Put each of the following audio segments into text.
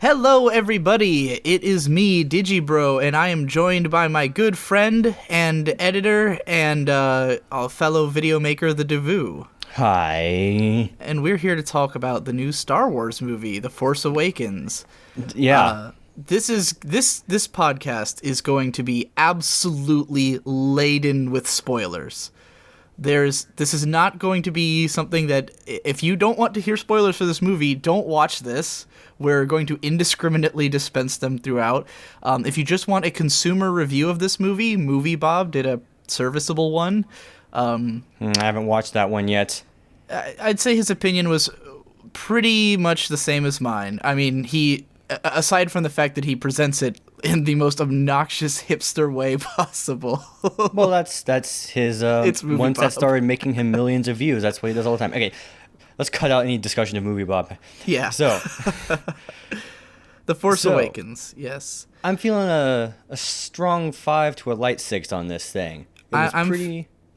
Hello, everybody. It is me, Digibro, and I am joined by my good friend and editor and a fellow video maker, the Davoo. Hi. And we're here to talk about the new Star Wars movie, The Force Awakens. Yeah. This podcast is going to be absolutely laden with spoilers. This is not going to be something that, if you don't want to hear spoilers for this movie, don't watch this. We're going to indiscriminately dispense them throughout. If you just want a consumer review of this movie, Movie Bob did a serviceable one. I haven't watched that one yet. I'd say his opinion was pretty much the same as mine. I mean, aside from the fact that he presents it in the most obnoxious hipster way possible. Well, that's his. It's Movie once Bob. that started making him millions of views, that's what he does all the time. Okay, let's cut out any discussion of Movie Bob. Yeah. So, The Force Awakens, yes. I'm feeling a strong 5 to a light 6 on this thing.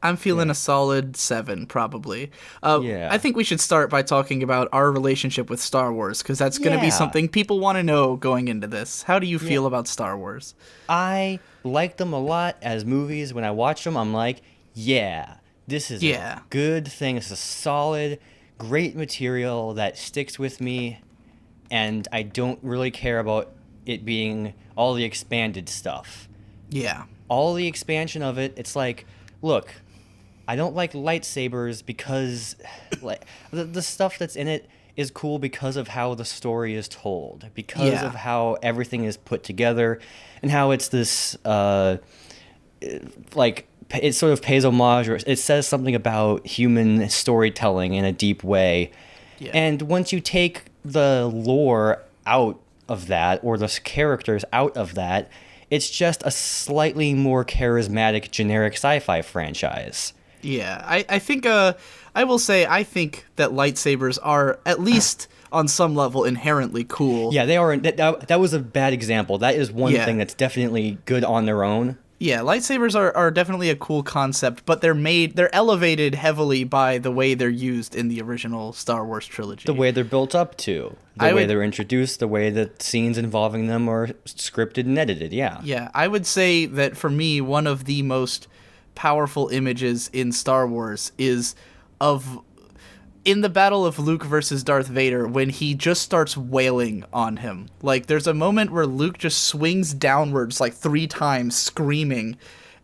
I'm feeling a solid 7, probably. Yeah. I think we should start by talking about our relationship with Star Wars, because that's going to be something people want to know going into this. How do you feel about Star Wars? I like them a lot as movies. When I watch them, I'm like, yeah, this is a good thing. It's a solid, great material that sticks with me, and I don't really care about it being all the expanded stuff. Yeah. All the expansion of it, it's like, look, I don't like lightsabers because like the stuff that's in it is cool because of how the story is told, because of how everything is put together, and how it's this like it sort of pays homage, or it says something about human storytelling in a deep way. Yeah. And once you take the lore out of that, or the characters out of that, it's just a slightly more charismatic generic sci-fi franchise. Yeah, I think I will say I think that lightsabers are, at least on some level, inherently cool. Yeah, they are. That was a bad example. That is one thing that's definitely good on their own. Yeah, lightsabers are definitely a cool concept, but they're elevated heavily by the way they're used in the original Star Wars trilogy. The way they're built up to. The way they're introduced, the way that scenes involving them are scripted and edited, yeah. Yeah, I would say that for me, one of the most powerful images in Star Wars is in the battle of Luke versus Darth Vader, when he just starts wailing on him. Like, there's a moment where Luke just swings downwards like 3 times, screaming.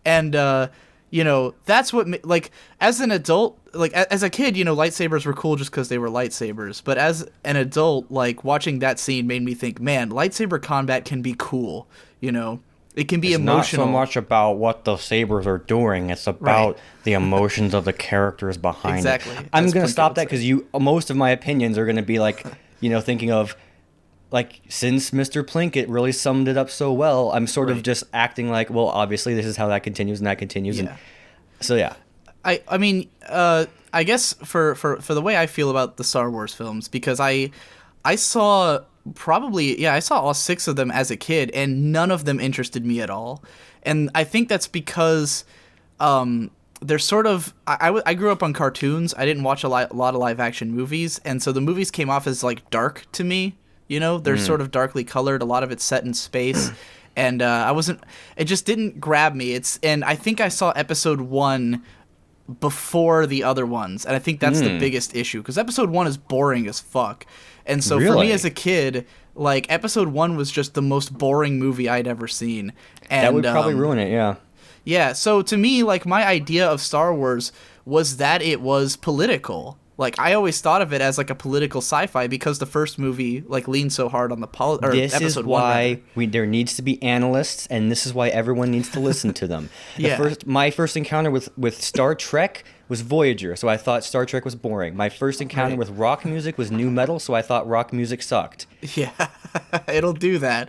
And, that's what, like, as an adult, like, as a kid, lightsabers were cool just because they were lightsabers. But as an adult, like, watching that scene made me think, man, lightsaber combat can be cool, It can be emotional. It's not so much about what the sabers are doing. It's about the emotions of the characters behind exactly. it. I'm going to stop that because most of my opinions are going to be like, thinking of, like, since Mr. Plinkett really summed it up so well, I'm sort of just acting like, well, obviously this is how that continues and that continues. Yeah. And so, yeah. I mean, I guess for the way I feel about the Star Wars films, because I saw all 6 of them as a kid, and none of them interested me at all. And I think that's because they're sort of... I grew up on cartoons. I didn't watch a lot of live-action movies, and so the movies came off as, like, dark to me. They're sort of darkly colored. A lot of it's set in space. And it just didn't grab me. And I think I saw episode 1 before the other ones, and I think that's the biggest issue, because episode 1 is boring as fuck. And so for me as a kid, like, episode 1 was just the most boring movie I'd ever seen. And that would probably ruin it, yeah. Yeah, so to me, like, my idea of Star Wars was that it was political. Like, I always thought of it as, like, a political sci-fi because the first movie, like, leaned so hard on the This is why there needs to be analysts, and this is why everyone needs to listen to them. My first encounter with Star Trek was Voyager, so I thought Star Trek was boring. My first encounter with rock music was nu metal, so I thought rock music sucked. Yeah, it'll do that.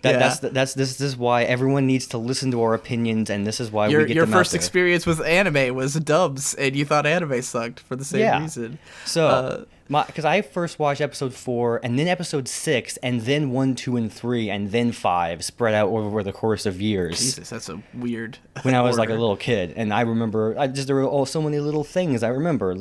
This is why everyone needs to listen to our opinions, and this is why we get them out there. Your first experience with anime was dubs, and you thought anime sucked for the same reason. So, because I first watched episode 4, and then episode 6, and then 1, 2, and 3, and then 5, spread out over the course of years. Jesus, that's a weird when I was like a little kid, and I remember there were so many little things I remember,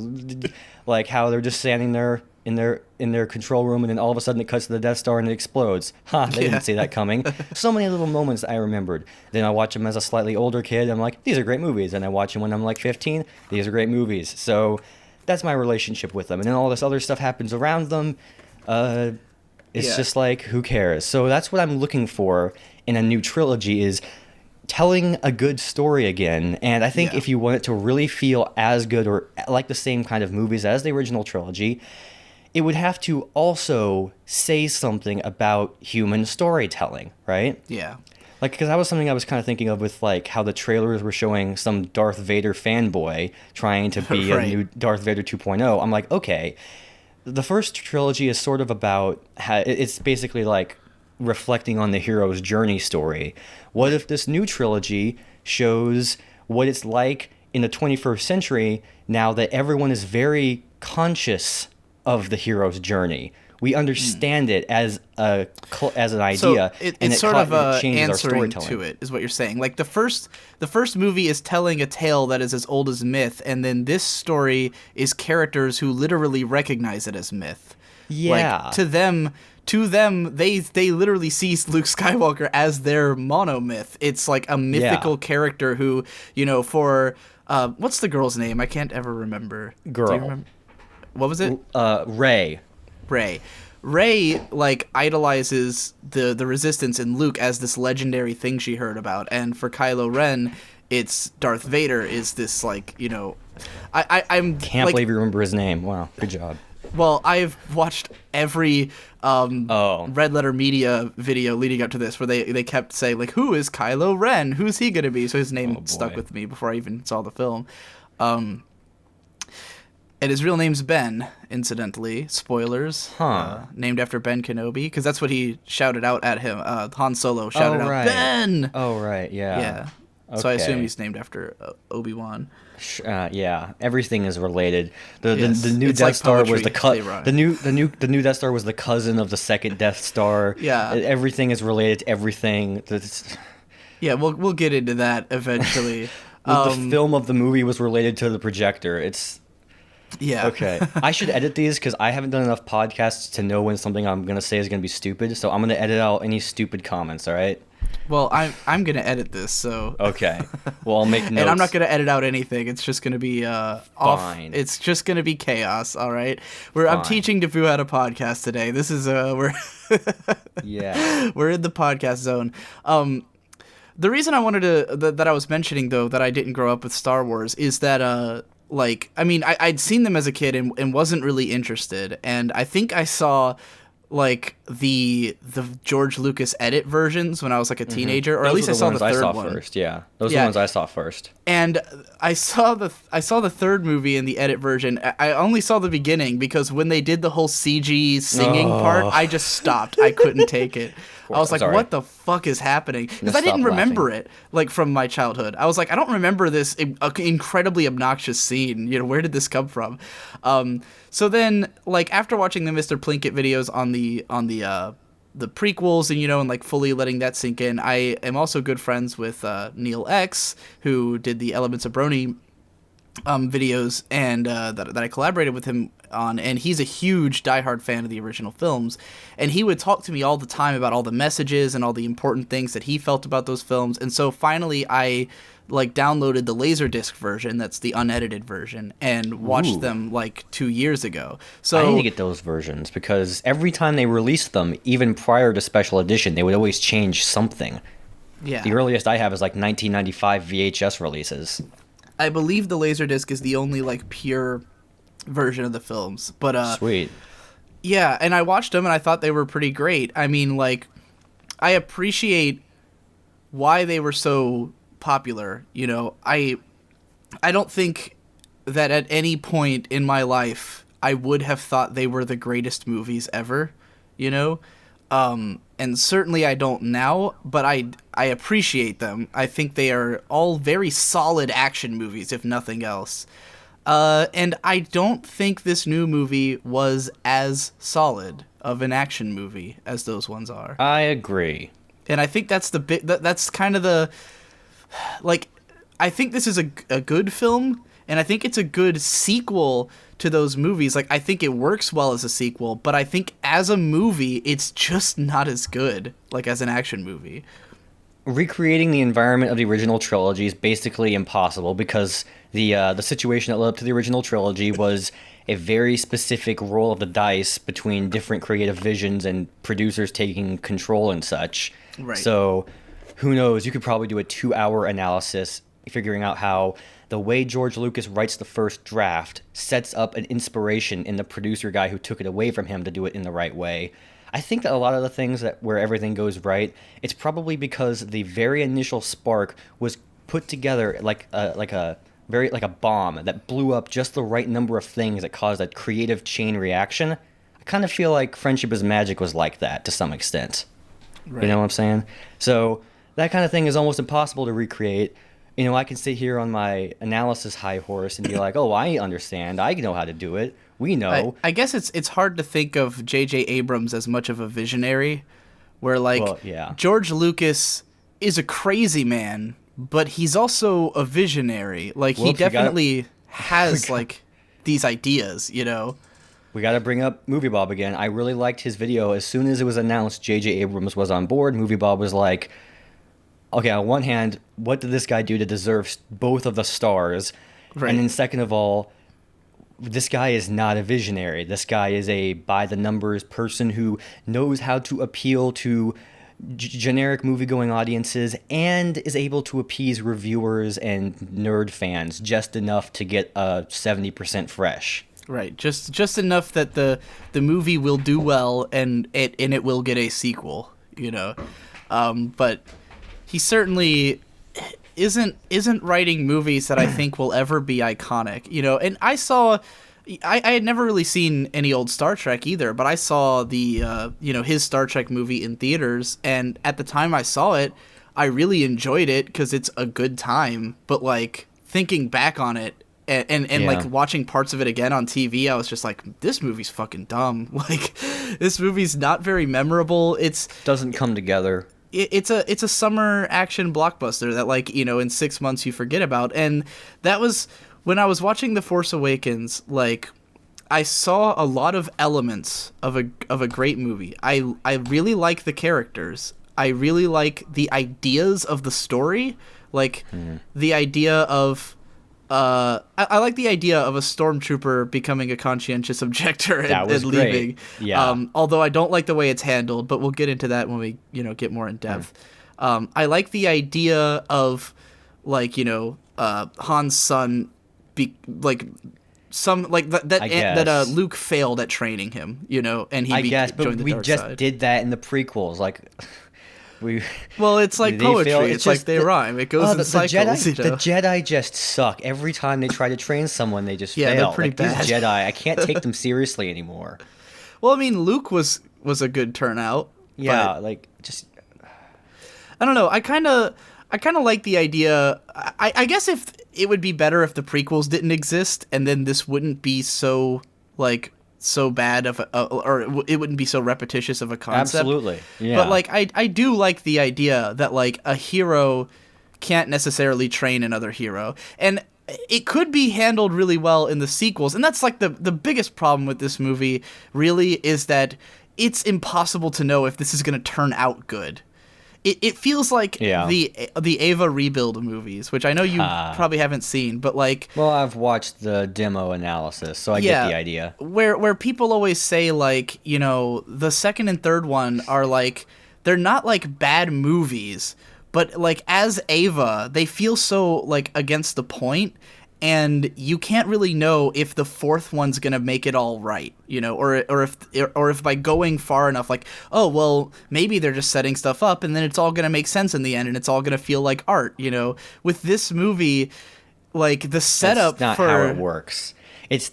like how they're just standing there in their control room, and then all of a sudden it cuts to the Death Star and it explodes. Ha! They didn't see that coming. So many little moments I remembered. Then I watch them as a slightly older kid. I'm like, these are great movies. And I watch them when I'm like 15. These are great movies. So that's my relationship with them. And then all this other stuff happens around them. It's just like, who cares? So that's what I'm looking for in a new trilogy, is telling a good story again. And I think if you want it to really feel as good or like the same kind of movies as the original trilogy, it would have to also say something about human storytelling, right? Yeah. Like, because that was something I was kind of thinking of with, like, how the trailers were showing some Darth Vader fanboy trying to be Right. a new Darth Vader 2.0. I'm like, okay, the first trilogy is sort of about, it's basically like reflecting on the hero's journey story. What if this new trilogy shows what it's like in the 21st century now that everyone is very conscious of the hero's journey? We understand it as an idea, So and it's it sort of changes our answering storytelling. to it, is what you're saying. Like the first movie is telling a tale that is as old as myth, and then this story is characters who literally recognize it as myth. Yeah. Like to them, they literally see Luke Skywalker as their monomyth. It's like a mythical character who, for what's the girl's name? I can't ever remember. Girl. Do you remember? What was it? Rey. Rey like idolizes the Resistance and Luke as this legendary thing she heard about, and for Kylo Ren, it's Darth Vader is this like I'm Can't believe you remember his name. Wow, good job. Well, I've watched every Red Letter Media video leading up to this, where they kept saying like, who is Kylo Ren? Who's he gonna be? So his name stuck with me before I even saw the film. And his real name's Ben, incidentally. Spoilers. Named after Ben Kenobi, because that's what he shouted out at him. Han Solo shouted out, Ben! Oh, right, yeah. Yeah. Okay. So I assume he's named after Obi-Wan. Yeah, everything is related. The new It's Death like Star was poetry, the new Death Star was the cousin of the second Death Star. Yeah. Everything is related to everything. Yeah, we'll get into that eventually. The film of the movie was related to the projector. Yeah. Okay. I should edit these because I haven't done enough podcasts to know when something I'm going to say is going to be stupid. So I'm going to edit out any stupid comments, all right? Well, I'm going to edit this, so... Okay. Well, I'll make notes. And I'm not going to edit out anything. It's just going to be off. Fine. It's just going to be chaos, all right? I'm teaching Davoo how to podcast today. This is... Yeah. We're in the podcast zone. The reason I wanted to... that I was mentioning, though, that I didn't grow up with Star Wars is that... I'd seen them as a kid and wasn't really interested, and I think I saw like the George Lucas edit versions when I was like a teenager, or at least I saw the third one first. Yeah, those are the ones I saw first. And I saw the third movie in the edit version. I only saw the beginning because when they did the whole CG singing part, I just stopped. I couldn't take it. I was like, what the fuck is happening? Because I didn't remember it, like, from my childhood. I was like, I don't remember this incredibly obnoxious scene. Where did this come from? So then, like, after watching the Mr. Plinkett videos on the prequels and, like, fully letting that sink in, I am also good friends with Neil X, who did the Elements of Brony videos, and that I collaborated with him on, and he's a huge diehard fan of the original films, and he would talk to me all the time about all the messages and all the important things that he felt about those films. And so finally I like downloaded the Laserdisc version, that's the unedited version, and watched them like 2 years ago. So I need to get those versions because every time they released them, even prior to special edition, they would always change something. Yeah. The earliest I have is like 1995 VHS releases. I believe the Laserdisc is the only like pure version of the films, but Sweet. Yeah, and I watched them and I thought they were pretty great. I mean, like, I appreciate why they were so popular. I don't think that at any point in my life I would have thought they were the greatest movies ever, and certainly I don't now, but I appreciate them. I think they are all very solid action movies, if nothing else. And I don't think this new movie was as solid of an action movie as those ones are. I agree. And I think that's that's kind of the, like, I think this is a good film, and I think it's a good sequel to those movies. Like, I think it works well as a sequel, but I think as a movie, it's just not as good, like, as an action movie. Recreating the environment of the original trilogy is basically impossible because the situation that led up to the original trilogy was a very specific roll of the dice between different creative visions and producers taking control and such. Right. So, who knows? You could probably do a 2-hour analysis figuring out how the way George Lucas writes the first draft sets up an inspiration in the producer guy who took it away from him to do it in the right way. I think that a lot of the things that where everything goes right, it's probably because the very initial spark was put together like a bomb that blew up just the right number of things that caused a creative chain reaction. I kind of feel like Friendship is Magic was like that to some extent. Right. You know what I'm saying? So that kind of thing is almost impossible to recreate. You know, I can sit here on my analysis high horse and be like, oh, I understand. I know how to do it. We know. I guess it's hard to think of J.J. Abrams as much of a visionary, where, like, well, yeah. George Lucas is a crazy man, but he's also a visionary. Like, he definitely has, like, these ideas, you know? We got to bring up Movie Bob again. I really liked his video. As soon as it was announced J.J. Abrams was on board, Movie Bob was like, okay, on one hand, what did this guy do to deserve both of the stars? Right. And then second of all, this guy is not a visionary. This guy is a by-the-numbers person who knows how to appeal to generic movie-going audiences and is able to appease reviewers and nerd fans just enough to get a 70% fresh. Right, just enough that the movie will do well and it will get a sequel, you know. But he certainly isn't writing movies that I think will ever be iconic, you know. And I had never really seen any old Star Trek either, but I saw the his Star Trek movie in theaters, and at the time I saw it, I really enjoyed it because it's a good time. But like thinking back on it and like watching parts of it again on TV, I was just like, this movie's fucking dumb. Like, this movie's not very memorable. It doesn't come together. It's a summer action blockbuster that, like, you know, in 6 months you forget about. And that was when I was watching The Force Awakens. Like, I saw a lot of elements of a great movie. I really like the characters. I really like the ideas of the story. Like the idea of I like the idea of a stormtrooper becoming a conscientious objector and leaving. Great. Yeah. Although I don't like the way it's handled, but we'll get into that when we, you know, get more in depth. I like the idea of, like, you know, Han's son that Luke failed at training him, you know, and he joined the dark side. We just did that in the prequels, like. Well, it's like poetry. It's like they rhyme. It goes in cycles. The Jedi just suck. Every time they try to train someone, they just fail. They're pretty bad. These Jedi, I can't take them seriously anymore. Well, I mean, Luke was a good turnout. Yeah, like just. I don't know. I kind of like the idea. I guess if it would be better if the prequels didn't exist, and then this wouldn't be so bad or it wouldn't be so repetitious of a concept. Absolutely. Yeah. But like I do like the idea that, like, a hero can't necessarily train another hero. And it could be handled really well in the sequels. And that's like the biggest problem with this movie really is that it's impossible to know if this is going to turn out good. It feels like the Ava Rebuild movies, which I know you probably haven't seen, but like... Well, I've watched the demo analysis, so I get the idea. Where people always say, like, you know, the second and third one are, like, they're not, like, bad movies, but, like, as Ava, they feel so, like, against the point, and you can't really know if the fourth one's gonna make it all right, you know, or if by going far enough, like, oh well, maybe they're just setting stuff up, and then it's all gonna make sense in the end, and it's all gonna feel like art, you know. With this movie, like, the setup that's not how it works.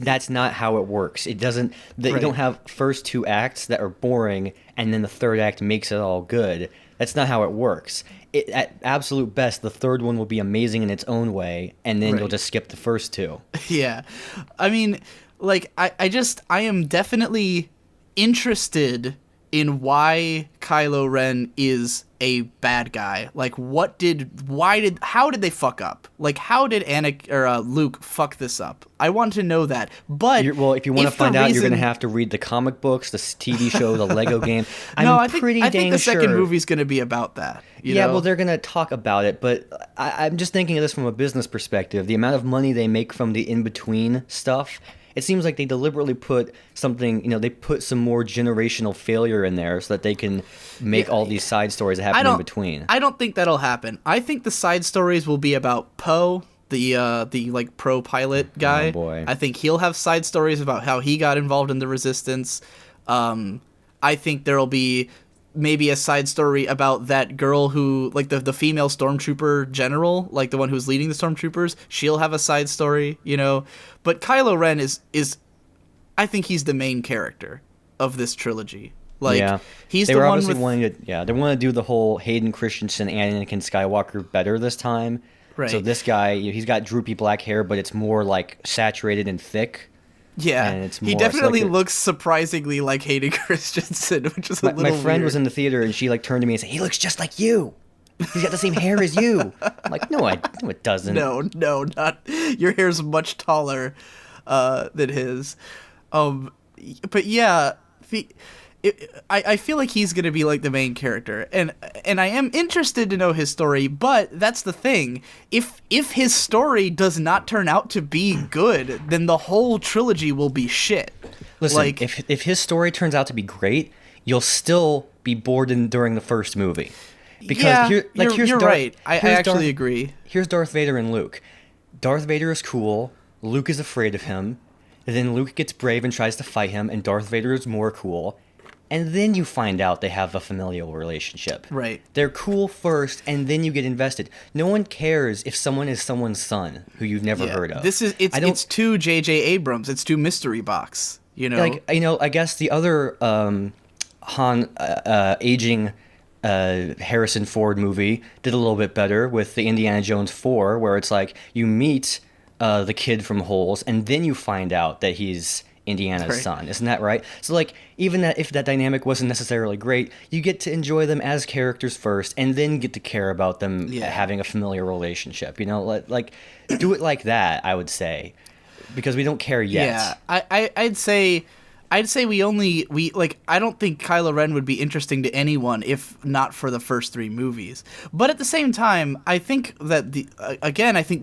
That's not how it works. It doesn't. You don't have first two acts that are boring, and then the third act makes it all good. That's not how it works. At absolute best, the third one will be amazing in its own way, and then you'll just skip the first two. Yeah. I mean, like, I am definitely interested in why Kylo Ren is a bad guy. Like, how did they fuck up? Like, how did Luke fuck this up? I want to know that. But well, if you want to find out, you're going to have to read the comic books, the TV show, the Lego game. I think the second movie's going to be about that. You know? Well, they're going to talk about it, but I'm just thinking of this from a business perspective. The amount of money they make from the in-between stuff, it seems like they deliberately put something, they put some more generational failure in there so that they can make all these side stories that happen in between. I don't think that'll happen. I think the side stories will be about Poe, the like pro pilot guy. Oh boy. I think he'll have side stories about how he got involved in the Resistance. I think there'll be maybe a side story about that girl who, like, the female stormtrooper general, like the one who's leading the stormtroopers. She'll have a side story, But Kylo Ren is I think he's the main character of this trilogy. Like, he's they the were one obviously with... wanting to, they want to do the whole Hayden Christensen, Anakin Skywalker better this time. Right. So this guy, he's got droopy black hair, but it's more like saturated and thick. Yeah, and it's he definitely looks surprisly like Hayden Christensen, which is a little weird. My friend was in the theater, and she turned to me and said, "He looks just like you. He's got the same hair as you." I'm like, no, it doesn't. No, not. Your hair's much taller than his. But yeah, I feel like he's gonna be like the main character, and I am interested to know his story. But that's the thing: if his story does not turn out to be good, then the whole trilogy will be shit. Listen, like, if his story turns out to be great, you'll still be bored during the first movie. Because you're right. I actually agree. Here's Darth Vader and Luke. Darth Vader is cool. Luke is afraid of him. And then Luke gets brave and tries to fight him, and Darth Vader is more cool. And then you find out they have a familial relationship. Right. They're cool first, and then you get invested. No one cares if someone is someone's son who you've never heard of. It's too J.J. Abrams. It's too mystery box. Like, I guess the other aging Harrison Ford movie did a little bit better with the Indiana Jones 4, where it's like you meet the kid from Holes, and then you find out that he's Indiana's son. Isn't that right? So, like, even that if that dynamic wasn't necessarily great, you get to enjoy them as characters first, and then get to care about them having a familiar relationship. Like do it like that, I would say, because we don't care yet. Yeah, I'd say I don't think Kylo Ren would be interesting to anyone if not for the first three movies. But at the same time, I think that the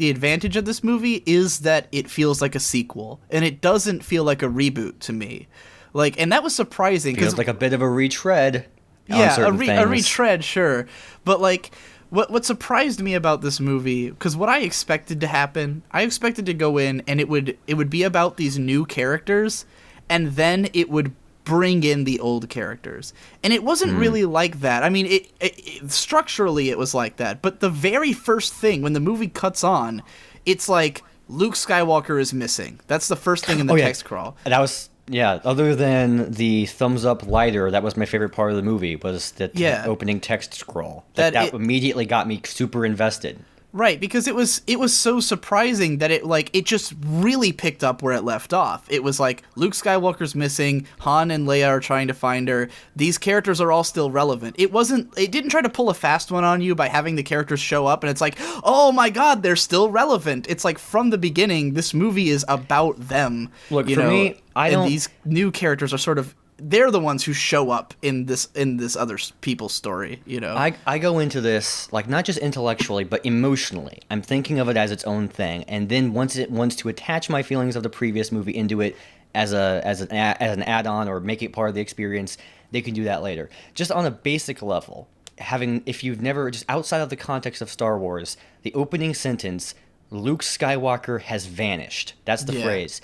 advantage of this movie is that it feels like a sequel, and it doesn't feel like a reboot to me. Like, and that was surprising. Feels like a bit of a retread. Yeah, a retread, sure. But like, what surprised me about this movie, because what I expected to happen, I expected to go in and it would be about these new characters, and then it would bring in the old characters. And it wasn't really like that. I mean, it structurally it was like that. But the very first thing, when the movie cuts on, it's like, Luke Skywalker is missing. That's the first thing in the text crawl. That was, other than the thumbs up lighter, that was my favorite part of the movie, was that opening text scroll. That immediately got me super invested. Right, because it was so surprising that it just really picked up where it left off. It was like, Luke Skywalker's missing, Han and Leia are trying to find her. These characters are all still relevant. It didn't try to pull a fast one on you by having the characters show up and it's like, oh my god, they're still relevant. It's like, from the beginning, this movie is about them. Look, me, these new characters are sort of, they're the ones who show up in this other people's story, I go into this, like, not just intellectually, but emotionally. I'm thinking of it as its own thing, and then once it wants to attach my feelings of the previous movie into it as an add-on or make it part of the experience, they can do that later. Just on a basic level, if you've never, just outside of the context of Star Wars, the opening sentence, Luke Skywalker has vanished. That's the phrase.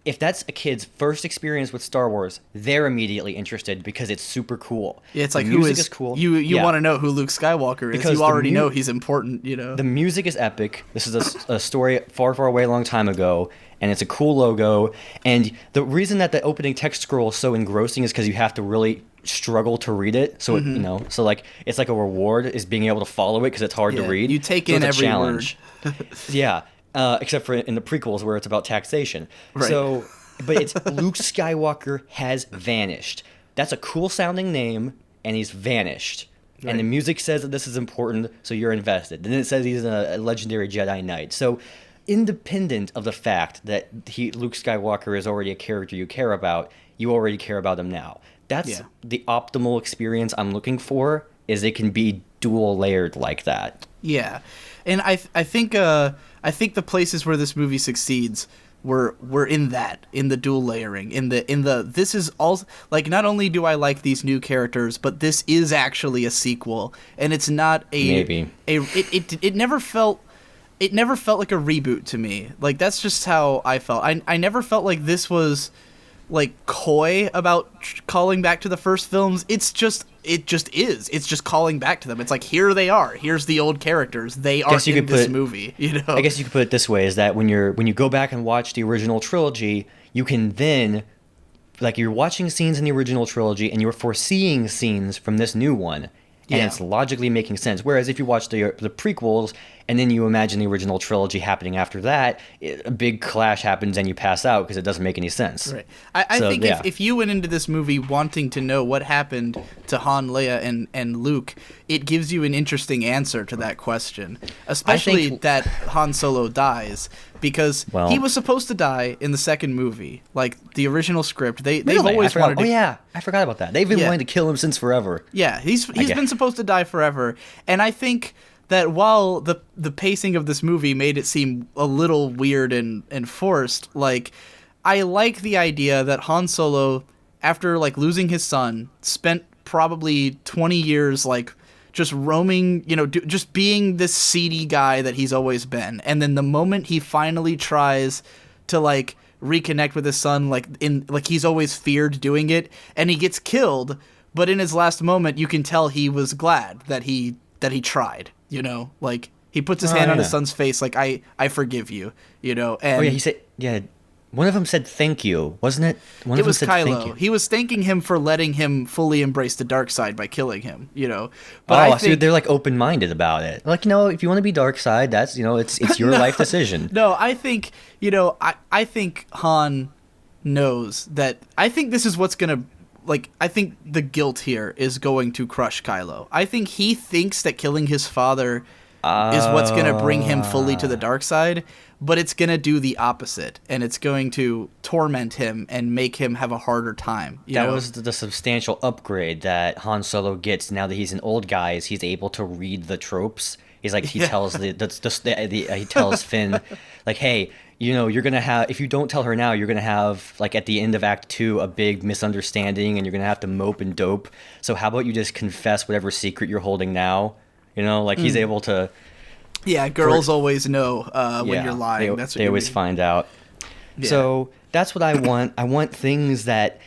If that's a kid's first experience with Star Wars, they're immediately interested because it's super cool. Yeah, it's like, the music is cool. You want to know who Luke Skywalker is. Because you already know he's important, The music is epic. This is a story far, far away, a long time ago, and it's a cool logo. And the reason that the opening text scroll is so engrossing is because you have to really struggle to read it. So, so like, it's like a reward is being able to follow it because it's hard to read. You take in every challenge. Word. Except for in the prequels where it's about taxation. Right. So, but it's Luke Skywalker has vanished. that's a cool sounding name, and he's vanished. Right. And the music says that this is important, so you're invested. Then it says he's a legendary Jedi Knight. So independent of the fact that Luke Skywalker is already a character you care about, you already care about him now. That's the optimal experience I'm looking for, is it can be dual layered like that. Yeah. And I think the places where this movie succeeds were in the dual layering, in the this is all, like, not only do I like these new characters, but this is actually a sequel, and it's not it never felt like a reboot to me. Like, that's just how I felt. I never felt like this was like coy about calling back to the first films. It just is. It's just calling back to them. It's like, here they are. Here's the old characters. They are in this movie. You know. I guess you could put it this way: is that when you go back and watch the original trilogy, you can then, like, you're watching scenes in the original trilogy and you're foreseeing scenes from this new one, and it's logically making sense. Whereas if you watch the prequels and then you imagine the original trilogy happening after that, a big clash happens and you pass out because it doesn't make any sense. Right. I think if you went into this movie wanting to know what happened to Han, Leia, and Luke, it gives you an interesting answer to that question. Especially that Han Solo dies, because he was supposed to die in the second movie. Like, the original script, they've always wanted to... Oh yeah, I forgot about that. They've been wanting to kill him since forever. Yeah, he's been supposed to die forever. And I think that while the pacing of this movie made it seem a little weird and forced, like, I like the idea that Han Solo, after, like, losing his son, spent probably 20 years, like, just roaming, you know, just being this seedy guy that he's always been. And then the moment he finally tries to, like, reconnect with his son, like he's always feared doing it, and he gets killed, but in his last moment you can tell he was glad that he tried, you know, like, he puts his hand on his son's face, like, I forgive you, you know. And he said, one of them said thank you, wasn't it? It was Kylo. He was thanking him for letting him fully embrace the dark side by killing him, you know. But I think, so they're, like, open-minded about it. Like, you know, if you want to be dark side, that's, you know, it's your life decision. No, I think, you know, I think Han knows that. I think this is what's going to, like, I think the guilt here is going to crush Kylo. I think he thinks that killing his father is what's going to bring him fully to the dark side, but it's going to do the opposite, and it's going to torment him and make him have a harder time. That was the substantial upgrade that Han Solo gets now that he's an old guy, is he's able to read the tropes. He's like, he tells he tells Finn, like, hey, you know, you're going to have, if you don't tell her now, you're going to have, like, at the end of Act 2, a big misunderstanding, and you're going to have to mope and dope. So how about you just confess whatever secret you're holding now? You know, like, he's able to... Yeah, girls always know when you're lying. That's what they always find out. Yeah. So that's what I want. I want things that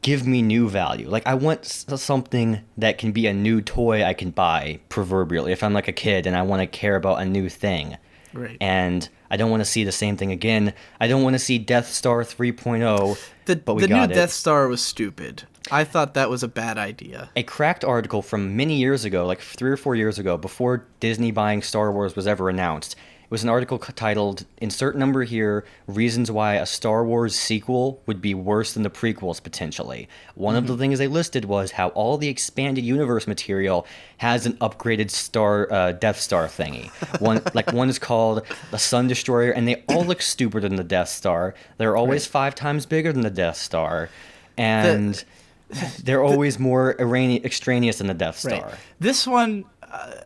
give me new value. Like, I want something that can be a new toy I can buy, proverbially, if I'm, like, a kid and I want to care about a new thing. Right. And I don't want to see the same thing again. I don't want to see Death Star 3.0, but we got it. The new Death Star was stupid. I thought that was a bad idea. A cracked article from many years ago, like 3 or 4 years ago, before Disney buying Star Wars was ever announced. It was an article titled, "Insert number here, reasons why a Star Wars sequel would be worse than the prequels potentially." One of the things they listed was how all the expanded universe material has an upgraded Death Star thingy. One is called the Sun Destroyer, and they all look stupider than the Death Star. They're always 5 times bigger than the Death Star, and they're always more extraneous than the Death Star. Right. This one,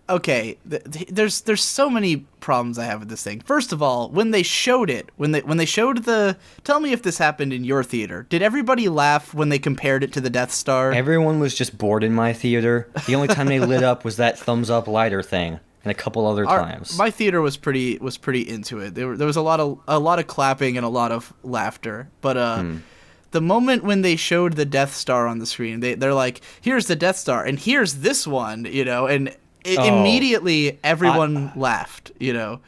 okay. There's so many problems I have with this thing. First of all, when they showed it, when they showed the, tell me if this happened in your theater. Did everybody laugh when they compared it to the Death Star? Everyone was just bored in my theater. The only time they lit up was that thumbs up lighter thing, and a couple other times. My theater was pretty into it. There was a lot of clapping and a lot of laughter, but the moment when they showed the Death Star on the screen, they're like, here's the Death Star, and here's this one, you know, and immediately everyone laughed, you know.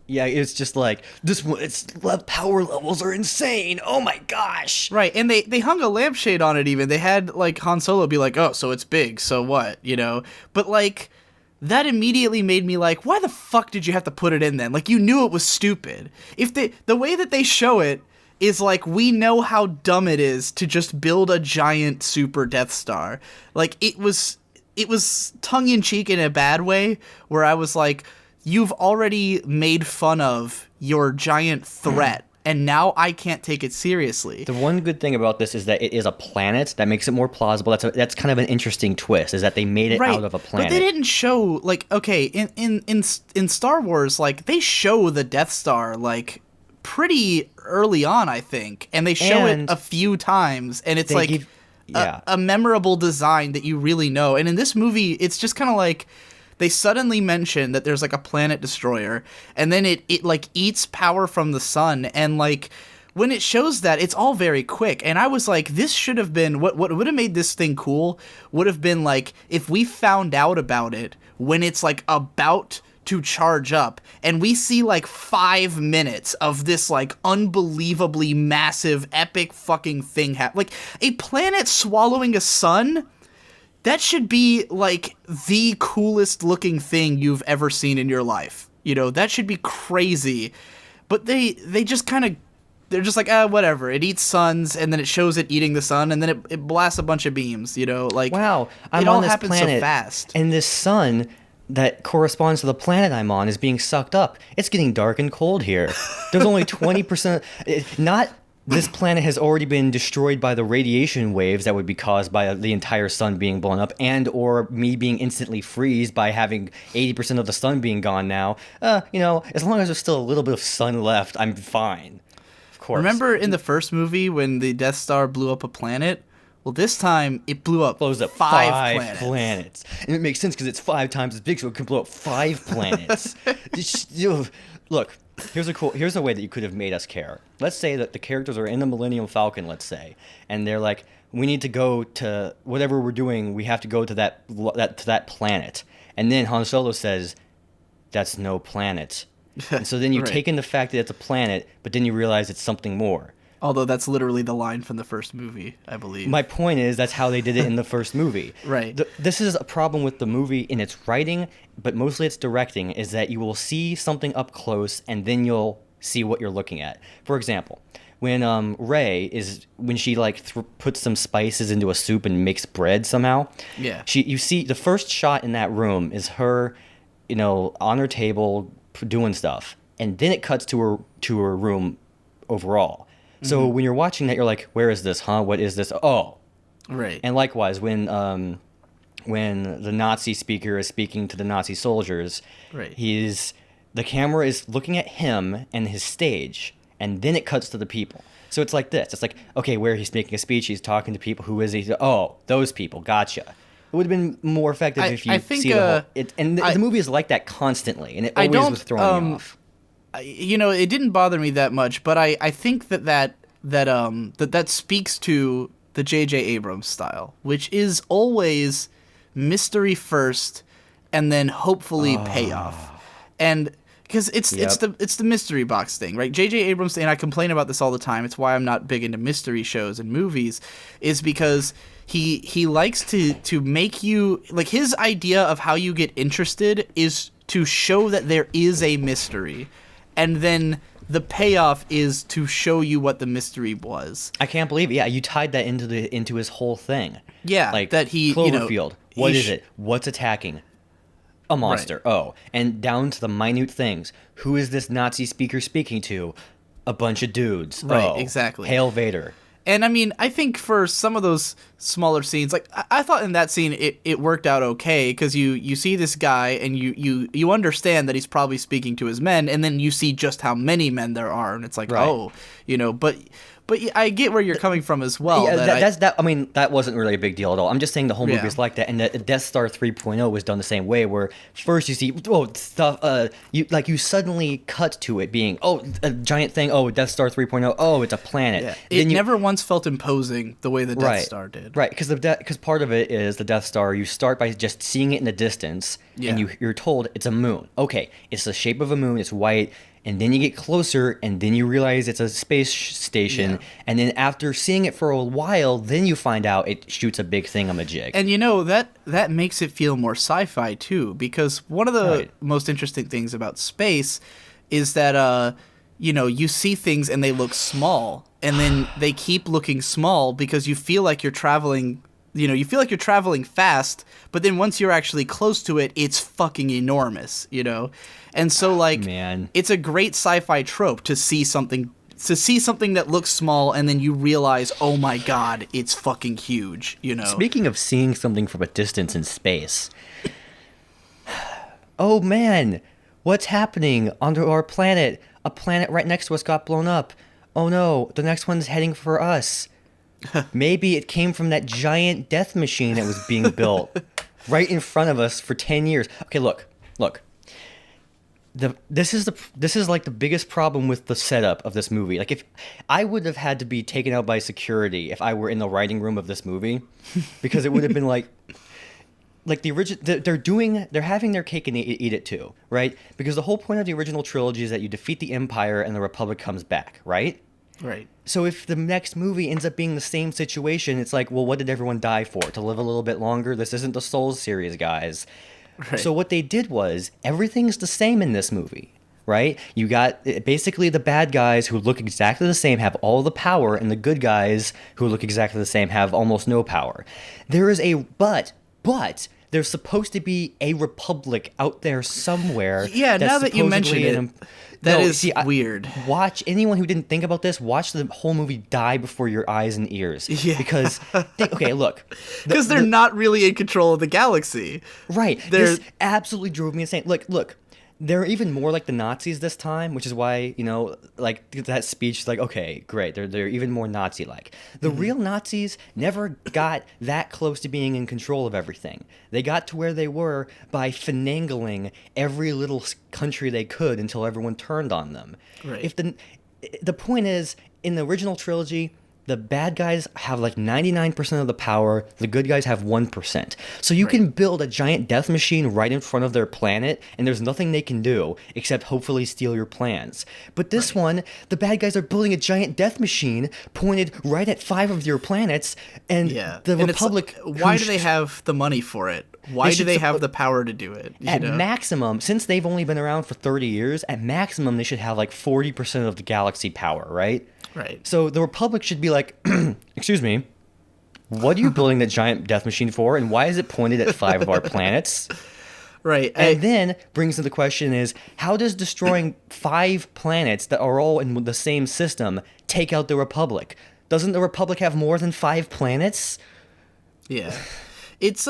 Yeah, it's just like, this one, its power levels are insane. Oh my gosh. Right, and they hung a lampshade on it even. They had, like, Han Solo be like, oh, so it's big, so what, you know? But, like, that immediately made me like, why the fuck did you have to put it in then? Like, you knew it was stupid. If the way that they show it is like, we know how dumb it is to just build a giant super Death Star. Like, it was tongue-in-cheek in a bad way, where I was like, you've already made fun of your giant threat, and now I can't take it seriously. The one good thing about this is that it is a planet. That makes it more plausible. That's kind of an interesting twist, is that they made it out of a planet. But they didn't show, like, okay, in Star Wars, like, they show the Death Star, like, pretty early on, I think, and they show it a few times, and it's like a memorable design that you really know. And in this movie, it's just kind of like they suddenly mention that there's like a planet destroyer, and then it like eats power from the sun, and like when it shows that, it's all very quick. And I was like, this should have been what would have made this thing cool would have been like if we found out about it when it's like about to charge up, and we see like 5 minutes of this like unbelievably massive epic fucking thing like a planet swallowing a sun. That should be like the coolest looking thing you've ever seen in your life. You know, that should be crazy. But they just kind of, they're just like, whatever. It eats suns, and then it shows it eating the sun, and then it blasts a bunch of beams, you know, like, wow, I'm it on all this happens planet, so fast. and this sun that corresponds to the planet I'm on is being sucked up. It's getting dark and cold here. There's only 20%. Not this planet has already been destroyed by the radiation waves that would be caused by the entire sun being blown up, and or me being instantly freeze by having 80% of the sun being gone now. You know, as long as there's still a little bit of sun left, I'm fine. Of course. Remember in the first movie when the Death Star blew up a planet? Well, this time it blows up five planets. And it makes sense because it's 5 times as big, so it can blow up 5 planets. Look, here's a way that you could have made us care. Let's say that the characters are in the Millennium Falcon, let's say, and they're like, we need to go to whatever we're doing. We have to go to that planet. And then Han Solo says, "That's no planet." And so then you take in the fact that it's a planet, but then you realize it's something more. Although that's literally the line from the first movie, I believe. My point is, that's how they did it in the first movie. Right. This is a problem with the movie in its writing, but mostly its directing, is that you will see something up close, and then you'll see what you're looking at. For example, when when she like puts some spices into a soup and makes bread somehow. Yeah. You see the first shot in that room is her, you know, on her table doing stuff, and then it cuts to her room overall. So when you're watching that, you're like, where is this, huh? What is this? Oh. Right. And likewise, when the Nazi speaker is speaking to the Nazi soldiers, right. The camera is looking at him and his stage, and then it cuts to the people. So it's like this. It's like, okay, where he's making a speech, he's talking to people. Who is he? Oh, those people. Gotcha. It would have been more effective if you see the whole... the movie is like that constantly, and it always was throwing me off. You know, it didn't bother me that much, but I think that speaks to the J.J. Abrams style, which is always mystery first, and then hopefully payoff, and because it's the mystery box thing, right? J.J. Abrams, and I complain about this all the time. It's why I'm not big into mystery shows and movies, is because he likes to make you, like, his idea of how you get interested is to show that there is a mystery. And then the payoff is to show you what the mystery was. I can't believe it. Yeah, you tied that into his whole thing. Yeah, like that he Cloverfield. What is it? What's attacking? A monster. Right. Oh, and down to the minute things. Who is this Nazi speaker speaking to? A bunch of dudes. Right. Exactly. Hail Vader. And I mean, I think for some of those smaller scenes, like I thought in that scene, it worked out okay, because you see this guy and you understand that he's probably speaking to his men, and then you see just how many men there are, and it's like, right. Oh, you know, but I get where you're coming from as well. Yeah, I mean, that wasn't really a big deal at all. I'm just saying the whole movie is like that, and the Death Star 3.0 was done the same way, where first you see stuff, you suddenly cut to it being a giant thing. Oh, Death Star 3.0. Oh, it's a planet. Yeah. It never once felt imposing the way the Death Star did. Right, because part of it is the Death Star. You start by just seeing it in the distance, and you're told it's a moon. Okay, it's the shape of a moon. It's white. And then you get closer, and then you realize it's a space station. Yeah. And then after seeing it for a while, then you find out it shoots a big thingamajig. And you know, that makes it feel more sci-fi, too. Because one of the most interesting things about space is that you see things and they look small, and then they keep looking small because you feel like you're traveling. You feel like you're traveling fast, but then once you're actually close to it, it's fucking enormous. And so like, Man. it's a great sci-fi trope to see something that looks small and then you realize, oh my god, it's fucking huge. Speaking of seeing something from a distance in space, oh man, what's happening on our planet? A planet right next to us got blown up. Oh no, the next one's heading for us. Maybe it came from that giant death machine that was being built right in front of us for 10 years. Okay, look. This is like the biggest problem with the setup of this movie. Like, if I would have had to be taken out by security if I were in the writing room of this movie, because it would have been like the original. They're having their cake and eat it too, right? Because the whole point of the original trilogy is that you defeat the Empire and the Republic comes back, right? Right. So if the next movie ends up being the same situation, it's like, well, what did everyone die for? To live a little bit longer? This isn't the Souls series, guys. Right. So what they did was, everything's the same in this movie, right? You got basically the bad guys who look exactly the same have all the power, and the good guys who look exactly the same have almost no power. There is a but there's supposed to be a republic out there somewhere. Yeah, now that you mention it, that is weird. Watch anyone who didn't think about this. Watch the whole movie die before your eyes and ears. Yeah. Because look, because they're not really in control of the galaxy. Right. This absolutely drove me insane. Look. They're even more like the Nazis this time, which is why, like that speech is like, okay, great. They're even more Nazi-like. The real Nazis never got that close to being in control of everything. They got to where they were by finagling every little country they could until everyone turned on them. Right. If the point is, in the original trilogy, the bad guys have like 99% of the power. The good guys have 1%. So you can build a giant death machine right in front of their planet, and there's nothing they can do except hopefully steal your plans. But this one, the bad guys are building a giant death machine pointed right at 5 of your planets, and the Republic... why do they have the money for it? Why do they have the power to do it? At maximum, since they've only been around for 30 years, at maximum they should have like 40% of the galaxy power, right? Right. So the Republic should be like, excuse me, what are you building that giant death machine for, and why is it pointed at 5 of our planets? Right. And then brings to the question is, how does destroying 5 planets that are all in the same system take out the Republic? Doesn't the Republic have more than 5 planets? Yeah. It's,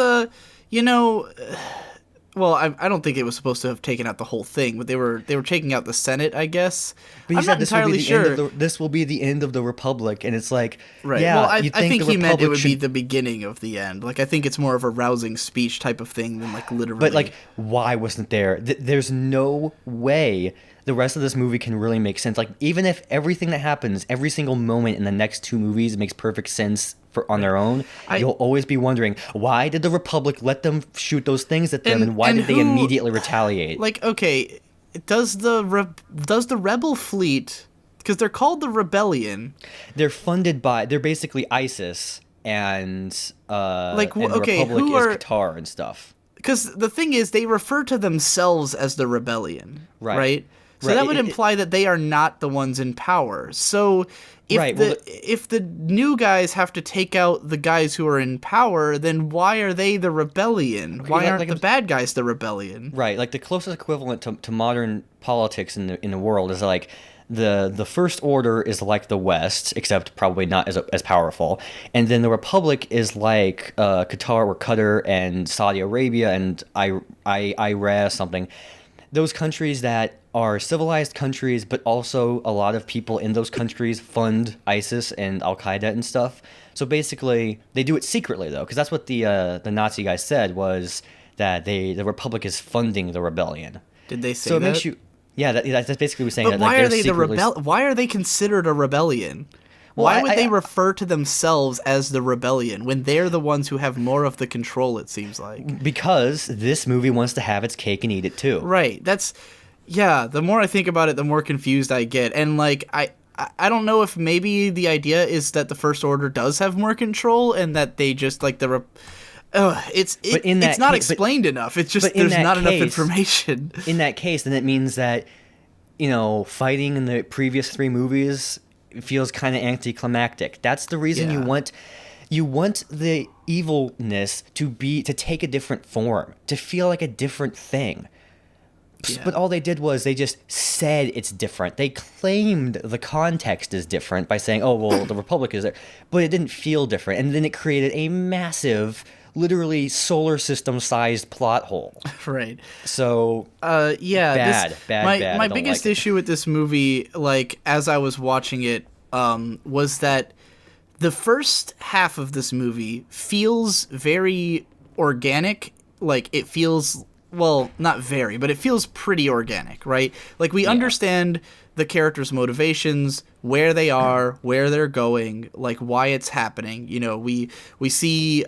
well, I don't think it was supposed to have taken out the whole thing, but they were taking out the Senate, I guess. But I'm not entirely sure. This will be the end of the Republic, and it's like, right. Yeah, well, I think he meant it would should... be the beginning of the end. Like, I think it's more of a rousing speech type of thing than like literally. But like, why wasn't there? There's no way the rest of this movie can really make sense. Like, even if everything that happens, every single moment in the next 2 movies makes perfect sense on their own, you'll always be wondering, why did the Republic let them shoot those things at them, and why did they immediately retaliate? Like, okay, does the rebel fleet, because they're called the Rebellion, they're basically ISIS, and the Republic is Qatar and stuff. Because the thing is, they refer to themselves as the Rebellion, right? So that would imply that they are not the ones in power. So if the new guys have to take out the guys who are in power, then why are they the Rebellion? Why aren't the bad guys the Rebellion? Right, like the closest equivalent to modern politics in the world is like the First Order is like the West, except probably not as powerful, and then the Republic is like Qatar and Saudi Arabia and Iran something. Those countries that are civilized countries, but also a lot of people in those countries fund ISIS and Al-Qaeda and stuff. So basically, they do it secretly, though, because that's what the Nazi guy said, was that the Republic is funding the rebellion. Did they say so that? Makes you, yeah, that's basically what we're saying. But why are they why are they considered a rebellion? Why would they refer to themselves as the Rebellion when they're the ones who have more of the control, it seems like? Because this movie wants to have its cake and eat it too. Right. The more I think about it, the more confused I get. And like, I don't know if maybe the idea is that the First Order does have more control and that they just like it's not explained enough. It's just there's not enough information. In that case, then it means that fighting in the previous 3 movies feels kind of anticlimactic. That's the reason you want the evilness to take a different form, to feel like a different thing. Yeah. But all they did was they just said it's different. They claimed the context is different by saying, oh, well, the Republic is there. But it didn't feel different. And then it created a massive, literally solar system-sized plot hole. Right. So, bad. My biggest like issue with this movie, like, as I was watching it, was that the first half of this movie feels very organic. Like, it feels... Well, not very, but it feels pretty organic, right? Like, we understand the characters' motivations, where they are, where they're going, like, why it's happening. We see,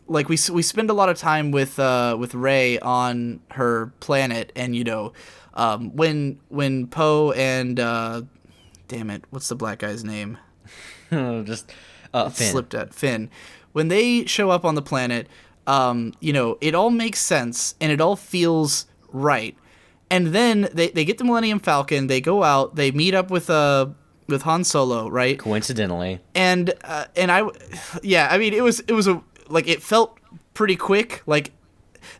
we spend a lot of time with Rey on her planet, and, when Poe and, damn it, what's the black guy's name? Finn. Slipped out. Finn. When they show up on the planet... it all makes sense and it all feels right. And then they get the Millennium Falcon, they go out, they meet up with Han Solo, right? Coincidentally. And it felt pretty quick. Like,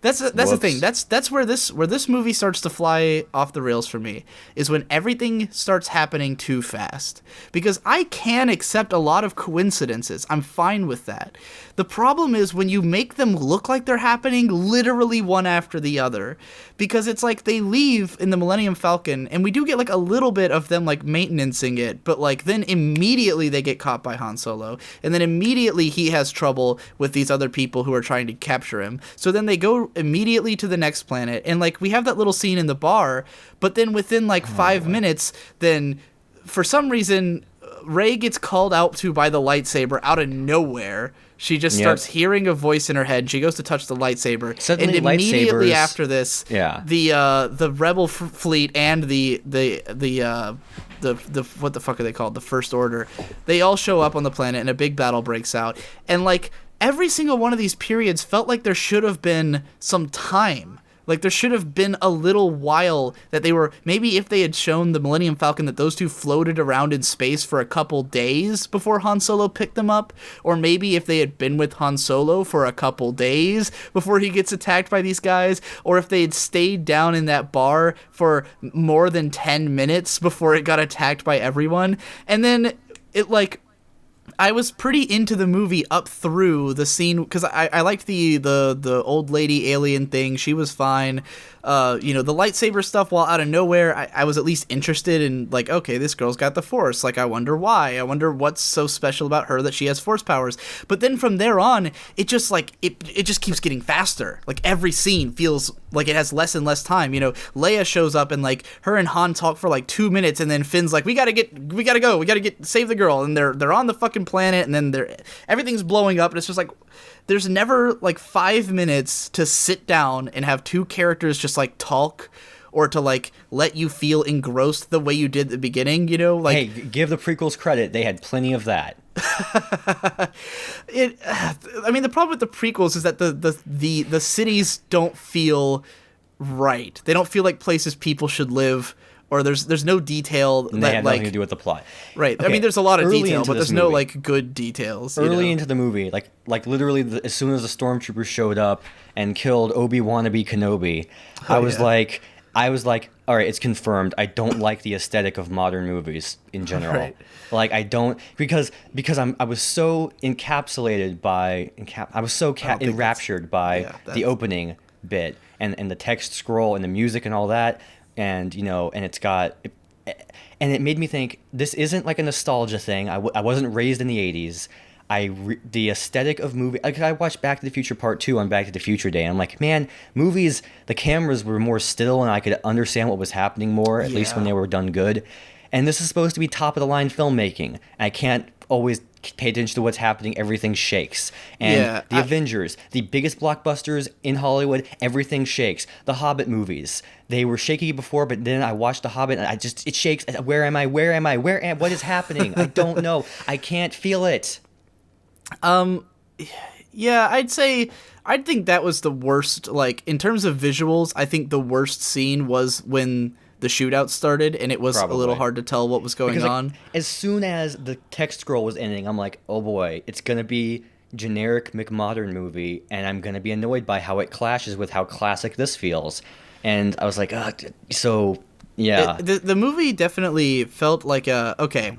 that's the thing. That's where this movie starts to fly off the rails for me, is when everything starts happening too fast. Because I can accept a lot of coincidences. I'm fine with that. The problem is when you make them look like they're happening literally one after the other. Because it's like they leave in the Millennium Falcon, and we do get like a little bit of them like maintenancing it, but like then immediately they get caught by Han Solo, and then immediately he has trouble with these other people who are trying to capture him. So then they go immediately to the next planet, and like we have that little scene in the bar, but then within like 5 minutes, then for some reason Rey gets called out to by the lightsaber out of nowhere. She just starts hearing a voice in her head, and she goes to touch the lightsaber. Suddenly, and immediately lightsabers, after this, the rebel fleet and the what the fuck are they called? The First Order. They all show up on the planet, and a big battle breaks out. And like every single one of these periods felt like there should have been some time. Like, there should have been a little while that they were... Maybe if they had shown the Millennium Falcon that those two floated around in space for a couple days before Han Solo picked them up. Or maybe if they had been with Han Solo for a couple days before he gets attacked by these guys. Or if they had stayed down in that bar for more than 10 minutes before it got attacked by everyone. And then it, like... I was pretty into the movie up through the scene because I liked the old lady alien thing. She was fine. The lightsaber stuff, while out of nowhere, I was at least interested in, like, okay, this girl's got the Force. Like, I wonder why. I wonder what's so special about her that she has Force powers. But then from there on, it just, like, it just keeps getting faster. Like, every scene feels like it has less and less time. Leia shows up and, like, her and Han talk for, like, 2 minutes, and then Finn's like, we gotta go, save the girl. And they're on the fucking planet, and then everything's blowing up, and it's just like... There's never, like, 5 minutes to sit down and have two characters just, like, talk or to, like, let you feel engrossed the way you did at the beginning, Like, hey, give the prequels credit. They had plenty of that. The problem with the prequels is that the cities don't feel right. They don't feel like places people should live. Or there's no detail and they have nothing to do with the plot. Right. Okay. There's a lot of detail, but there's no, movie, like, good details. Early into the movie, like literally as soon as the stormtroopers showed up and killed Obi-Wan Kenobi, I was like, all right, it's confirmed. I don't like the aesthetic of modern movies in general. Right. Like, I don't, because I was so encapsulated by, enraptured by the opening bit and the text scroll and the music and all that. And, and it's got... And it made me think, this isn't like a nostalgia thing. I wasn't raised in the 80s. The aesthetic of movie... Like, I watched Back to the Future Part 2 on Back to the Future Day, and I'm like, man, movies, the cameras were more still, and I could understand what was happening more, at least when they were done good. And this is supposed to be top-of-the-line filmmaking. I can't always pay attention to what's happening. Everything shakes. And the Avengers, the biggest blockbusters in Hollywood, everything shakes. The Hobbit movies, they were shaky before, but then I watched The Hobbit and it shakes. Where am I? What is happening? I don't know. I can't feel it. Yeah, I think that was the worst, like, in terms of visuals, I think the worst scene was when the shootout started, and it was a little Probably. hard to tell what was going Because, like, on. as soon as the text scroll was ending, I'm like, oh boy, it's gonna be generic McModern movie, and I'm gonna be annoyed by how it clashes with how classic this feels. And I was like, so yeah. The movie definitely felt like okay,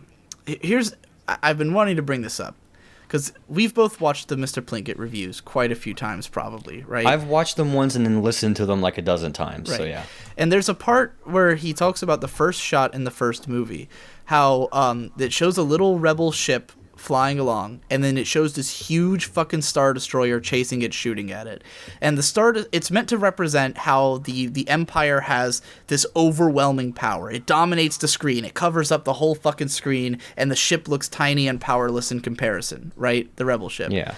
I've been wanting to bring this up because we've both watched the Mr. Plinkett reviews quite a few times, probably, right? I've watched them once and then listened to them like a dozen times. Right. So yeah. And there's a part where he talks about the first shot in the first movie, how it shows a little rebel ship flying along, and then it shows this huge fucking Star Destroyer chasing it, shooting at it. And it's meant to represent how the Empire has this overwhelming power. It dominates the screen. It covers up the whole fucking screen, and the ship looks tiny and powerless in comparison, right? The rebel ship. Yeah.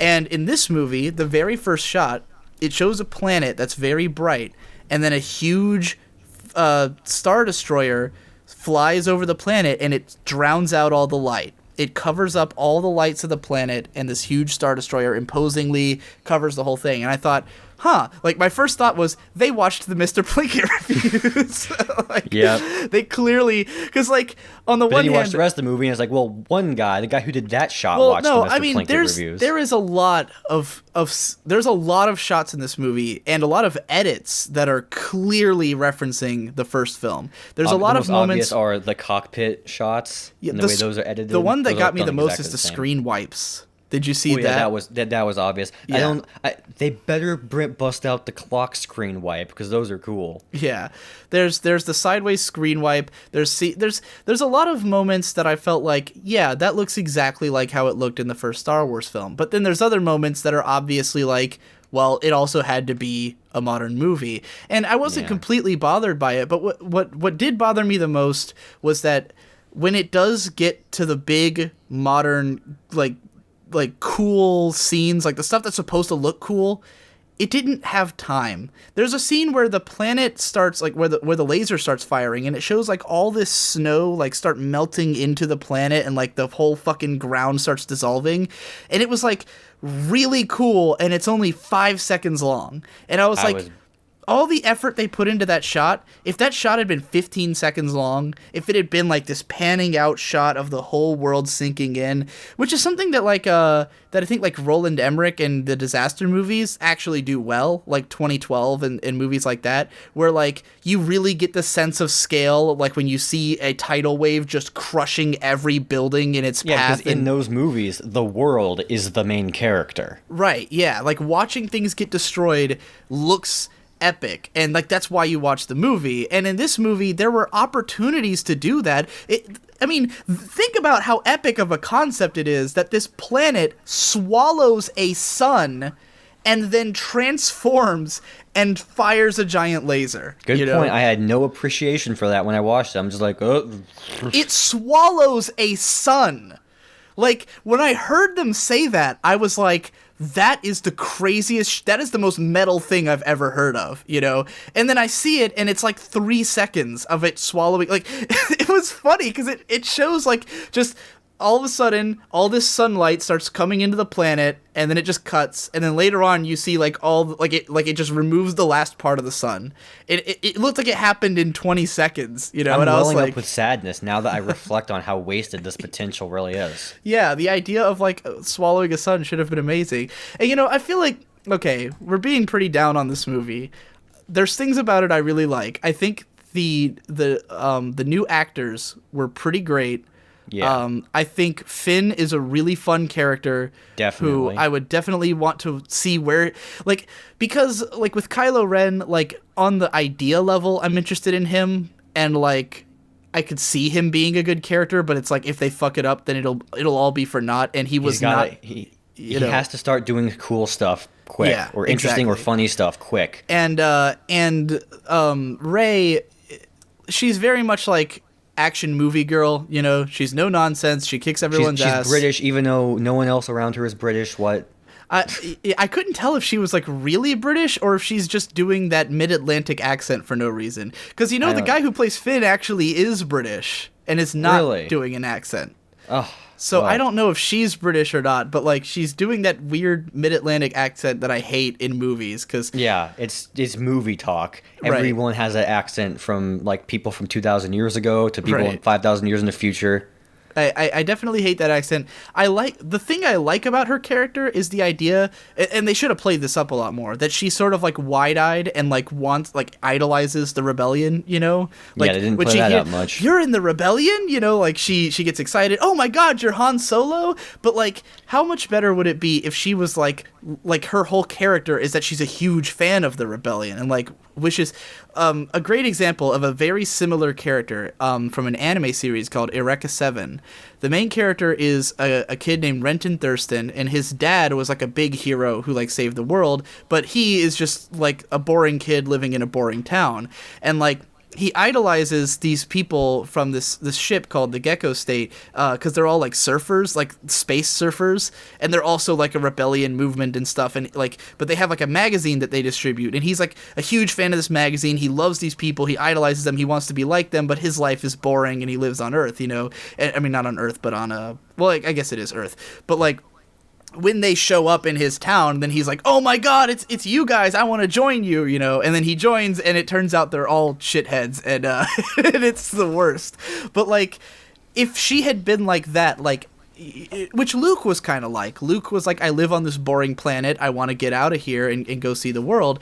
And in this movie, the very first shot, it shows a planet that's very bright, and then a huge Star Destroyer flies over the planet, and it drowns out all the light. It covers up all the lights of the planet, and this huge Star Destroyer imposingly covers the whole thing. And I thought, like, my first thought was they watched the Mr. Plinkett reviews. Like, yeah. They clearly, because, like, on the But one then you hand, watch the rest of the movie and it's like, well, the guy who did that shot well, watched no, the Mr. I mean, Plinkett reviews. there is a lot there's a lot of shots in this movie and a lot of edits that are clearly referencing the first film. There's a lot the of most moments. obvious are the cockpit shots and the way those are edited. The one that Those got are me the done most exactly is the same. screen wipes. Did you see Oh, yeah, that? that was obvious. Yeah. They better bust out the clock screen wipe because those are cool. Yeah, there's the sideways screen wipe. There's a lot of moments that I felt like, yeah, that looks exactly like how it looked in the first Star Wars film. But then there's other moments that are obviously like, well, it also had to be a modern movie, and I wasn't completely bothered by it. But what did bother me the most was that when it does get to the big modern like cool scenes, like the stuff that's supposed to look cool, it didn't have time. There's a scene where the planet starts, like, where the laser starts firing, and it shows, like, all this snow, like, start melting into the planet, and, like, the whole fucking ground starts dissolving, and it was, like, really cool, and it's only 5 seconds long. And I was like, all the effort they put into that shot, if that shot had been 15 seconds long, if it had been like this panning out shot of the whole world sinking in, which is something that that I think like Roland Emmerich and the disaster movies actually do well, like 2012 and movies like that, where like you really get the sense of scale, like when you see a tidal wave just crushing every building in its path. Yeah, because in those movies, the world is the main character. Right, yeah. Like watching things get destroyed looks epic, and like that's why you watch the movie. And in this movie there were opportunities to do that. I mean, think about how epic of a concept it is that this planet swallows a sun and then transforms and fires a giant laser. Good point. I had no appreciation for that when I watched it. I'm just like, oh. It swallows a sun. Like, when I heard them say that, I was like, that is the craziest, that is the most metal thing I've ever heard of, you know? And then I see it, and it's like 3 seconds of it swallowing, like, it was funny, because it shows, like, just all of a sudden, all this sunlight starts coming into the planet, and then it just cuts, and then later on, you see, like, it just removes the last part of the sun. It looked like it happened in 20 seconds, you know? I'm and I was welling like, up with sadness now that I reflect on how wasted this potential really is. yeah, the idea of, like, swallowing a sun should have been amazing. And, you know, I feel like, okay, we're being pretty down on this movie. There's things about it I really like. I think the new actors were pretty great. Yeah. I think Finn is a really fun character. Definitely. Who I would definitely want to see where, like, because, like, with Kylo Ren, like, on the idea level, I'm interested in him, and, like, I could see him being a good character, but it's like, if they fuck it up, then it'll all be for naught, and he has to start doing cool stuff quick, Yeah, or interesting or exactly. funny stuff quick. And Rey, she's very much like action movie girl, you know, she's no nonsense, she kicks everyone's ass. She's British, even though no one else around her is British. What? I couldn't tell if she was like really British or if she's just doing that mid-Atlantic accent for no reason. Because, you know, the guy who plays Finn actually is British and is not Really? doing an accent. Oh, So I Well, don't know if she's British or not, but like she's doing that weird mid-Atlantic accent that I hate in movies because yeah, it's movie talk. Right. Everyone has that accent from like people from 2,000 years ago to people Right. 5,000 years in the future. I definitely hate that accent. The thing I like about her character is the idea, and they should have played this up a lot more, that she's sort of like wide-eyed and like wants, like idolizes the rebellion, you know? Like, Yeah, they didn't when play she that hear, out much. You're in the rebellion, you know? Like she gets excited. Oh my God, you're Han Solo. But like, how much better would it be if she was like her whole character is that she's a huge fan of the rebellion and like wishes. A great example of a very similar character from an anime series called Eureka 7. The main character is a kid named Renton Thurston, and his dad was like a big hero who like saved the world, but he is just like a boring kid living in a boring town. And like he idolizes these people from this ship called the Gecko State because they're all like surfers, like space surfers, and they're also like a rebellion movement and stuff. And like, but they have like a magazine that they distribute, and he's like a huge fan of this magazine. He loves these people, he idolizes them, he wants to be like them, but his life is boring, and he lives on Earth, you know. I mean, not on Earth, but on well, I guess it is Earth, but like, when they show up in his town, then he's like, oh my God, it's you guys, I want to join you, you know. And then he joins, and it turns out they're all shitheads, and and it's the worst. But like, if she had been like that, like, which Luke was kind of like. Luke was like, I live on this boring planet, I want to get out of here and go see the world.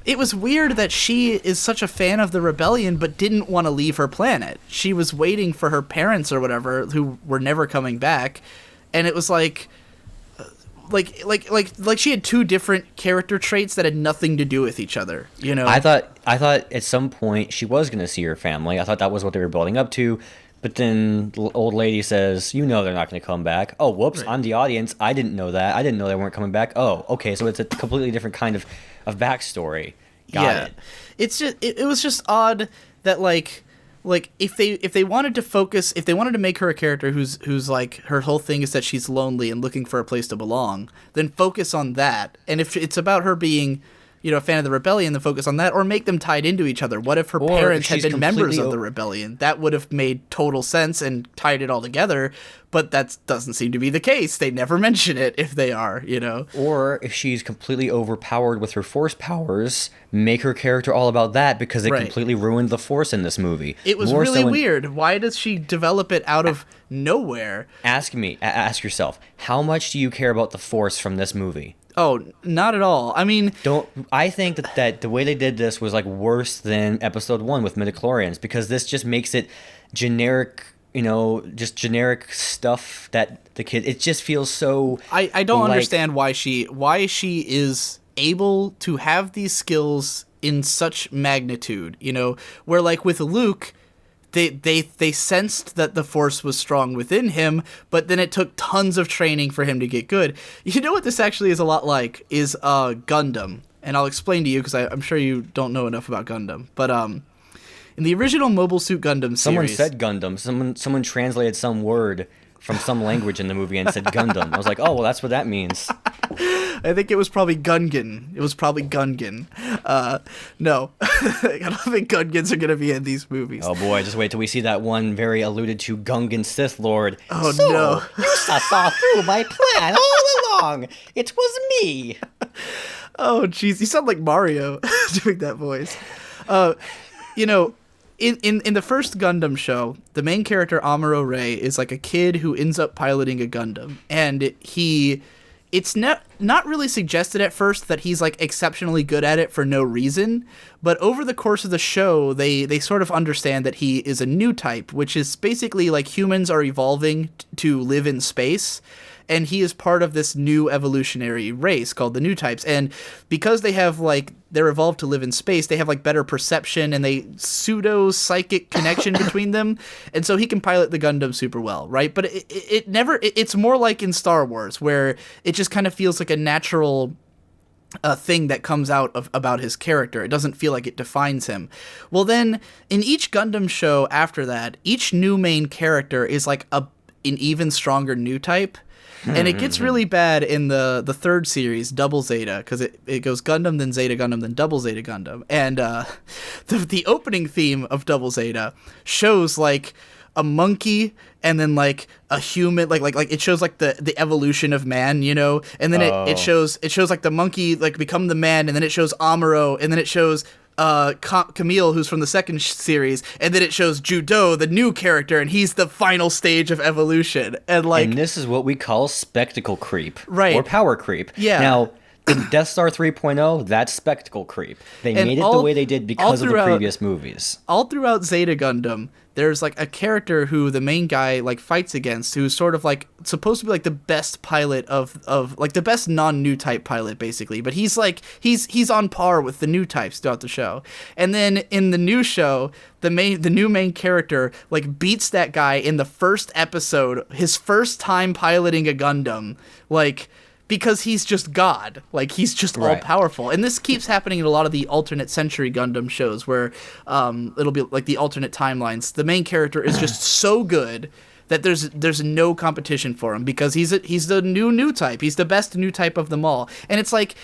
It was weird that she is such a fan of the rebellion but didn't want to leave her planet. She was waiting for her parents or whatever, who were never coming back, and it was like she had two different character traits that had nothing to do with each other, you know. I thought at some point she was going to see her family. I thought that was what they were building up to. But then the old lady says, you know they're not going to come back. Oh, whoops, Right. I'm the audience. I didn't know that. I didn't know they weren't coming back. Oh, okay, so it's a completely different kind of backstory. Got it. It's just it was just odd that like if they wanted to focus, if they wanted to make her a character who's like her whole thing is that she's lonely and looking for a place to belong, then focus on that. And if it's about her being, you know, a fan of the rebellion, then focus on that, or make them tied into each other. What if her Or parents if had she's been members completely of the rebellion? That would have made total sense and tied it all together, but that doesn't seem to be the case. They never mention it if they are, you know. Or if she's completely overpowered with her force powers, make her character all about that because it Right. completely ruined the force in this movie. It was More really so in- weird. Why does she develop it out of nowhere? Ask yourself, how much do you care about the force from this movie? Oh, not at all. I mean, I think that the way they did this was like worse than episode 1 with midichlorians, because this just makes it generic, you know, just generic stuff that the kid, it just feels so I don't like- understand why she is able to have these skills in such magnitude, you know, where like with Luke, they sensed that the force was strong within him, but then it took tons of training for him to get good. You know what this actually is a lot like is Gundam, and I'll explain to you because I'm sure you don't know enough about Gundam, but in the original Mobile Suit Gundam series, someone said Gundam. Someone translated some word from some language in the movie and said Gundam. I was like, oh, well, that's what that means. I think it was probably Gungan. It was probably Gungan. No, I don't think Gungans are gonna be in these movies. Oh boy, just wait till we see that one very alluded to Gungan Sith Lord. Oh, so, no. You saw through my plan all along. It was me. Oh, jeez, you sound like Mario doing that voice. You know, in the first Gundam show, the main character Amuro Ray is like a kid who ends up piloting a Gundam, and it's not really suggested at first that he's like exceptionally good at it for no reason, but over the course of the show, they sort of understand that he is a new type, which is basically like humans are evolving to live in space, and he is part of this new evolutionary race called the new types. And because they're evolved to live in space, they have like better perception and they pseudo psychic connection between them. And so he can pilot the Gundam super well, right? But it's more like in Star Wars, where it just kind of feels like a natural thing that comes out about his character. It doesn't feel like it defines him. Well, then in each Gundam show after that, each new main character is like an even stronger new type. And it gets really bad in the third series, Double Zeta, because it goes Gundam, then Zeta Gundam, then Double Zeta Gundam. And the opening theme of Double Zeta shows like a monkey and then like a human, like it shows like the evolution of man, you know, and then it shows like the monkey like become the man, and then it shows Amuro, and then it shows Camille, who's from the second series, and then it shows Judo, the new character, and he's the final stage of evolution. And like, and this is what we call spectacle creep, right? Or power creep. Yeah. Now, the Death Star 3.0, that's spectacle creep. They made it the way they did because of the previous movies. All throughout Zeta Gundam, there's like a character who the main guy like fights against, who's sort of like supposed to be like the best pilot of like the best non-new type pilot basically, but he's like he's on par with the new types throughout the show. And then in the new show, the new main character like beats that guy in the first episode, his first time piloting a Gundam, like, because he's just God. Like, he's just all powerful. And this keeps happening in a lot of the alternate century Gundam shows where it'll be like the alternate timelines. The main character is just so good that there's no competition for him because he's the new type. He's the best new type of them all. And it's like,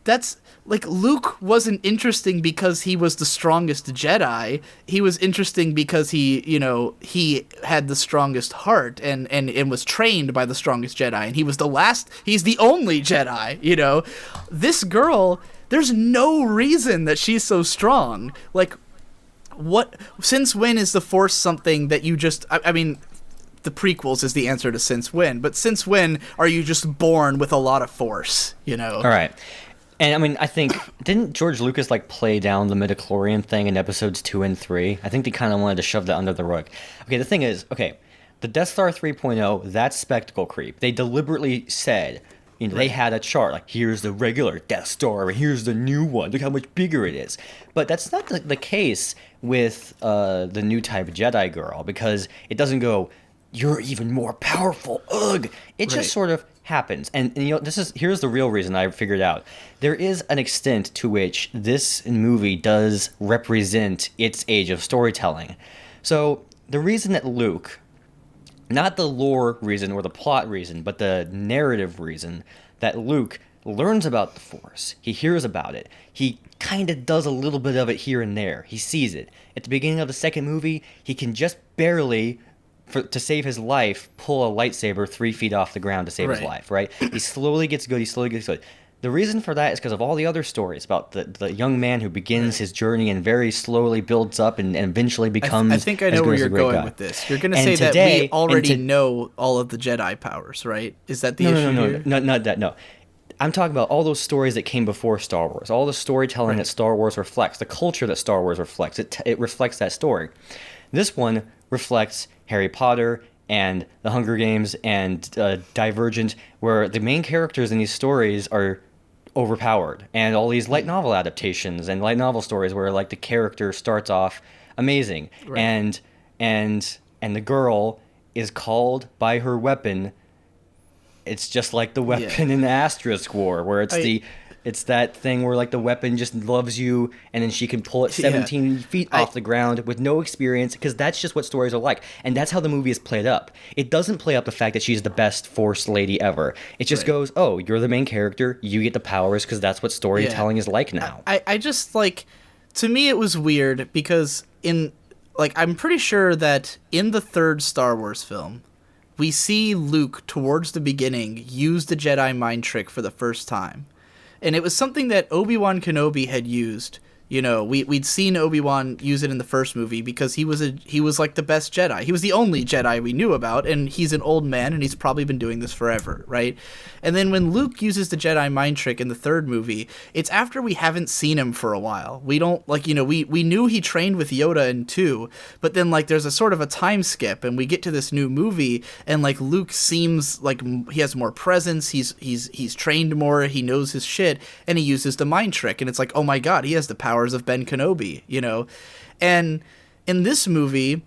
that's like, Luke wasn't interesting because he was the strongest Jedi. He was interesting because he had the strongest heart and was trained by the strongest Jedi, and he's the only Jedi, you know. This girl, there's no reason that she's so strong. Like, since when is the Force something that you just, I mean, the prequels is the answer to since when, but since when are you just born with a lot of Force, you know? All right. And I mean, I think, didn't George Lucas like play down the midichlorian thing in episodes 2 and 3? I think they kind of wanted to shove that under the rug. Okay, the thing is, the Death Star 3.0, that's spectacle creep. They deliberately said, you know, they had a chart, like, here's the regular Death Star, and here's the new one, look how much bigger it is. But that's not the case with the new type Jedi girl, because it doesn't go, you're even more powerful, ugh! It just sort of happens. And you know, here's the real reason I figured out. There is an extent to which this movie does represent its age of storytelling. So the reason that Luke, not the lore reason or the plot reason, but the narrative reason that Luke learns about the Force, he hears about it, he kind of does a little bit of it here and there, he sees it. At the beginning of the second movie, he can just barely, to save his life, pull a lightsaber 3 feet off the ground to save his life, right? He slowly gets good, The reason for that is because of all the other stories about the young man who begins his journey and very slowly builds up and eventually becomes. I think I know where you're going with this. You're going to say that we already know all of the Jedi powers, right? Is that the issue here? No, not that, no. I'm talking about all those stories that came before Star Wars, all the storytelling that Star Wars reflects, the culture that Star Wars reflects. It reflects that story. This one reflects Harry Potter and The Hunger Games and Divergent, where the main characters in these stories are overpowered, and all these light novel adaptations and light novel stories where like the character starts off amazing, and the girl is called by her weapon. It's just like the weapon in the Asterisk War, where it's that thing where like the weapon just loves you, and then she can pull it 17 feet off the ground with no experience, because that's just what stories are like. And that's how the movie is played up. It doesn't play up the fact that she's the best Force lady ever. It just goes, oh, you're the main character, you get the powers, because that's what storytelling is like now. I just, like, to me it was weird, because I'm pretty sure that in the third Star Wars film, we see Luke towards the beginning use the Jedi mind trick for the first time. And it was something that Obi-Wan Kenobi had used. You know, we'd seen Obi-Wan use it in the first movie because he was like the best Jedi. He was the only Jedi we knew about, and he's an old man, and he's probably been doing this forever, right? And then when Luke uses the Jedi mind trick in the third movie, it's after we haven't seen him for a while. We don't, like, you know, we knew he trained with Yoda in 2, but then, like, there's a sort of a time skip, and we get to this new movie, and, like, Luke seems like he has more presence, he's trained more, he knows his shit, and he uses the mind trick, and it's like, oh my god, he has the power of Ben Kenobi, you know. And in this movie,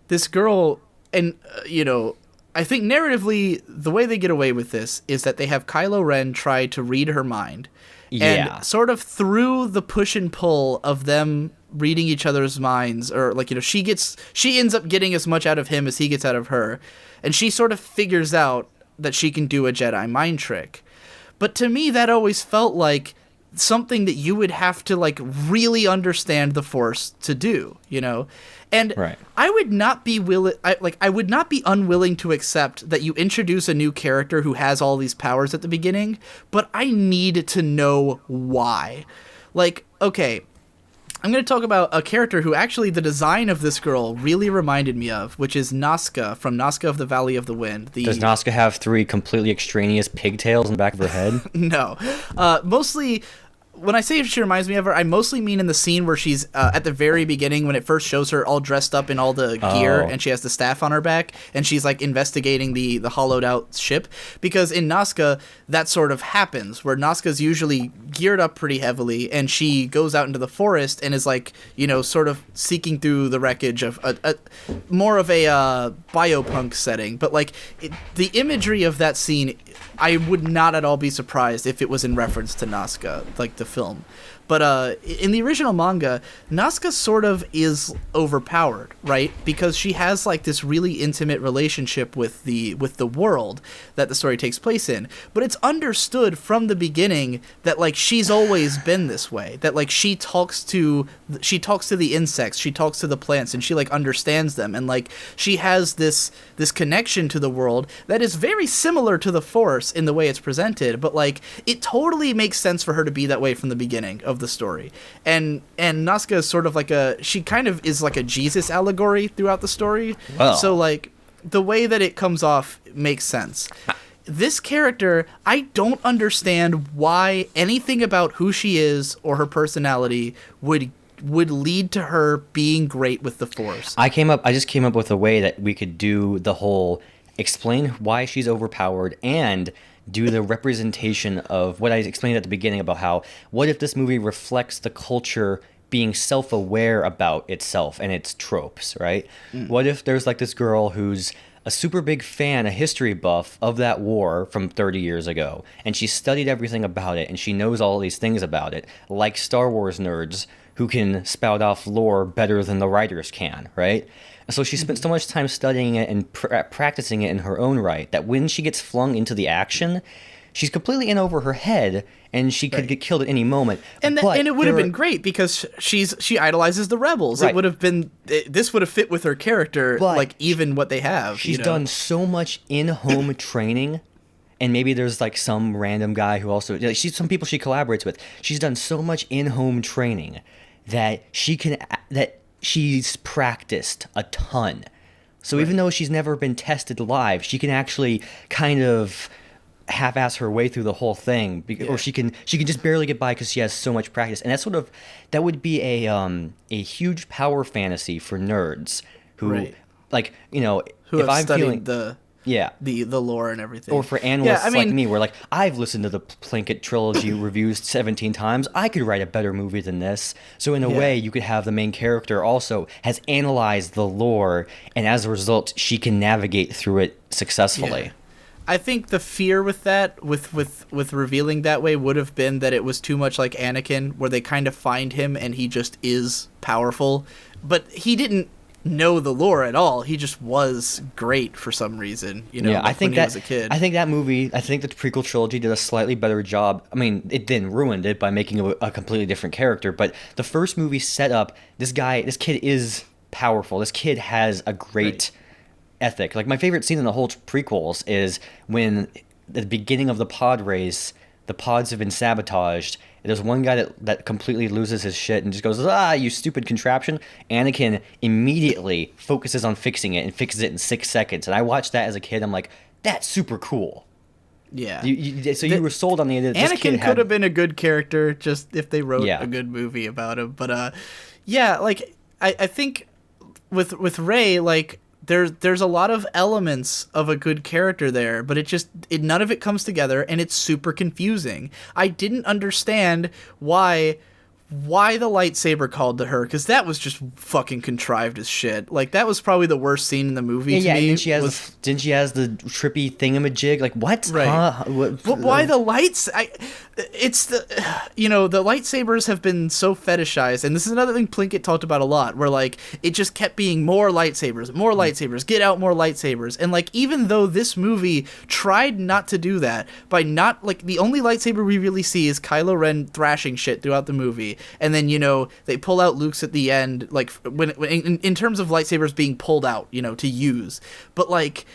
this girl, and you know, I think narratively the way they get away with this is that they have Kylo Ren try to read her mind, and sort of through the push and pull of them reading each other's minds, or like, you know, she ends up getting as much out of him as he gets out of her, and she sort of figures out that she can do a Jedi mind trick. But to me, that always felt like something that you would have to like really understand the Force to do, you know? And Right. I would not be I would not be unwilling to accept that you introduce a new character who has all these powers at the beginning, but I need to know why. Like, okay, I'm going to talk about a character who actually the design of this girl really reminded me of, which is Nazca from Nazca of the Valley of the Wind. Does Nazca have 3 completely extraneous pigtails in the back of her head? No. Mostly, when I say she reminds me of her, I mostly mean in the scene where she's at the very beginning when it first shows her all dressed up in all the gear and she has the staff on her back and she's like investigating the hollowed out ship. Because in Nazca, that sort of happens where Nazca's usually geared up pretty heavily and she goes out into the forest and is like, you know, sort of seeking through the wreckage of a more of a biopunk setting. But like the imagery of that scene, I would not at all be surprised if it was in reference to Nazca, like the film. But in the original manga, Nazca sort of is overpowered, right? Because she has like this really intimate relationship with the world that the story takes place in. But it's understood from the beginning that like she's always been this way. That like she talks to the insects, she talks to the plants, and she like understands them, and like she has this connection to the world that is very similar to the Force in the way it's presented. But like it totally makes sense for her to be that way from the beginning of the story. And Nazca is sort of like she kind of is like a Jesus allegory throughout the story. Wow. So like the way that it comes off makes sense. This character, I don't understand why anything about who she is or her personality would lead to her being great with the Force. I just came up with a way that we could do the whole explain why she's overpowered and do the representation of what I explained at the beginning about how, what if this movie reflects the culture being self-aware about itself and its tropes, right? What if there's like this girl who's a super big fan, a history buff of that war from 30 years ago, and she studied everything about it, and she knows all these things about it, like Star Wars nerds who can spout off lore better than the writers can, right? So she spent so much time studying it and practicing it in her own right that when she gets flung into the action, she's completely in over her head and she could get killed at any moment. And it would have been great because she idolizes the rebels. Right. It would have been this would have fit with her character, like even what they have. She's done so much in-home training. And maybe there's like some random guy who also some people she collaborates with. She's done so much in-home training that she's practiced a ton. So even though she's never been tested live, she can actually kind of half-ass her way through the whole thing, or she can just barely get by because she has so much practice. And that would be a huge power fantasy for nerds who like, you know, who if have I'm studied feeling the lore and everything. Or for analysts like me, where like I've listened to the Plinkett trilogy reviews 17 times, I could write a better movie than this. So in a way, you could have the main character also has analyzed the lore, and as a result, she can navigate through it successfully. Yeah. I think the fear with that, with revealing that way, would have been that it was too much like Anakin, where they kind of find him and he just is powerful, but he didn't know the lore at all. He just was great for some reason, you know. I think when he was a kid. I think that movie, I think the prequel trilogy did a slightly better job. I mean, it then ruined it by making a completely different character, but the first movie set up this kid is powerful. This kid has a great ethic. Like my favorite scene in the whole prequels is when at the beginning of the pod race, the pods have been sabotaged. There's one guy that completely loses his shit and just goes, you stupid contraption. Anakin immediately focuses on fixing it and fixes it in 6 seconds. And I watched that as a kid. I'm like, that's super cool. Yeah. So you were sold on the idea that this kid Anakin could have been a good character just if they wrote a good movie about him. But like I think with Rey, like there's a lot of elements of a good character there, but none of it comes together, and it's super confusing. I didn't understand why why the lightsaber called to her, because that was just fucking contrived as shit. Like, that was probably the worst scene in the movie to me. And then she has the trippy thingamajig. Like, what? Right. Huh? But why the lights? It's the, the lightsabers have been so fetishized, and this is another thing Plinkett talked about a lot, where, like, it just kept being more lightsabers, get out more lightsabers. And, like, even though this movie tried not to do that, by not, like, the only lightsaber we really see is Kylo Ren thrashing shit throughout the movie, and then, they pull out Luke's at the end, like, when in terms of lightsabers being pulled out, to use. But, like,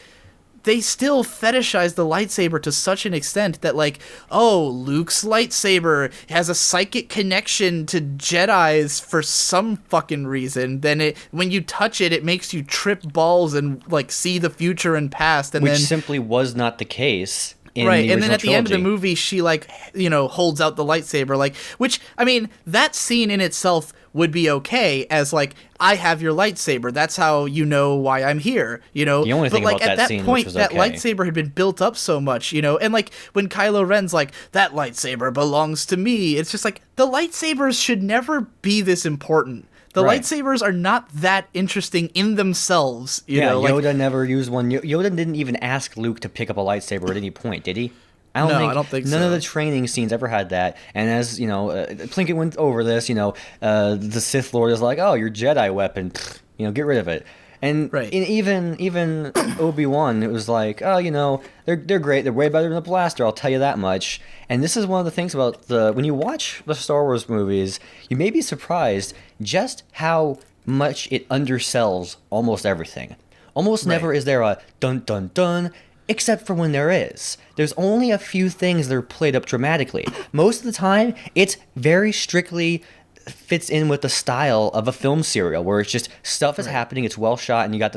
they still fetishize the lightsaber to such an extent that, like, oh, Luke's lightsaber has a psychic connection to Jedis for some fucking reason. Then when you touch it, it makes you trip balls and, like, see the future and past. And Which then simply was not the case. Right, and then at the end of the movie, she, like, holds out the lightsaber, like, which, I mean, that scene in itself would be okay as, like, I have your lightsaber, that's how you know why I'm here, The only thing but, like, about at that scene, point, which was that okay. lightsaber had been built up so much, and, like, when Kylo Ren's like, that lightsaber belongs to me, it's just like, the lightsabers should never be this important. The lightsabers are not that interesting in themselves. Yoda never used one. Yoda didn't even ask Luke to pick up a lightsaber at any point, did he? I don't think none of the training scenes ever had that. And as, Plinkett went over this, the Sith Lord is like, oh, your Jedi weapon, get rid of it. And even Obi-Wan, it was like, oh, they're great. They're way better than the blaster, I'll tell you that much. And this is one of the things about when you watch the Star Wars movies, you may be surprised just how much it undersells almost everything. Almost never is there a dun dun dun, except for when there is. There's only a few things that are played up dramatically. Most of the time, it's very strictly fits in with the style of a film serial where it's just stuff is happening, it's well shot, and you got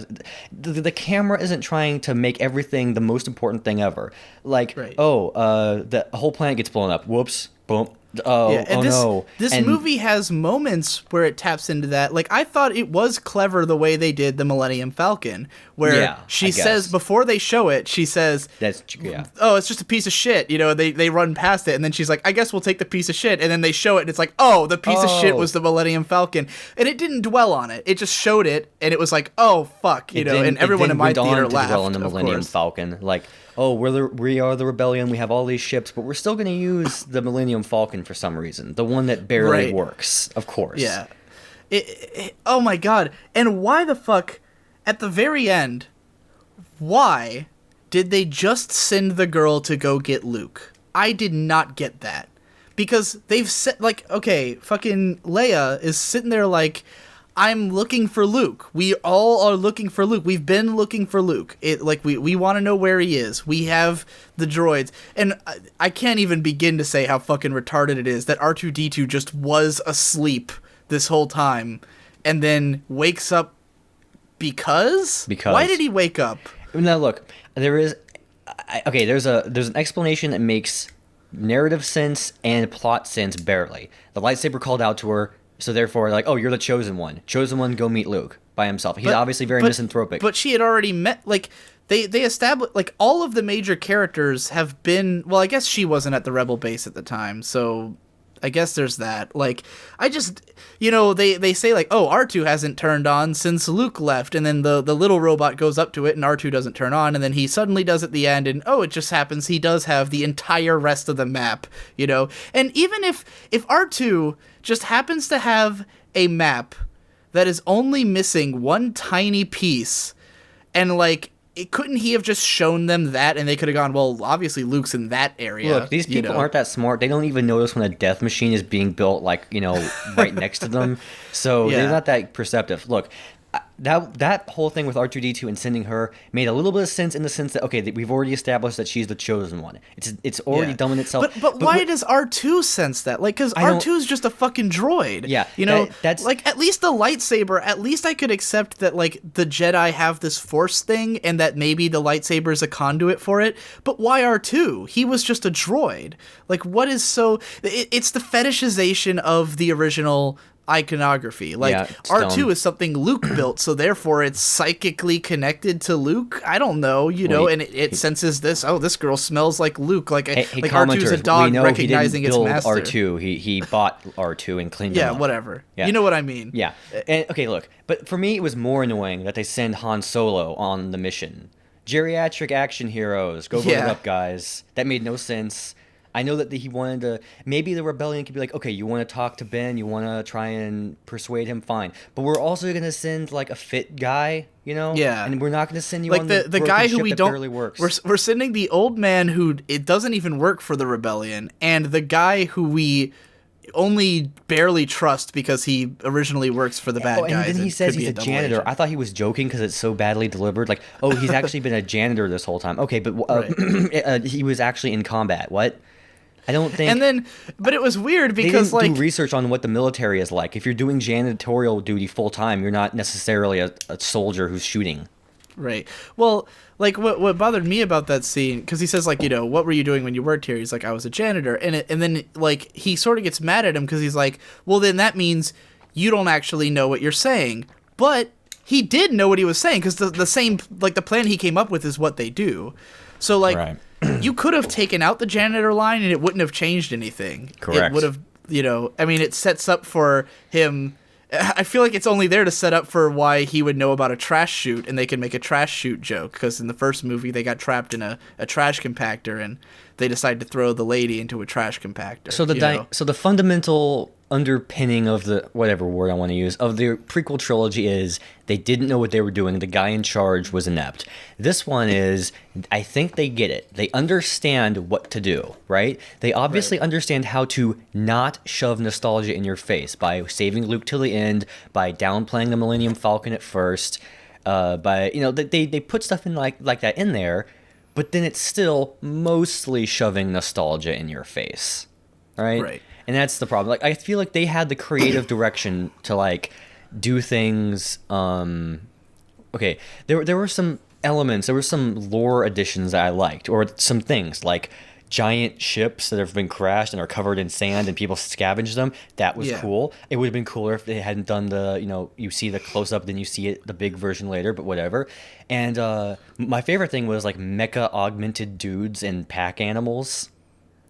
the camera isn't trying to make everything the most important thing ever. Like, the whole planet gets blown up. Whoops. Boom. No. This movie has moments where it taps into that. Like, I thought it was clever the way they did the Millennium Falcon, where she says, before they show it, she says, oh, it's just a piece of shit. They run past it, and then she's like, I guess we'll take the piece of shit. And then they show it, and it's like, oh, the piece of shit was the Millennium Falcon. And it didn't dwell on it. It just showed it, and it was like, oh, fuck, and everyone in my theater laughed. Dwell on the Millennium Falcon. Like, oh, we are the rebellion, we have all these ships, but we're still going to use the Millennium Falcon for some reason. The one that barely works, of course. Yeah. Oh my god. And why the fuck, at the very end, why did they just send the girl to go get Luke? I did not get that. Because they've said, like, okay, fucking Leia is sitting there like, I'm looking for Luke. We all are looking for Luke. We've been looking for Luke. We want to know where he is. We have the droids. And I can't even begin to say how fucking retarded it is that R2-D2 just was asleep this whole time and then wakes up because? Why did he wake up? Now, look, there's an explanation that makes narrative sense and plot sense barely. The lightsaber called out to her. So therefore, like, oh, you're the chosen one. Chosen one, go meet Luke by himself. He's obviously very misanthropic. But she had already met, like, they established, like, all of the major characters have been, well, I guess she wasn't at the Rebel base at the time, so I guess there's that. Like, I just, they say, like, oh, R2 hasn't turned on since Luke left, and then the little robot goes up to it, and R2 doesn't turn on, and then he suddenly does at the end, and, oh, it just happens he does have the entire rest of the map, And even if R2 just happens to have a map that is only missing one tiny piece, and, like, couldn't he have just shown them that, and they could have gone, well, obviously Luke's in that area. Look, these people aren't that smart. They don't even notice when a death machine is being built, like, right next to them. So they're not that perceptive. Look, that whole thing with R2-D2 and sending her made a little bit of sense in the sense that, okay, we've already established that she's the chosen one. It's already done in itself. But why does R2 sense that? Like, because R2 is just a fucking droid. Yeah. That's like, at least the lightsaber, at least I could accept that, like, the Jedi have this force thing and that maybe the lightsaber is a conduit for it. But why R2? He was just a droid. Like, what is so... It's the fetishization of the original iconography. Like Yeah, R2 stone. is something Luke built, so therefore it's psychically connected to Luke. I don't know, Wait, and it senses this. Oh, this girl smells like Luke. Like Hey, like R2 is a commenters, dog we know recognizing he didn't its build master. R2. He bought R2 and cleaned him Yeah, up. whatever. Yeah. You know what I mean? Yeah. And okay, look. But for me, it was more annoying that they send Han Solo on the mission. Geriatric action heroes. Go vote it Yeah. up, guys. That made no sense. I know that he wanted to. Maybe the rebellion could be like, okay, you want to talk to Ben, you want to try and persuade him, fine. But we're also gonna send like a fit guy, Yeah. and we're not gonna send you Like on the broken guy who ship we that don't barely works. we're sending the old man who it doesn't even work for the rebellion, and the guy who we only barely trust because he originally works for the bad and guys. then he and says could be he's a double janitor. agent. I thought he was joking because it's so badly delivered. Like, oh, he's actually been a janitor this whole time. Okay, but he was actually in combat. What? I don't think. And then, but it was weird they because didn't like do research on what the military is like. If you're doing janitorial duty full time, you're not necessarily a soldier who's shooting. right. Well, like what bothered me about that scene, because he says like, what were you doing when you worked here? He's like, I was a janitor, and then like he sort of gets mad at him because he's like, well, then that means you don't actually know what you're saying. But he did know what he was saying because the same like the plan he came up with is what they do. So like. Right. You could have taken out the janitor line and it wouldn't have changed anything. Correct. It would have, I mean, it sets up for him. I feel like it's only there to set up for why he would know about a trash chute and they can make a trash chute joke. Because in the first movie, they got trapped in a trash compactor and they decided to throw the lady into a trash compactor. So the fundamental underpinning of the whatever word I want to use of the prequel trilogy is they didn't know what they were doing. The guy in charge was inept. This one is, I think they get it. They understand what to do, right? They obviously understand how to not shove nostalgia in your face by saving Luke till the end, by downplaying the Millennium Falcon at first, by they put stuff in like that in there, but then it's still mostly shoving nostalgia in your face, right? Right. And that's the problem. Like, I feel like they had the creative direction to like do things. Okay, there were some elements, there were some lore additions that I liked, or some things like giant ships that have been crashed and are covered in sand and people scavenge them. That was cool. It would have been cooler if they hadn't done the, you see the close up, then you see the big version later, but whatever. And my favorite thing was like mecha augmented dudes and pack animals.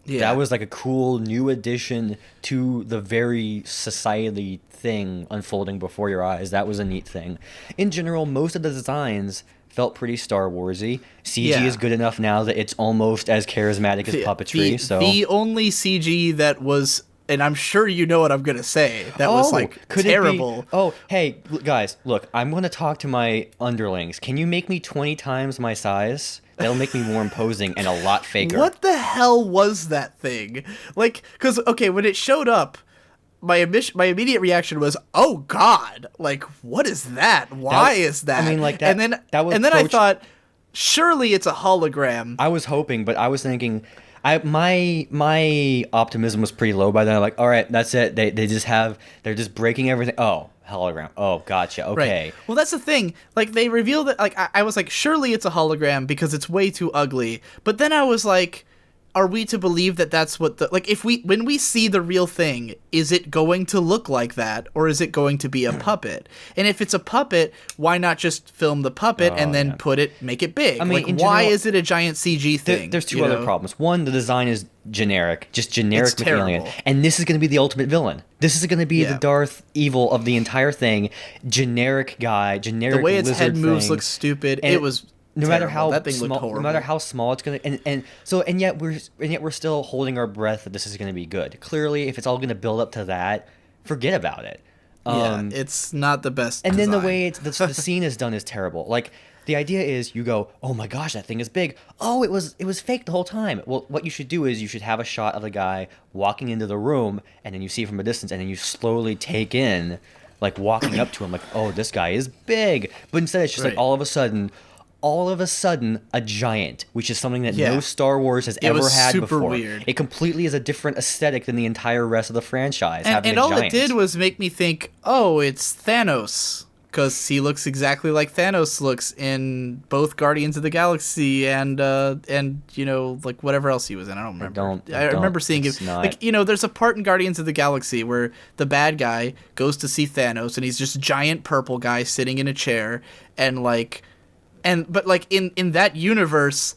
Yeah. That was like a cool new addition to the very society thing unfolding before your eyes. That was a neat thing. In general, most of the designs felt pretty Star Warsy. CG is good enough now that it's almost as charismatic as puppetry. The only CG that was, and I'm sure you know what I'm gonna say, that was like could terrible. Oh, hey guys, look, I'm gonna talk to my underlings. Can you make me 20 times my size? That'll make me more imposing and a lot faker. What the hell was that thing? Like, because, okay, when it showed up, my immediate reaction was, oh, God. Like, what is that? Why is that? I mean, like, that, that was I thought, surely it's a hologram. I was hoping, but I was thinking... my optimism was pretty low by then. I'm like, all right, that's it. They're just breaking everything. Oh, hologram. Oh, gotcha. Okay. Right. Well, that's the thing. Like, they revealed it. Like, I was like, surely it's a hologram because it's way too ugly. But then I was like, are we to believe that that's what the, like, when we see the real thing, is it going to look like that, or is it going to be a puppet? And if it's a puppet, why not just film the puppet and then make it big? I mean, like, in why general, is it a giant CG thing? There's two other problems. One, the design is generic, just generic It's alien, terrible. and this is going to be the ultimate villain. This is going to be the Yeah. Darth Evil of the entire thing. Generic guy, generic The way its lizard head moves thing. looks stupid. And it was no matter terrible. how that thing small, looked horrible. no matter how small it's gonna, and yet we're still holding our breath that this is gonna be good. Clearly, if it's all gonna build up to that, forget about it. It's not the best. And then the design. way the scene is done is terrible. Like, the idea is you go, oh my gosh, that thing is big. Oh, it was fake the whole time. Well, what you should do is you should have a shot of the guy walking into the room, and then you see it from a distance, and then you slowly take in, like, walking up to him, like, oh, this guy is big. But instead, it's just like all of a sudden, a giant, which is something that no Star Wars has ever was had super before. weird. It completely is a different aesthetic than the entire rest of the franchise. And all giant. it did was make me think, oh, it's Thanos. because he looks exactly like Thanos looks in both Guardians of the Galaxy and you know, like whatever else he was in. I don't remember. I remember seeing him. Like, you know, there's a part in Guardians of the Galaxy where the bad guy goes to see Thanos and he's just giant purple guy sitting in a chair and like, but like in that universe,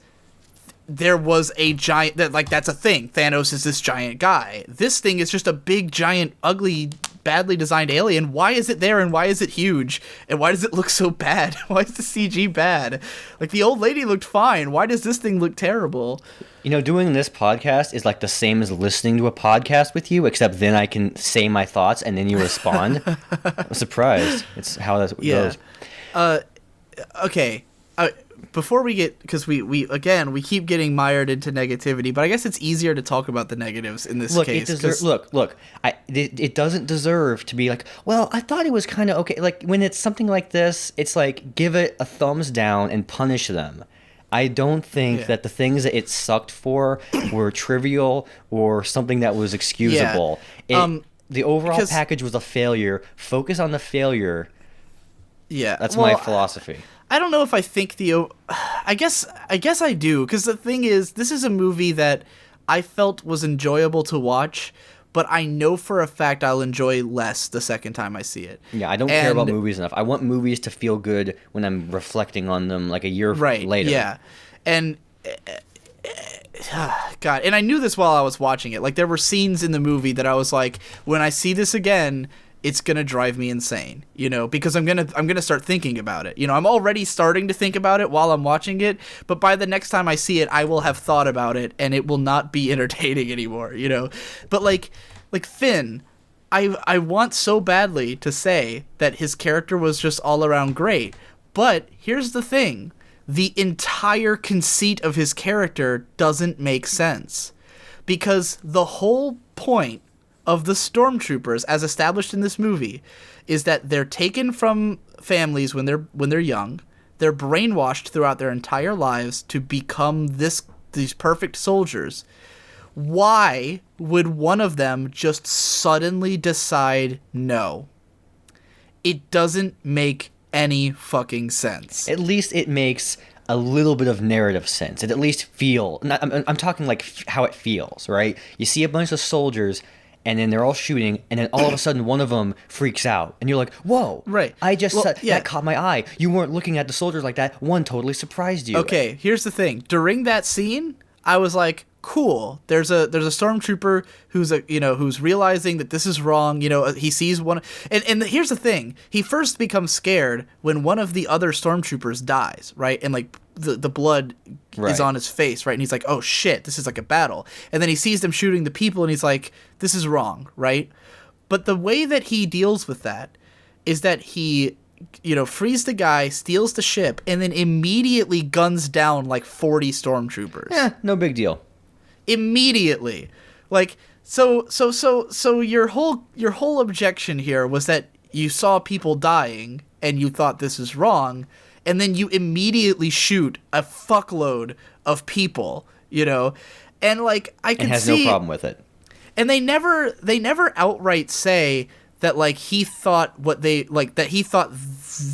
there was a giant that's a thing. Thanos is this giant guy. This thing is just a big, giant, ugly, badly designed alien. Why is it there and why is it huge? And why does it look so bad? Why is the CG bad? Like, the old lady looked fine. Why does this thing look terrible? You know, doing this podcast is like the same as listening to a podcast with you, except then I can say my thoughts and then you respond. I'm surprised. It's how that goes. Okay. Before we get, because we keep getting mired into negativity, but I guess it's easier to talk about the negatives in this case. It doesn't deserve to be like, well, I thought it was kind of okay. Like, when it's something like this, it's like, give it a thumbs down and punish them. I don't think that the things that it sucked for were trivial or something that was excusable. The overall package was a failure. Focus on the failure. Yeah. That's my philosophy. I don't know if I think I guess I do, because the thing is, this is a movie that I felt was enjoyable to watch, but I know for a fact I'll enjoy less the second time I see it. Yeah, I don't care about movies enough. I want movies to feel good when I'm reflecting on them like a year later. Yeah, and God, and I knew this while I was watching it. Like, there were scenes in the movie that I was like, when I see this again, it's gonna drive me insane, you know, because I'm gonna start thinking about it. You know, I'm already starting to think about it while I'm watching it, but by the next time I see it, I will have thought about it, and it will not be entertaining anymore, you know. But like Finn, I want so badly to say that his character was just all around great, but here's the thing: the entire conceit of his character doesn't make sense, because the whole point of the stormtroopers, as established in this movie, is that they're taken from families when they're young. They're brainwashed throughout their entire lives to become these perfect soldiers. Why would one of them just suddenly decide no? It doesn't make any fucking sense. At least it makes a little bit of narrative sense. It at least I'm talking like how it feels, right? You see a bunch of soldiers, and then they're all shooting, and then all of a sudden one of them freaks out, and you're like, whoa, right. That caught my eye. You weren't looking at the soldiers like that. One totally surprised you. Okay, here's the thing. During that scene, I was like, cool. There's a stormtrooper who's realizing that this is wrong. You know, he sees one, and here's the thing. He first becomes scared when one of the other stormtroopers dies, right? And like the blood is on his face, right? And he's like, oh shit, this is like a battle. And then he sees them shooting the people, and he's like, this is wrong, right? But the way that he deals with that is that he, you know, frees the guy, steals the ship, and then immediately guns down like 40 stormtroopers. Yeah, no big deal. Immediately. Like, so your whole objection here was that you saw people dying and you thought this is wrong, and then you immediately shoot a fuckload of people, you know? And like, I can see, and has no problem with it. And they never outright say that like he thought that he thought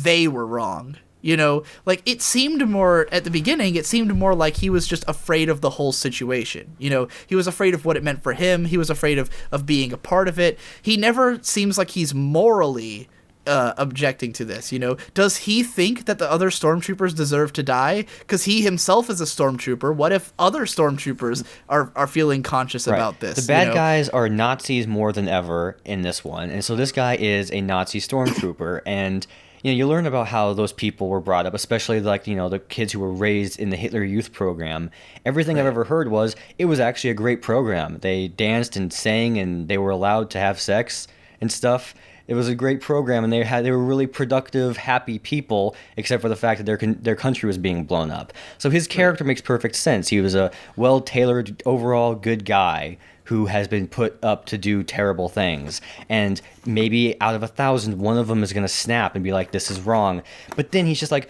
they were wrong. You know, like, it seemed more, at the beginning, it seemed more like he was just afraid of the whole situation. You know, he was afraid of what it meant for him. He was afraid of being a part of it. He never seems like he's morally objecting to this, you know. Does he think that the other stormtroopers deserve to die? Because he himself is a stormtrooper. What if other stormtroopers are feeling conscious about this? The bad guys are Nazis more than ever in this one. And so this guy is a Nazi stormtrooper, and you know, you learn about how those people were brought up, especially like, you know, the kids who were raised in the Hitler Youth program. Everything I've ever heard was it was actually a great program. They danced and sang, and they were allowed to have sex and stuff. It was a great program, and they were really productive, happy people, except for the fact that their country was being blown up. So his character makes perfect sense. He was a well-tailored, overall good guy who has been put up to do terrible things. And maybe out of 1,000, one of them is going to snap and be like, this is wrong. But then he's just like...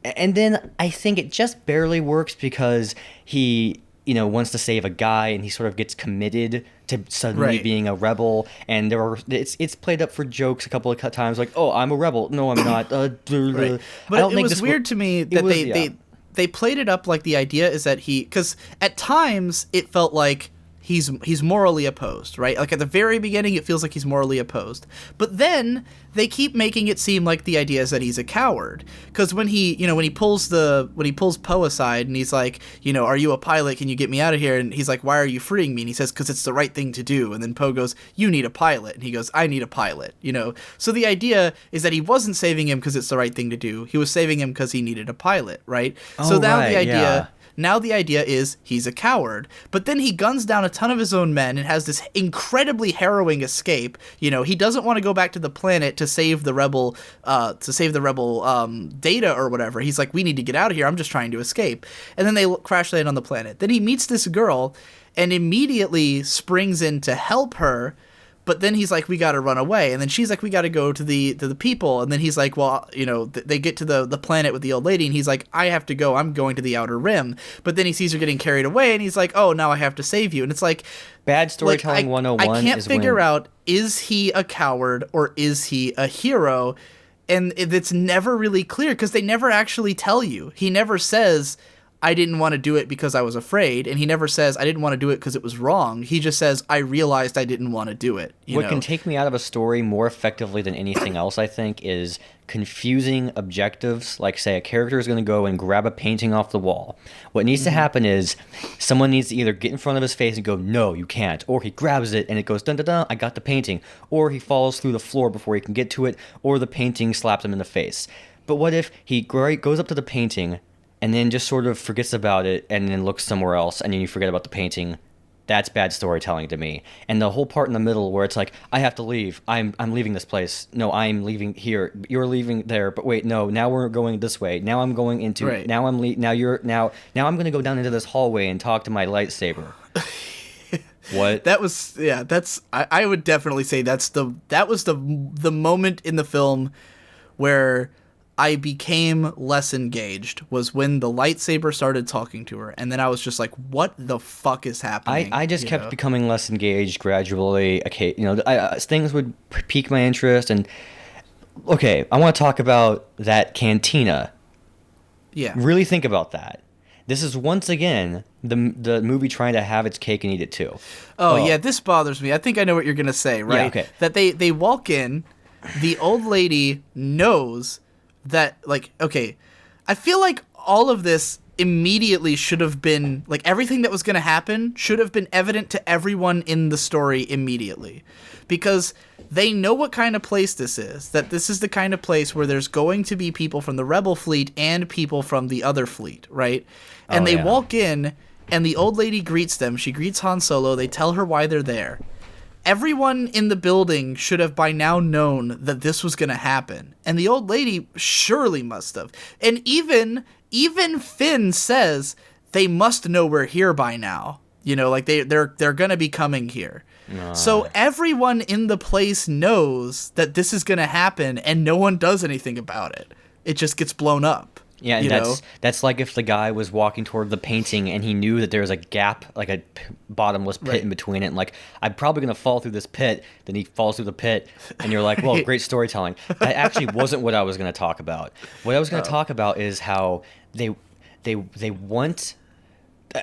And then I think it just barely works because he wants to save a guy, and he sort of gets committed to suddenly Right. being a rebel. And it's played up for jokes a couple of times, like, "Oh, I'm a rebel. No, I'm not." Right. I But don't it think was this weird to me that was, they played it up like the idea is that because at times it felt like he's morally opposed, right? Like at the very beginning, it feels like he's morally opposed, but then they keep making it seem like the idea is that he's a coward. Because when he pulls Poe aside and he's like, are you a pilot? Can you get me out of here? And he's like, why are you freeing me? And he says, because it's the right thing to do. And then Poe goes, you need a pilot. And he goes, I need a pilot. So the idea is that he wasn't saving him because it's the right thing to do. He was saving him because he needed a pilot, right? So Oh, now right, the idea. yeah. Now the idea is he's a coward, but then he guns down a ton of his own men and has this incredibly harrowing escape. He doesn't want to go back to the planet to save the rebel, Data or whatever. He's like, we need to get out of here. I'm just trying to escape. And then they crash land on the planet. Then he meets this girl and immediately springs in to help her. But then he's like, we got to run away. And then she's like, we got to go to the people. And then he's like, well, they get to the planet with the old lady. And he's like, I have to go. I'm going to the Outer Rim. But then he sees her getting carried away. And he's like, oh, now I have to save you. And it's like, Bad storytelling 101 I can't is figure when... out, is he a coward or is he a hero? And it's never really clear because they never actually tell you. He never says, I didn't want to do it because I was afraid, and he never says I didn't want to do it because it was wrong. He just says I realized I didn't want to do it. What can take me out of a story more effectively than anything else, I think, is confusing objectives. Like, say, a character is going to go and grab a painting off the wall. What needs to happen is someone needs to either get in front of his face and go, no, you can't. Or he grabs it and it goes, dun dun dun, I got the painting. Or he falls through the floor before he can get to it, or the painting slaps him in the face. But what if he goes up to the painting and then just sort of forgets about it and then looks somewhere else, and then you forget about the painting? That's bad storytelling to me. And the whole part in the middle where it's like, I have to leave. I'm leaving this place. No, I'm leaving here. You're leaving there. But wait, no. Now we're going this way. Now I'm going into. Right. Now I'm now I'm going to go down into this hallway and talk to my lightsaber. What? That was that's I would definitely say that was the moment in the film where I became less engaged, was when the lightsaber started talking to her, and then I was just like, what the fuck is happening? I just kept becoming less engaged gradually. Okay, things would pique my interest, and okay, I want to talk about that cantina. Yeah. Really think about that. This is once again the movie trying to have its cake and eat it too. Oh yeah, this bothers me. I think I know what you're gonna say, right? Yeah, okay. That they walk in, the old lady knows that, like, okay, I feel like all of this immediately should have been, like, everything that was going to happen should have been evident to everyone in the story immediately, because they know what kind of place this is, that this is the kind of place where there's going to be people from the Rebel fleet and people from the other fleet, right? And they walk in, and the old lady greets them. She greets Han Solo. They tell her why they're there. Everyone in the building should have by now known that this was going to happen. And the old lady surely must have. And even Finn says they must know we're here by now. Like they're going to be coming here. So everyone in the place knows that this is going to happen, and no one does anything about it. It just gets blown up. Yeah, and that's like if the guy was walking toward the painting and he knew that there was a gap, like a bottomless pit in between it, and like, I'm probably going to fall through this pit, then he falls through the pit, and you're like, well, great storytelling. That actually wasn't what I was going to talk about. What I was going to talk about is how they want...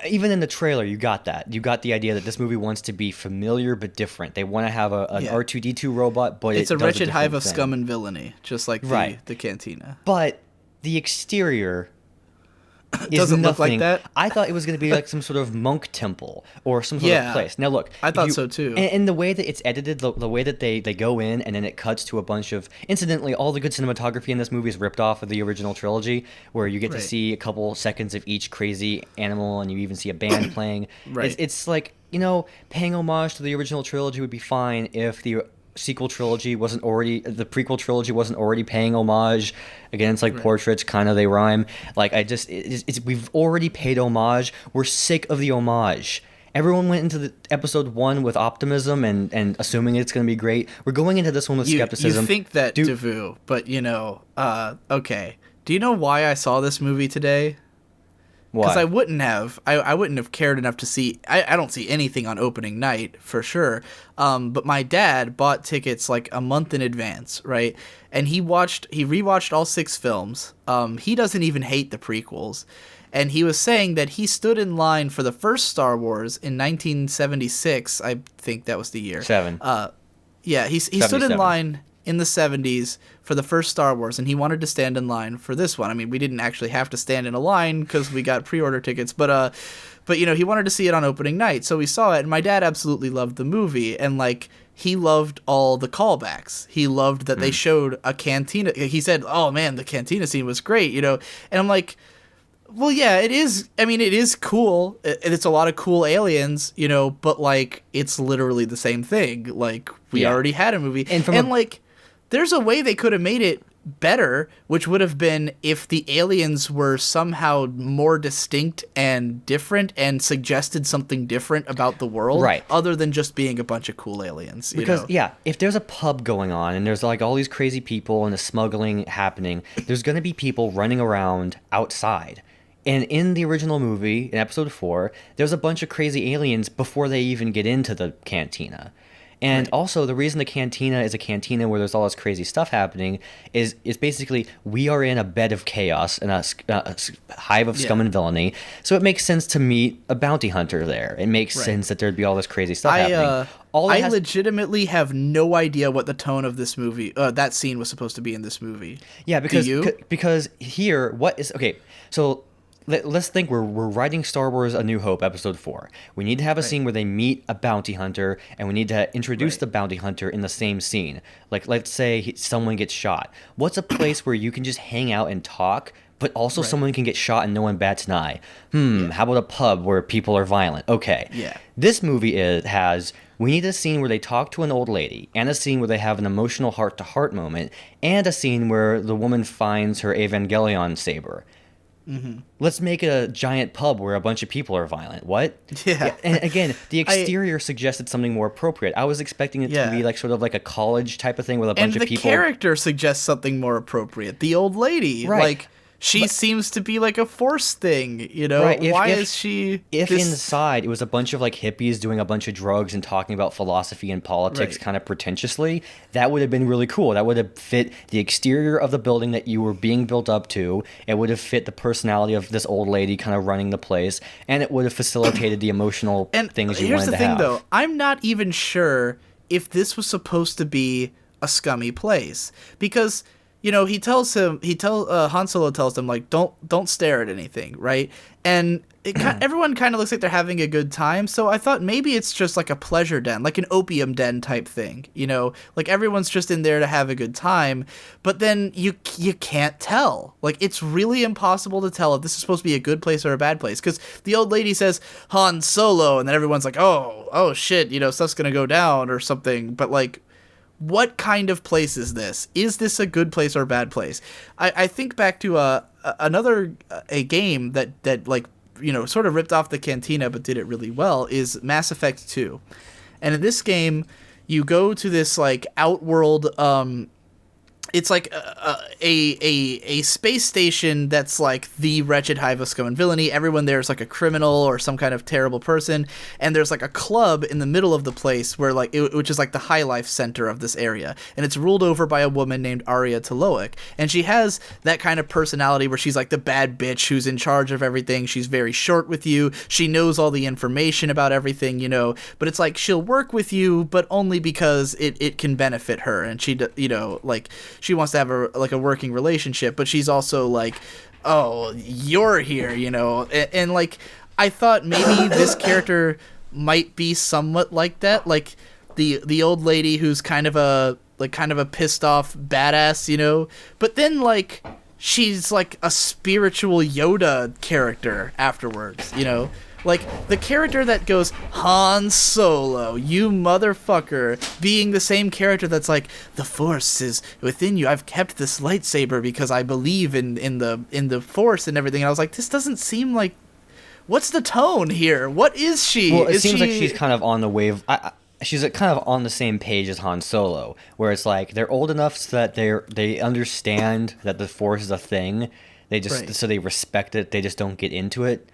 Even in the trailer, you got that. You got the idea that this movie wants to be familiar but different. They want to have an R2-D2 robot, but it's it a does wretched a hive of different scum thing. and villainy, just like the cantina. But the exterior doesn't look like that. I thought it was going to be like some sort of monk temple or some sort of place. Now look, I thought so too. And the way that it's edited, the way that they go in and then it cuts to a bunch of... Incidentally, all the good cinematography in this movie is ripped off of the original trilogy, where you get to see a couple seconds of each crazy animal, and you even see a band playing. Right. It's like, paying homage to the original trilogy would be fine if the prequel trilogy wasn't already paying homage. Again, it's like portraits, kind of, they rhyme. Like, we've already paid homage. We're sick of the homage. Everyone went into the episode 1 with optimism and assuming it's going to be great. We're going into this one with skepticism. You think that, Davoo, but okay. Do you know why I saw this movie today? because Why? I wouldn't have cared enough to see. I don't see anything on opening night for sure. But my dad bought tickets like a month in advance, right? And he rewatched all 6 films. He doesn't even hate the prequels. And he was saying that he stood in line for the first Star Wars in 1976. I think that was the year. 7. Yeah, he stood in line in the 70s for the first Star Wars, and he wanted to stand in line for this one. I mean, we didn't actually have to stand in a line because we got pre-order tickets, but you know, he wanted to see it on opening night, so we saw it, and my dad absolutely loved the movie, and like, he loved all the callbacks. He loved that they showed a cantina. He said, "Oh man, the cantina scene was great," you know, and I'm like, well, yeah, it is. I mean, it is cool. It's a lot of cool aliens, you know, but like, it's literally the same thing. Like, we already had a movie, and like, there's a way they could have made it better, which would have been if the aliens were somehow more distinct and different and suggested something different about the world, right, other than just being a bunch of cool aliens. Because, you know? yeah, if there's a pub going on and there's like all these crazy people and the smuggling happening, there's going to be people running around outside. And in the original movie, in episode 4, there's a bunch of crazy aliens before they even get into the cantina. And also, the reason the cantina is a cantina where there's all this crazy stuff happening is basically we are in a bed of chaos and a hive of scum and villainy. So it makes sense to meet a bounty hunter there. It makes sense that there'd be all this crazy stuff happening. I legitimately have no idea what the tone of this movie, that scene was supposed to be in this movie. Yeah, because here, what is... Okay, so... Let's think we're writing Star Wars A New Hope, Episode 4. We need to have a scene where they meet a bounty hunter, and we need to introduce the bounty hunter in the same scene. Like, let's say someone gets shot. What's a place where you can just hang out and talk, but also someone can get shot and no one bats an eye? How about a pub where people are violent? Okay. Yeah. This movie we need a scene where they talk to an old lady, and a scene where they have an emotional heart-to-heart moment, and a scene where the woman finds her Evangelion saber. Let's make a giant pub where a bunch of people are violent. What? Yeah. And again, the exterior suggested something more appropriate. I was expecting it to be like sort of like a college type of thing with a bunch of people. And the character suggests something more appropriate. The old lady, like, she seems to be like a Force thing, you know? Right. Why is she... If inside it was a bunch of like hippies doing a bunch of drugs and talking about philosophy and politics kind of pretentiously, that would have been really cool. That would have fit the exterior of the building that you were being built up to. It would have fit the personality of this old lady kind of running the place, and it would have facilitated the emotional things you wanted to have. Here's the thing, though. I'm not even sure if this was supposed to be a scummy place, because... You know, Han Solo tells him, like, don't stare at anything, right? And everyone kind of looks like they're having a good time, so I thought maybe it's just like a pleasure den, like an opium den type thing, you know? Like, everyone's just in there to have a good time, but then you can't tell. Like, it's really impossible to tell if this is supposed to be a good place or a bad place, because the old lady says, Han Solo, and then everyone's like, oh shit, you know, stuff's gonna go down or something, but, like... What kind of place is this? Is this a good place or a bad place? I think back to another game that like, you know, sort of ripped off the cantina but did it really well is Mass Effect 2. And in this game, you go to this like outworld it's like a space station that's like the wretched hive of scum and villainy. Everyone there is like a criminal or some kind of terrible person, and there's like a club in the middle of the place where like which is like the high life center of this area, and it's ruled over by a woman named Arya Taloic, and she has that kind of personality where she's like the bad bitch who's in charge of everything. She's very short with you. She knows all the information about everything, you know, but it's like she'll work with you, but only because it can benefit her, and she, you know, like she wants to have a working relationship, but she's also like, oh, you're here, you know, and like I thought maybe this character might be somewhat like that, like the old lady who's kind of a pissed off badass, you know, but then like she's like a spiritual Yoda character afterwards, you know. Like, the character that goes, Han Solo, you motherfucker, being the same character that's like, the Force is within you. I've kept this lightsaber because I believe in the Force and everything. And I was like, this doesn't seem like... What's the tone here? What is she? Well, it seems like she's kind of on the wave... she's kind of on the same page as Han Solo, where it's like, they're old enough so that they understand that the Force is a thing. They just Right. so they respect it. They just don't get into it.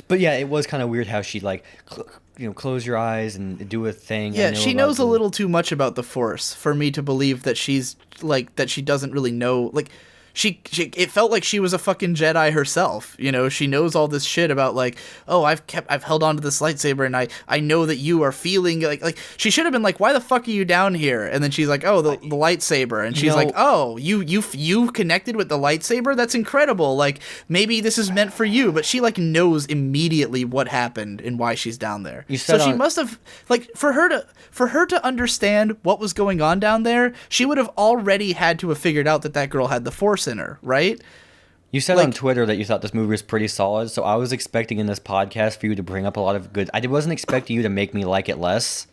But yeah, it was kind of weird how she like, close your eyes and do a thing. I Yeah, know she about knows a little too much about the Force for me to believe that she's like that she doesn't really know. Like, she it felt like she was a fucking Jedi herself. You know, she knows all this shit about like, oh, I've held on to this lightsaber, and I know that you are feeling like she should have been like, why the fuck are you down here? And then she's like, oh, the lightsaber, and she's like, oh, you connected with the lightsaber? That's incredible. Like, maybe this is meant for you. But she like knows immediately what happened and why she's down there. So she must have like for her to understand what was going on down there, she would have already had to have figured out that that girl had the Force in her, right? You said on Twitter that you thought this movie was pretty solid, so I was expecting in this podcast for you to bring up a lot of good. I wasn't expecting you to make me like it less.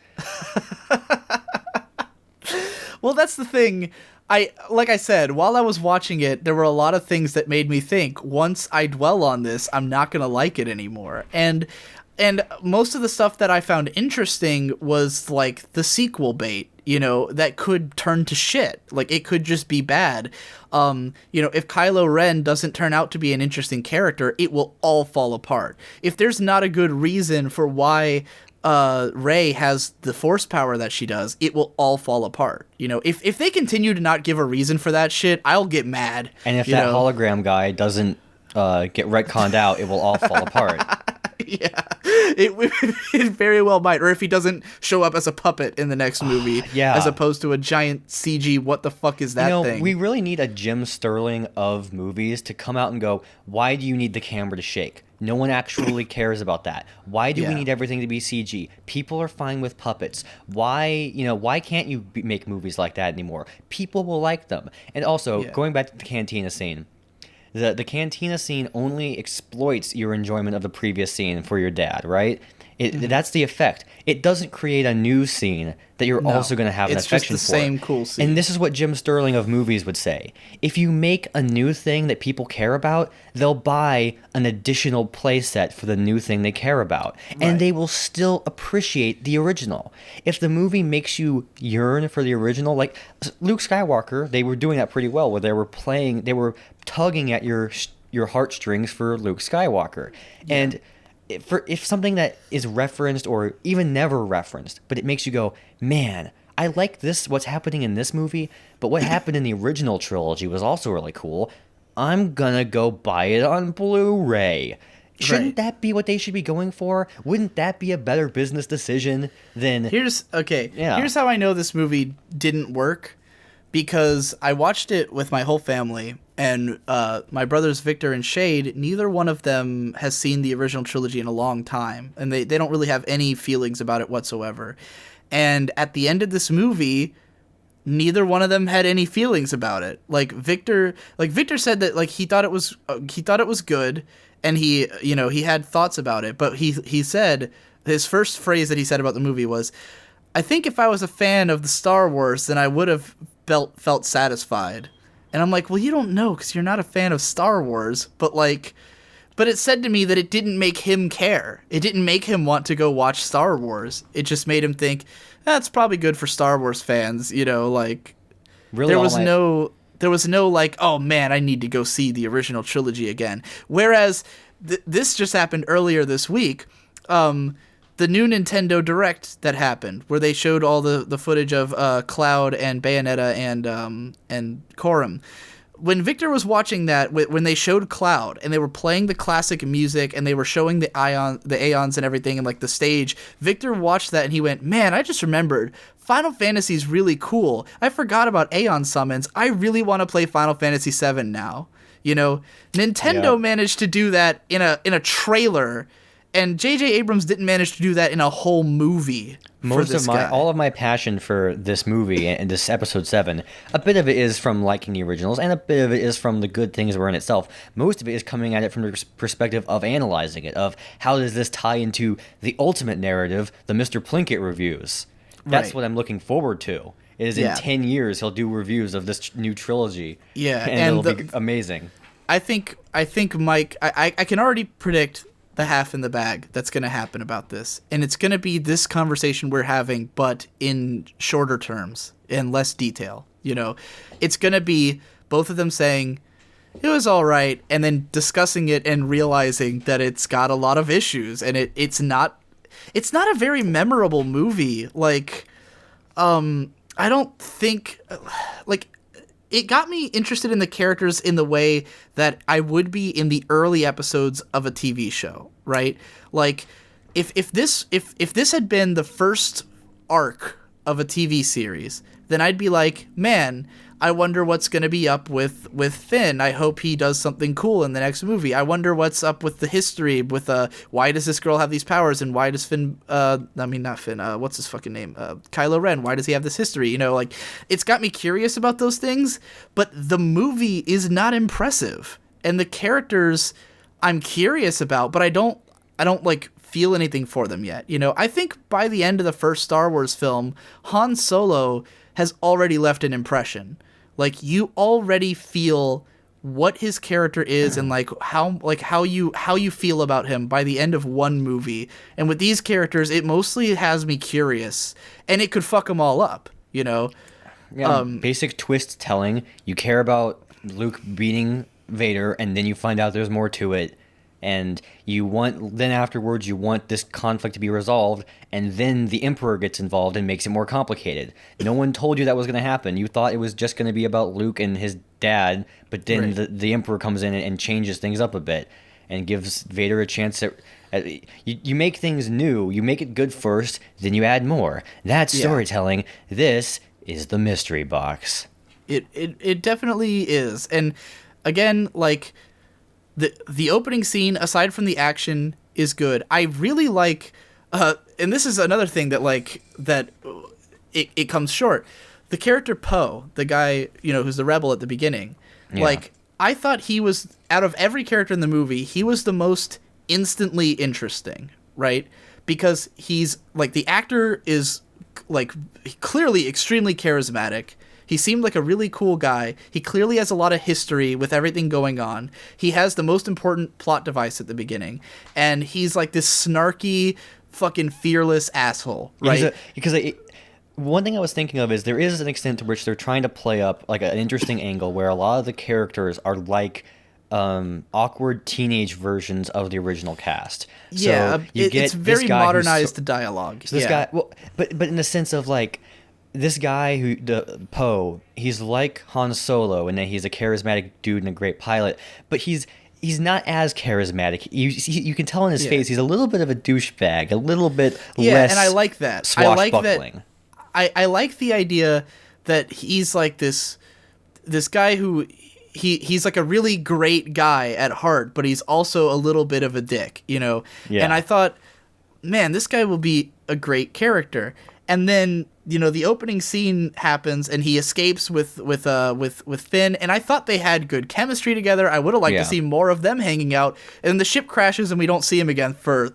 Well, that's the thing. Like I said, while I was watching it, there were a lot of things that made me think, once I dwell on this, I'm not going to like it anymore. And most of the stuff that I found interesting was like the sequel bait, you know, that could turn to shit. Like, it could just be bad. You know, if Kylo Ren doesn't turn out to be an interesting character, it will all fall apart. If there's not a good reason for why Rey has the Force power that she does, it will all fall apart. You know, if they continue to not give a reason for that shit, I'll get mad. And if that hologram guy doesn't get retconned out, it will all fall apart. Yeah, it very well might. Or if he doesn't show up as a puppet in the next movie, as opposed to a giant CG, what the fuck is that thing? We really need a Jim Sterling of movies to come out and go, why do you need the camera to shake? No one actually cares about that. Why do we need everything to be CG? People are fine with puppets. Why can't you make movies like that anymore? People will like them. And also, going back to the cantina scene, the cantina scene only exploits your enjoyment of the previous scene for your dad, right? That's the effect. It doesn't create a new scene that you're also going to have an affection for. It's just the same cool scene. And this is what Jim Sterling of movies would say. If you make a new thing that people care about, they'll buy an additional playset for the new thing they care about. And they will still appreciate the original. If the movie makes you yearn for the original, like Luke Skywalker, they were doing that pretty well, where they were tugging at your heartstrings for Luke Skywalker. Yeah. And if something that is referenced or even never referenced, but it makes you go, man, I like this, what's happening in this movie, but what happened in the original trilogy was also really cool. I'm gonna go buy it on Blu-ray. Shouldn't that be what they should be going for? Wouldn't that be a better business decision than... Here's how I know this movie didn't work. Because I watched it with my whole family, and my brothers Victor and Shade, neither one of them has seen the original trilogy in a long time, and they don't really have any feelings about it whatsoever. And at the end of this movie, neither one of them had any feelings about it. Victor said that he thought it was good, and he had thoughts about it, but he said his first phrase that he said about the movie was, "I think if I was a fan of the Star Wars, then I would have felt satisfied." And I'm like, well, you don't know because you're not a fan of Star Wars, but it said to me that it didn't make him care. It didn't make him want to go watch Star Wars. It just made him think, that's probably good for Star Wars fans, really. There was no oh man, I need to go see the original trilogy again. Whereas this just happened earlier this week. The new Nintendo Direct that happened, where they showed all the footage of Cloud and Bayonetta and Corum. When Victor was watching that, when they showed Cloud and they were playing the classic music and they were showing the Aeons and everything and the stage, Victor watched that and he went, "Man, I just remembered Final Fantasy's really cool. I forgot about Aeon summons. I really want to play Final Fantasy VII now." Nintendo managed to do that in a trailer. And J.J. Abrams didn't manage to do that in a whole movie. All of my passion for this movie and this episode 7, a bit of it is from liking the originals, and a bit of it is from the good things were in itself. Most of it is coming at it from the perspective of analyzing it, of how does this tie into the ultimate narrative, the Mr. Plinkett reviews. That's what I'm looking forward to. In 10 years, he'll do reviews of this new trilogy. Yeah, and it'll be amazing. I think Mike, I can already predict the half in the bag that's going to happen about this. And it's going to be this conversation we're having, but in shorter terms and less detail. It's going to be both of them saying, it was all right, and then discussing it and realizing that it's got a lot of issues, and it's not a very memorable movie. Like, I don't think, like, it got me interested in the characters in the way that I would be in the early episodes of a TV show, right? Like, if this had been the first arc of a TV series, then I'd be like, man, I wonder what's going to be up with Finn. I hope he does something cool in the next movie. I wonder what's up with the history with why does this girl have these powers, and why does Finn not Finn, what's his fucking name? Kylo Ren, why does he have this history? You know, like, it's got me curious about those things, but the movie is not impressive. And the characters I'm curious about, but I don't like feel anything for them yet. You know, I think by the end of the first Star Wars film, Han Solo has already left an impression. Like, you already feel what his character is and how you feel about him by the end of one movie. And with these characters, it mostly has me curious, and it could fuck them all up, you know. Yeah, basic twist telling. You care about Luke beating Vader, and then you find out there's more to it. And then afterwards you want this conflict to be resolved, and then the Emperor gets involved and makes it more complicated. No one told you that was going to happen. You thought it was just going to be about Luke and his dad, but then the Emperor comes in and changes things up a bit and gives Vader a chance to... You make things new. You make it good first, then you add more. That's storytelling. This is the mystery box. It definitely is. And again, like... The opening scene, aside from the action, is good. I really like, and this is another thing that it comes short. The character Poe, the guy, you know, who's the rebel at the beginning, like, I thought he was, out of every character in the movie, he was the most instantly interesting, right? Because he's, like, the actor is, like, clearly extremely charismatic. He seemed like a really cool guy. He clearly has a lot of history with everything going on. He has the most important plot device at the beginning. And he's like this snarky, fucking fearless asshole, right? One thing I was thinking of is there is an extent to which they're trying to play up like an interesting angle where a lot of the characters are like awkward teenage versions of the original cast. Yeah, so it's very modernized dialogue. So this guy, but in the sense of like, this guy Poe, he's like Han Solo in that he's a charismatic dude and a great pilot, but he's not as charismatic. You can tell in his face he's a little bit of a douchebag, a little bit less. And I like that. Swashbuckling. I like the idea that he's like this guy who he's like a really great guy at heart, but he's also a little bit of a dick, you know. Yeah. And I thought, man, this guy will be a great character. And then, you know, the opening scene happens and he escapes with Finn, and I thought they had good chemistry together. I would have liked to see more of them hanging out. And the ship crashes and we don't see him again for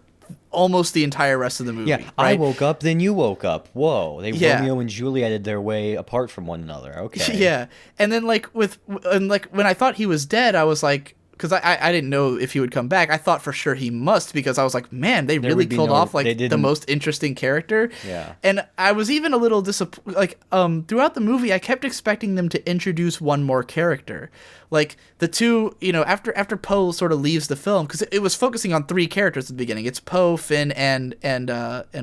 almost the entire rest of the movie. Yeah, right? I woke up, then you woke up. Whoa, Romeo and Julieted their way apart from one another. Okay. Yeah, and then when I thought he was dead, I was like, because I didn't know if he would come back. I thought for sure he must, because I was like, man, they really killed off like the most interesting character. Yeah. And I was even a little disappointed. Like, throughout the movie, I kept expecting them to introduce one more character. Like, the two, you know, after Poe sort of leaves the film, because it was focusing on three characters at the beginning. It's Poe, Finn, and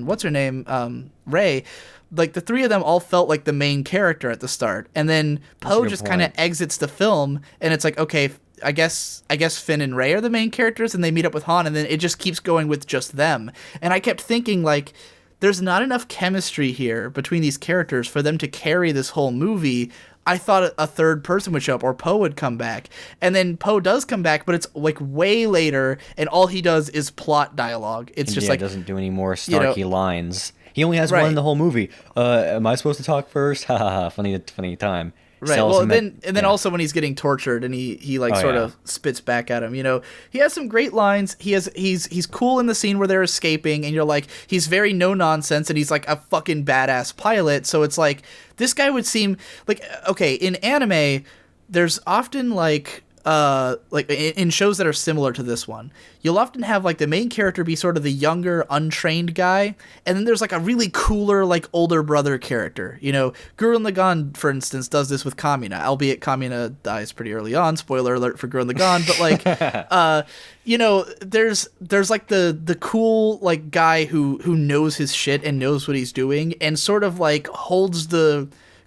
what's her name, Rey. Like, the three of them all felt like the main character at the start, and then Poe just kind of exits the film, and it's like, okay, I guess Finn and Rey are the main characters, and they meet up with Han, and then it just keeps going with just them. And I kept thinking, like, there's not enough chemistry here between these characters for them to carry this whole movie. I thought a third person would show up, or Poe would come back. And then Poe does come back, but it's like way later, and all he does is plot dialogue. It's just like, doesn't do any more snarky lines. He only has one in the whole movie. Am I supposed to talk first? Ha ha ha! Funny time. Right. Well, then also when he's getting tortured and he sort of spits back at him, you know, he has some great lines. He's cool in the scene where they're escaping, and you're like, he's very no nonsense, and he's like a fucking badass pilot. So it's like, this guy would seem like, okay, in anime, there's often like like in shows that are similar to this one, you'll often have like the main character be sort of the younger, untrained guy, and then there's like a really cooler, like older brother character. You know, Gurren Lagann, for instance, does this with Kamina, albeit Kamina dies pretty early on. Spoiler alert for Gurren Lagann, but like, you know, there's like the cool like guy who knows his shit and knows what he's doing, and sort of like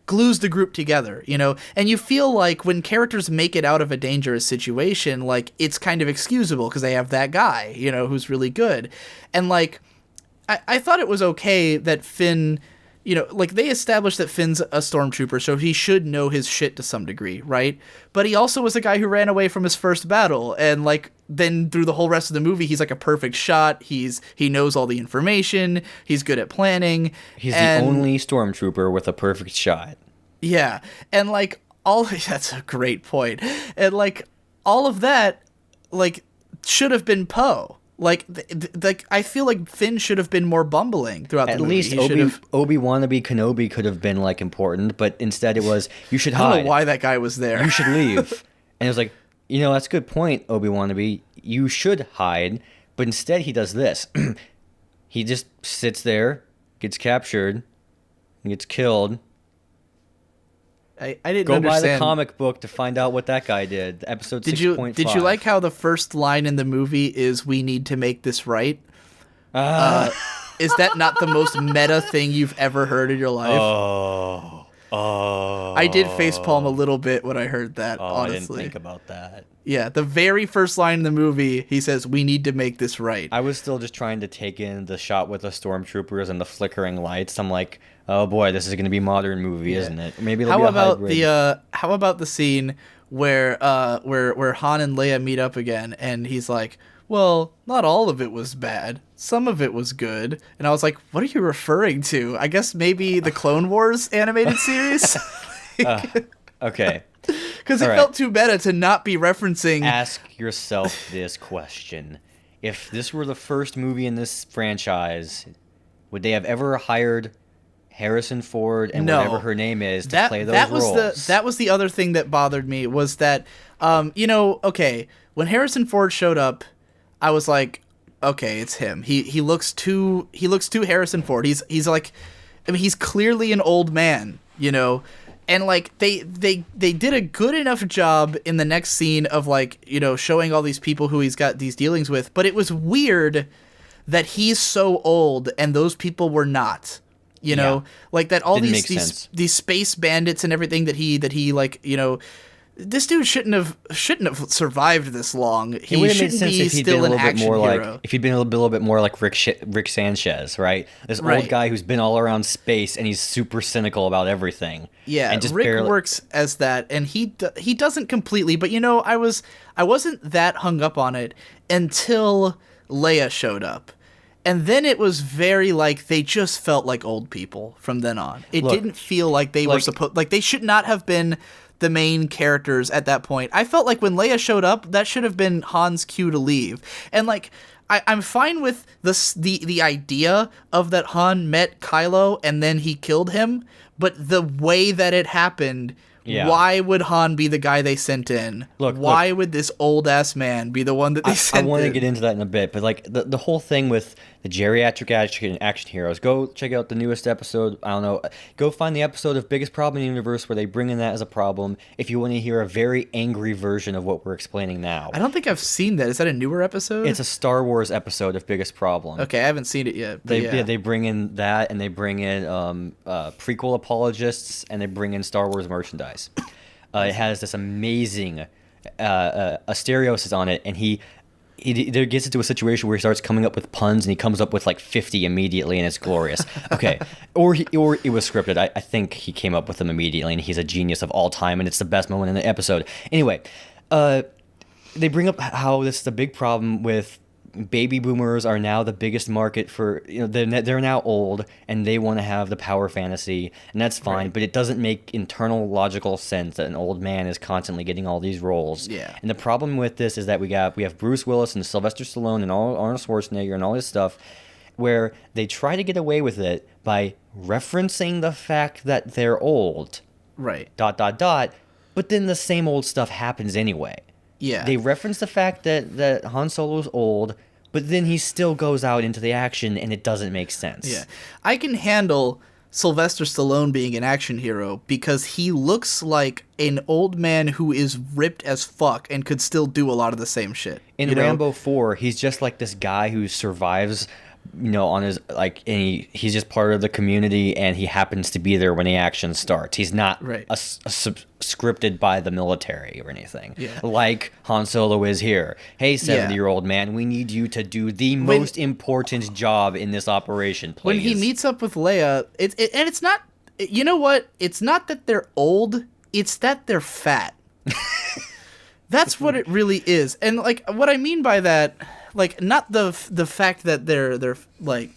glues the group together, you know? And you feel like when characters make it out of a dangerous situation, like, it's kind of excusable because they have that guy, you know, who's really good. And, like, I thought it was okay that Finn, you know, like, they established that Finn's a stormtrooper, so he should know his shit to some degree, right? But he also was a guy who ran away from his first battle, and, like, then through the whole rest of the movie, he's like a perfect shot. He knows all the information. He's good at planning. He's the only stormtrooper with a perfect shot. Yeah, and like that's a great point. And like all of that, like should have been Poe. Like I feel like Finn should have been more bumbling throughout the movie. At least Obi-Wan Kenobi could have been like important, but instead it was you should hide. I don't know why that guy was there. You should leave. And it was like, you know, that's a good point, Obi-Wan. You should hide, but instead he does this. He just sits there, gets captured, gets killed. I didn't go understand. buy the comic book to find out what that guy did. Episode 6.5. Did you like how the first line in the movie is "We need to make this right"? Is that not the most meta thing you've ever heard in your life? Oh. I did facepalm a little bit when I heard that. Honestly, I didn't think about that. Yeah, the very first line in the movie, he says, "We need to make this right." I was still just trying to take in the shot with the stormtroopers and the flickering lights. I'm like, oh boy, this is going to be a modern movie, isn't it? Maybe it'll be a hybrid. How about the scene where Han and Leia meet up again, and he's like, "Well, not all of it was bad. Some of it was good." And I was like, "What are you referring to? I guess maybe the Clone Wars animated series." Okay. Because it felt too meta to not be referencing. Ask yourself this question: if this were the first movie in this franchise, would they have ever hired Harrison Ford and whatever her name is to play those roles? That was the other thing that bothered me, was that, you know, okay, when Harrison Ford showed up, I was like, okay, it's him. He looks too Harrison Ford. He's like, I mean, he's clearly an old man, you know. And like they did a good enough job in the next scene of like, you know, showing all these people who he's got these dealings with, but it was weird that he's so old and those people were not. You know, like that all these space bandits and everything that he like, you know, this dude shouldn't have survived this long. It would have made sense if he'd been a little bit more hero. like, if he'd been a little bit more like Rick Sanchez, right? This old guy who's been all around space and he's super cynical about everything. Yeah, and just Rick works as that, and he doesn't completely. But you know, I wasn't that hung up on it until Leia showed up. And then it was very like they just felt like old people from then on. It didn't feel like they were supposed, like they should not have been the main characters at that point. I felt like when Leia showed up, that should have been Han's cue to leave. And like I'm fine with the idea of that Han met Kylo and then he killed him, but the way that it happened. Yeah. Why would Han be the guy they sent in? Why would this old-ass man be the one that they sent in? I want to get into that in a bit, but like the whole thing with the geriatric action heroes, go check out the newest episode. I don't know. Go find the episode of Biggest Problem in the Universe where they bring in that as a problem if you want to hear a very angry version of what we're explaining now. I don't think I've seen that. Is that a newer episode? It's a Star Wars episode of Biggest Problem. Okay, I haven't seen it yet. They bring in that, and they bring in prequel apologists, and they bring in Star Wars merchandise. It has this amazing Asterios on it, and he there gets into a situation where he starts coming up with puns, and he comes up with like 50 immediately, and it's glorious. Okay, or it was scripted. I think he came up with them immediately, and he's a genius of all time, and it's the best moment in the episode. Anyway, they bring up how this is a big problem with baby boomers are now the biggest market for, you know, they're now old and they want to have the power fantasy, and that's fine, right. But it doesn't make internal logical sense that an old man is constantly getting all these roles. Yeah. And the problem with this is that we have Bruce Willis and Sylvester Stallone and Arnold Schwarzenegger and all this stuff where they try to get away with it by referencing the fact that they're old. Right. But then the same old stuff happens anyway. Yeah. They reference the fact that Han Solo's old, but then he still goes out into the action, and it doesn't make sense. Yeah. I can handle Sylvester Stallone being an action hero because he looks like an old man who is ripped as fuck and could still do a lot of the same shit. In Rambo 4, he's just like this guy who survives, on his, like, and he's just part of the community, and he happens to be there when the action starts. He's not Right. scripted by the military or anything. Yeah. Like Han Solo is here. Hey, 70-year-old man, we need you to do the most important job in this operation, please. When he meets up with Leia, and it's not, you know what? It's not that they're old, it's that they're fat. That's what it really is. And, like, what I mean by that, like, not the fact that they're like,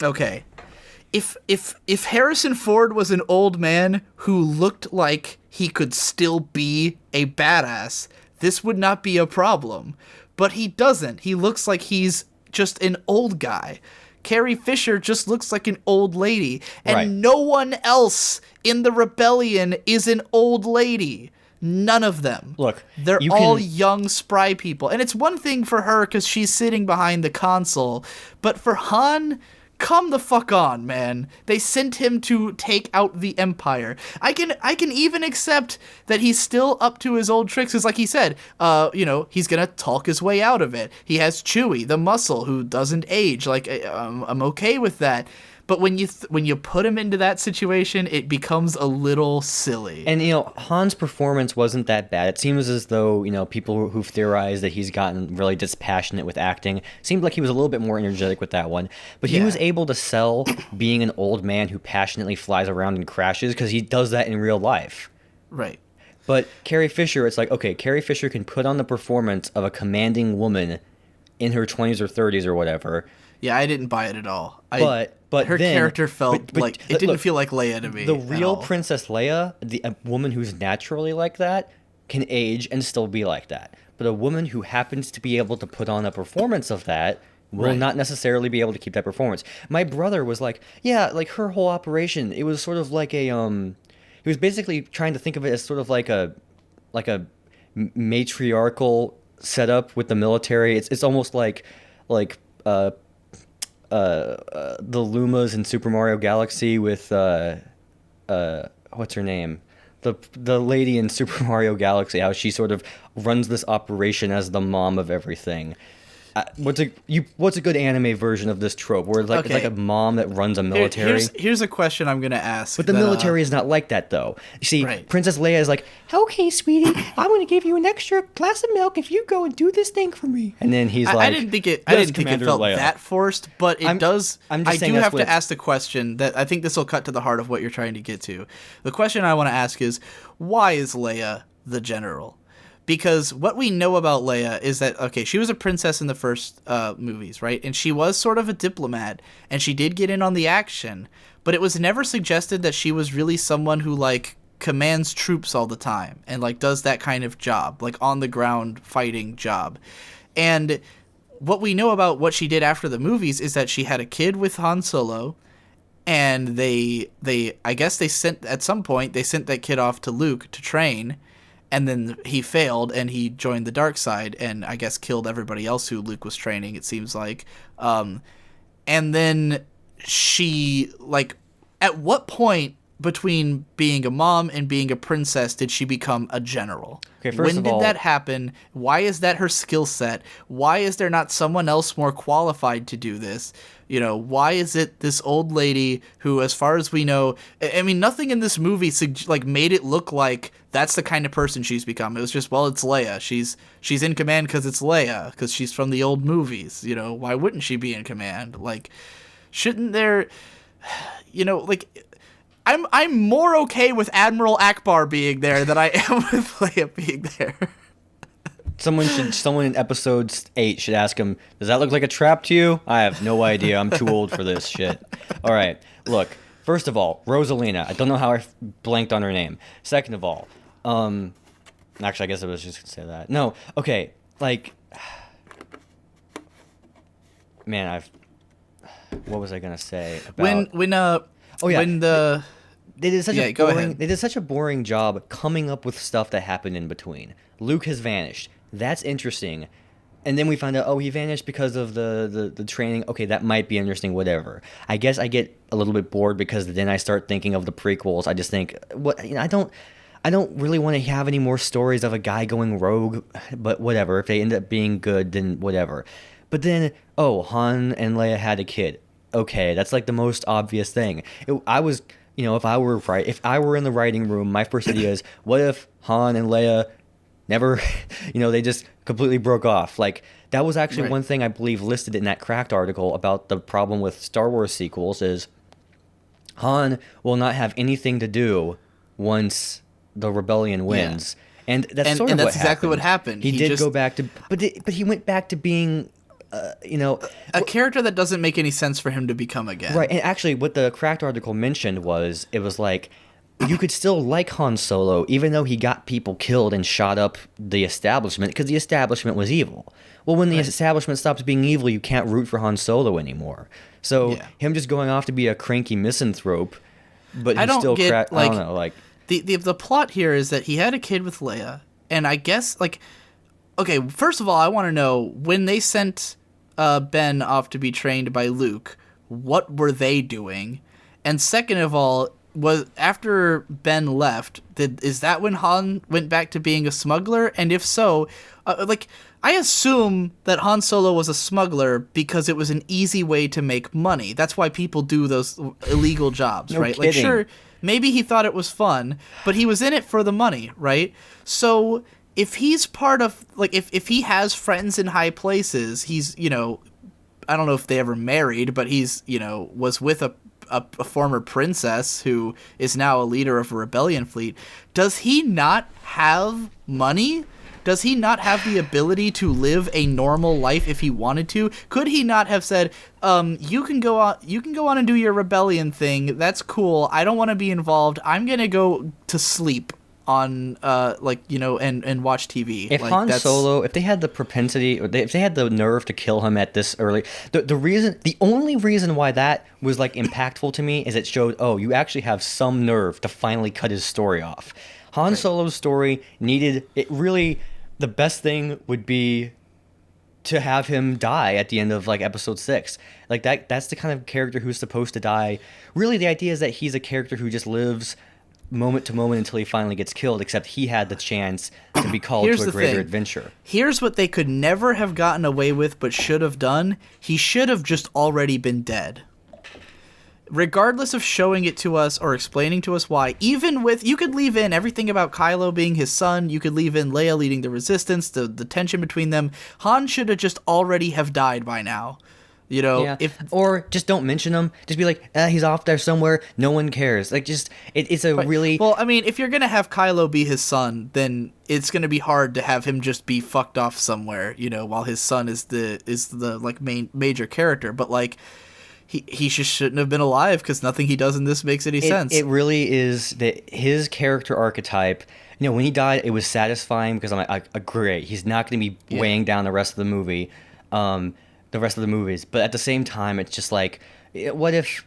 okay, if Harrison Ford was an old man who looked like he could still be a badass, this would not be a problem. But he doesn't. He looks like he's just an old guy. Carrie Fisher just looks like an old lady. And Right. no one else in the rebellion is an old lady. None of them. Look, they're you all can- young, spry people. And it's one thing for her because she's sitting behind the console. But for Han, come the fuck on, man. They sent him to take out the Empire. I can even accept that he's still up to his old tricks. Because like he said, he's going to talk his way out of it. He has Chewie, the muscle, who doesn't age. Like, I'm okay with that. But when you put him into that situation, it becomes a little silly. And, Han's performance wasn't that bad. It seems as though, people who've theorized that he's gotten really dispassionate with acting, seemed like he was a little bit more energetic with that one. But he Yeah. was able to sell being an old man who passionately flies around and crashes because he does that in real life. Right. But Carrie Fisher, it's like, okay, Carrie Fisher can put on the performance of a commanding woman in her 20s or 30s or whatever. Yeah, I didn't buy it at all. But her then- character felt but like it didn't look, feel like Leia to me. The at real all. Princess Leia, a woman who's naturally like that, can age and still be like that. But a woman who happens to be able to put on a performance of that will Right. not necessarily be able to keep that performance. My brother was like, yeah, like her whole operation, it was sort of like a he was basically trying to think of it as sort of like a matriarchal setup with the military. It's almost like the Lumas in Super Mario Galaxy with what's her name? The lady in Super Mario Galaxy, how she sort of runs this operation as the mom of everything. What's a good anime version of this trope where it's Okay. like a mom that runs a military? Here's a question I'm gonna ask. But the military is not like that, though. You see, Right. Princess Leia is like, okay, sweetie, I'm going to give you an extra glass of milk if you go and do this thing for me. And then he's like, I didn't think it. I "Yes, didn't think it Commander felt Leia." that forced, but it I'm does. just I saying do that's have what to it's- ask the question that I think this will cut to the heart of what you're trying to get to. The question I want to ask is, why is Leia the general? Because what we know about Leia is that, okay, she was a princess in the first movies, right? And she was sort of a diplomat, and she did get in on the action, but it was never suggested that she was really someone who, like, commands troops all the time and, like, does that kind of job, like, on-the-ground fighting job. And what we know about what she did after the movies is that she had a kid with Han Solo, and they I guess they sent, at some point, they sent that kid off to Luke to train, and then he failed and he joined the dark side and I guess killed everybody else who Luke was training, it seems like. And then she, like, at what point between being a mom and being a princess did she become a general? Okay, first when of did all- that happen? Why is that her skill set? Why is there not someone else more qualified to do this? Why is it this old lady who, as far as we know, I mean, nothing in this movie made it look like that's the kind of person she's become. It was just, well, it's Leia. She's in command because it's Leia, because she's from the old movies. Why wouldn't she be in command? Like, shouldn't there, I'm more okay with Admiral Akbar being there than I am with Leia being there. Someone in episode 8 should ask him, does that look like a trap to you? I have no idea. I'm too old for this shit. All right. Look, first of all, Rosalina. I don't know how I blanked on her name. Second of all, actually, I guess I was just going to say that. No. Okay. Like, man, what was I going to say about... They did such go ahead. They did such a boring job coming up with stuff that happened in between. Luke has vanished. That's interesting. And then we find out, oh, he vanished because of the training. Okay, that might be interesting, whatever. I guess I get a little bit bored because then I start thinking of the prequels. I just think, I don't really want to have any more stories of a guy going rogue, but whatever. If they end up being good, then whatever. But then, oh, Han and Leia had a kid. Okay, that's like the most obvious thing. I was, if I were in the writing room, my first idea is, what if Han and Leia never, they just completely broke off. Like, that was actually one thing I believe listed in that Cracked article about the problem with Star Wars sequels is Han will not have anything to do once the rebellion wins. Yeah. And that's sort of that's what exactly what happened. He did go back to, but he went back to being, a character that doesn't make any sense for him to become again. Right, and actually what the Cracked article mentioned was, it was like, you could still like Han Solo, even though he got people killed and shot up the establishment, because the establishment was evil. Well, when the establishment stops being evil, you can't root for Han Solo anymore. So him just going off to be a cranky misanthrope, but he's still I don't know, like... The plot here is that he had a kid with Leia, and I guess, like... Okay, first of all, I want to know, when they sent Ben off to be trained by Luke, what were they doing? And second of all... was after Ben left, is that when Han went back to being a smuggler? And if so, I assume that Han Solo was a smuggler because it was an easy way to make money. That's why people do those illegal jobs, right? Kidding. Like, sure, maybe he thought it was fun, but he was in it for the money, right? So if he's part of, like, if he has friends in high places, he's, I don't know if they ever married, but he's, was with a former princess who is now a leader of a rebellion fleet. Does he not have money? Does he not have the ability to live a normal life if he wanted to? Could he not have said, you can go on and do your rebellion thing. That's cool. I don't want to be involved. I'm going to go to sleep on and watch TV. If Han Solo, if they had the propensity, or if they had the nerve to kill him at this early, the only reason why that was like impactful to me is it showed, oh, you actually have some nerve to finally cut his story off. Han Solo's story needed it. Really, the best thing would be to have him die at the end of like episode 6. Like that's the kind of character who's supposed to die. Really, the idea is that he's a character who just lives moment to moment until he finally gets killed, except he had the chance to be called to a greater adventure. Here's what they could never have gotten away with but should have done. He should have just already been dead. Regardless of showing it to us or explaining to us why, even with, you could leave in everything about Kylo being his son, you could leave in Leia leading the resistance, the tension between them. Han should have just already have died by now. Or just don't mention him. Just be like, he's off there somewhere. No one cares. Like, just it's a really. Well, I mean, if you're gonna have Kylo be his son, then it's gonna be hard to have him just be fucked off somewhere. While his son is the like major character. But like, he just shouldn't have been alive because nothing he does in this makes any sense. It really is that his character archetype. When he died, it was satisfying because I'm like, great. He's not going to be weighing down the rest of the movie. The rest of the movies, but at the same time, it's just like, what if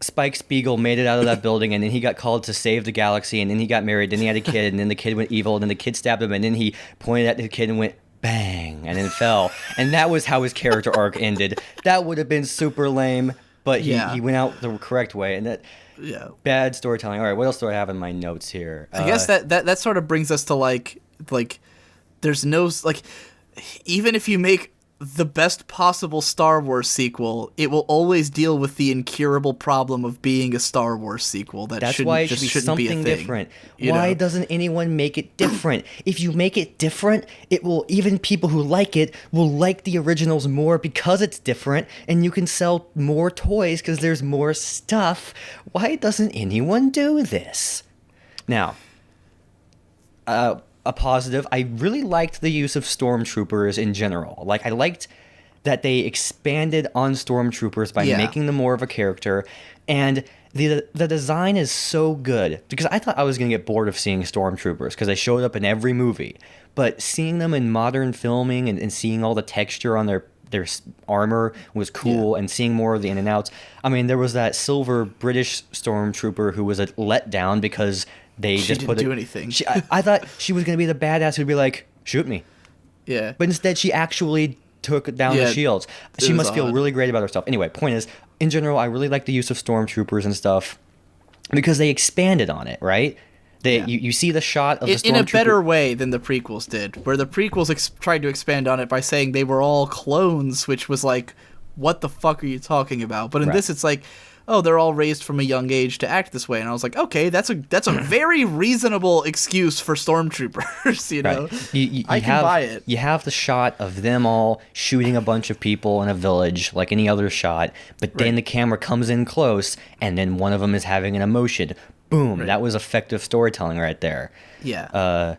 Spike Spiegel made it out of that building, and then he got called to save the galaxy, and then he got married, then he had a kid, and then the kid went evil, and then the kid stabbed him, and then he pointed at the kid and went bang, and then fell, and that was how his character arc ended. That would have been super lame, but he went out the correct way, and that bad storytelling. All right, what else do I have in my notes here? I guess that sort of brings us to like there's no like, even if you make the best possible Star Wars sequel, it will always deal with the incurable problem of being a Star Wars sequel. That's why it should be something different. Why doesn't anyone make it different? If you make it different, it will, even people who like it will like the originals more because it's different, and you can sell more toys because there's more stuff. Why doesn't anyone do this? Now, a positive, I really liked the use of stormtroopers in general. Like, I liked that they expanded on stormtroopers by making them more of a character, and the design is so good, because I thought I was going to get bored of seeing stormtroopers because they showed up in every movie, but seeing them in modern filming and seeing all the texture on their armor was cool, and seeing more of the in and outs. I mean, there was that silver British stormtrooper who was a letdown because they she just didn't do anything. I thought she was going to be the badass who'd be like, shoot me. Yeah. But instead, she actually took down Yeah, the shields. it She was must feel odd. really great about herself. Anyway, point is, in general, I really like the use of stormtroopers and stuff because they expanded on it, right? Yeah. You see the shot of the In a stormtrooper. better way than the prequels did, where the prequels tried to expand on it by saying they were all clones, which was like, what the fuck are you talking about? But in Right. this, it's like, oh, they're all raised from a young age to act this way, and I was like, okay, that's a very reasonable excuse for stormtroopers, you know. Right. I can buy it. You have the shot of them all shooting a bunch of people in a village like any other shot, but then Right. the camera comes in close, and then one of them is having an emotion. Boom! Right. That was effective storytelling right there. Yeah.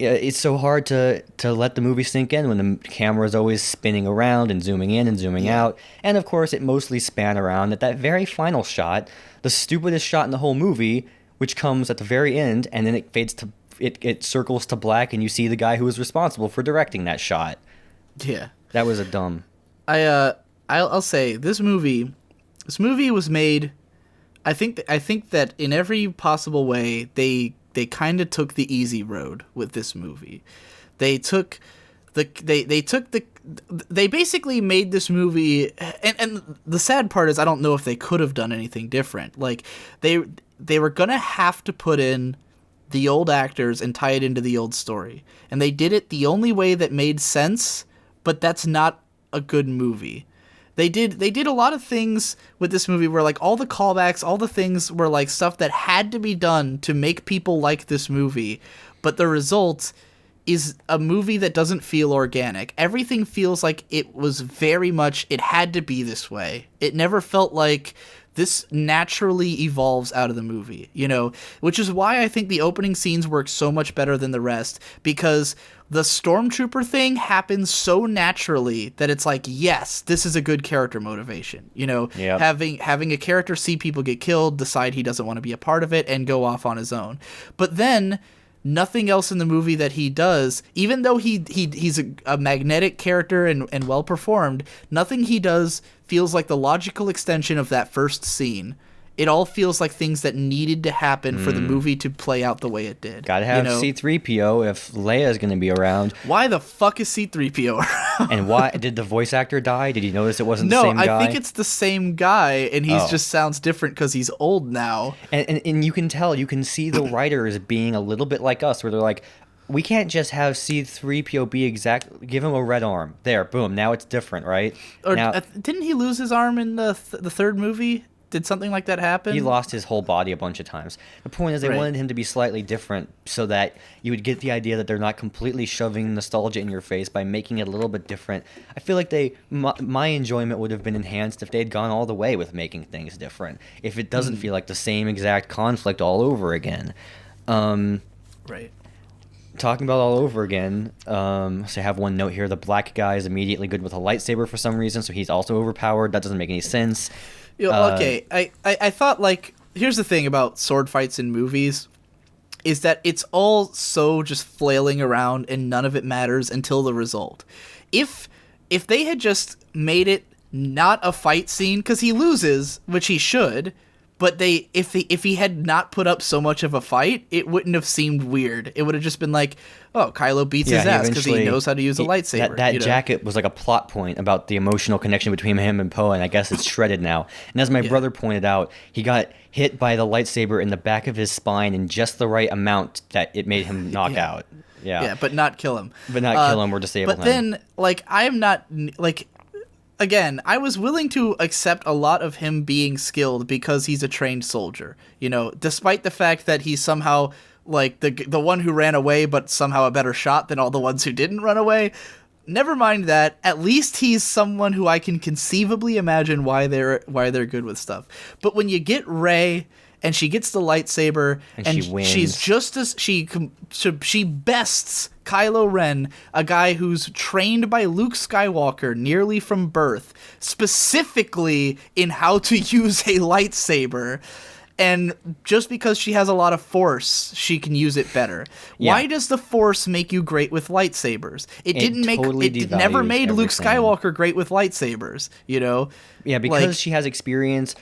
Yeah, it's so hard to let the movie sink in when the camera is always spinning around and zooming in and zooming out. And of course, it mostly span around at that very final shot, the stupidest shot in the whole movie, which comes at the very end, and then it fades to it circles to black, and you see the guy who was responsible for directing that shot. Yeah. That was a dumb. I'll say this movie was made. I think that in every possible way they kind of took the easy road with this movie. They basically made this movie, and the sad part is I don't know if they could have done anything different. Like they were gonna have to put in the old actors and tie it into the old story, and they did it the only way that made sense. But that's not a good movie. They did a lot of things with this movie where like all the callbacks, all the things were like stuff that had to be done to make people like this movie, but the result is a movie that doesn't feel organic. Everything feels like it was very much it had to be this way. It never felt like this naturally evolves out of the movie, you know, which is why I think the opening scenes work so much better than the rest, because the stormtrooper thing happens so naturally that it's like, yes, this is a good character motivation, you know. Yep. Having a character see people get killed, decide he doesn't want to be a part of it, and go off on his own. But then nothing else in the movie that he does, even though he's a magnetic character and well performed, nothing he does feels like the logical extension of that first scene. It all feels like things that needed to happen for the movie to play out the way it did. Gotta have you know? C-3PO if Leia's gonna be around. Why the fuck is C-3PO around? And why did the voice actor die? Did you notice it wasn't the No, same guy? I think it's the same guy, and he's Oh. just sounds different because he's old now. And you can tell, you can see the writers being a little bit like us, where they're like, we can't just have C-3PO be exact. Give him a red arm. There, boom. Now it's different, right? Or now didn't he lose his arm in the third movie? Did something like that happen? he lost his whole body a bunch of times. The point is, they Right. wanted him to be slightly different so that you would get the idea that they're not completely shoving nostalgia in your face by making it a little bit different. I feel like my enjoyment would have been enhanced if they had gone all the way with making things different. If it doesn't feel like the same exact conflict all over again. Right. Talking about all over again, so I have one note here. The black guy is immediately good with a lightsaber for some reason, so he's also overpowered. That doesn't make any sense. You know, okay, I thought, like, here's the thing about sword fights in movies, is that it's all so just flailing around and none of it matters until the result. If they had just made it not a fight scene, because he loses, which he should, but if he had not put up so much of a fight, it wouldn't have seemed weird. It would have just been like, oh, Kylo beats his ass because he knows how to use a lightsaber. That you know? jacket was like a plot point about the emotional connection between him and Poe, and I guess it's shredded now. And as my brother pointed out, he got hit by the lightsaber in the back of his spine in just the right amount that it made him knock out. Yeah, but not kill him. But not kill him or disable him. But then, like, I'm not, like, again, I was willing to accept a lot of him being skilled because he's a trained soldier, you know, despite the fact that he's somehow, like, the one who ran away but somehow a better shot than all the ones who didn't run away. Never mind that. At least he's someone who I can conceivably imagine why they're good with stuff. But when you get Rey and she gets the lightsaber And and she wins. she's just as she bests Kylo Ren, a guy who's trained by Luke Skywalker nearly from birth, specifically in how to use a lightsaber. And just because she has a lot of force, she can use it better. Yeah. Why does the force make you great with lightsabers? It totally never devalues made Luke everything. Skywalker great with lightsabers, you know? Yeah, because Like, she has experience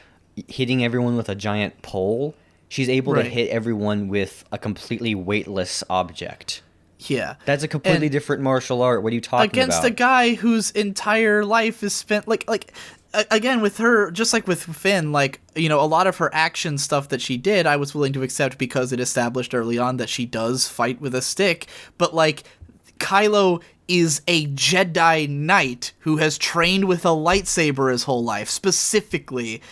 hitting everyone with a giant pole, she's able to Right. hit everyone with a completely weightless object. Yeah. That's a completely And different martial art. What are you talking against about? a guy whose entire life is spent again with her, just like with Finn, like, you know, a lot of her action stuff that she did I was willing to accept because it established early on that she does fight with a stick, but like Kylo is a Jedi Knight who has trained with a lightsaber his whole life specifically,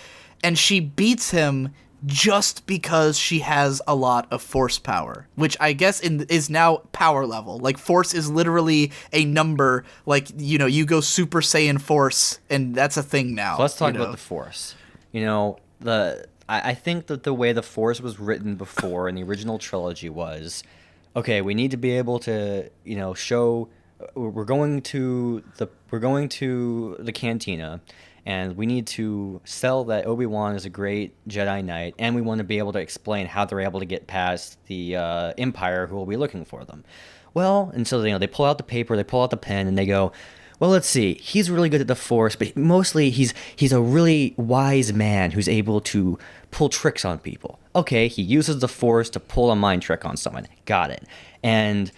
and she beats him just because she has a lot of force power, which I guess is now power level. Like, force is literally a number. Like, you know, you go Super Saiyan Force, and that's a thing now. So let's talk you about know? the Force. You know, I think that the way the Force was written before in the original trilogy was, okay, we need to be able to, you know, show we're going to the cantina, and we need to sell that Obi-Wan is a great Jedi Knight, and we want to be able to explain how they're able to get past the Empire who will be looking for them. Well, and so, you know, they pull out the paper, they pull out the pen, and they go, well, let's see. He's really good at the Force, but mostly he's a really wise man who's able to pull tricks on people. Okay, he uses the Force to pull a mind trick on someone. Got it. And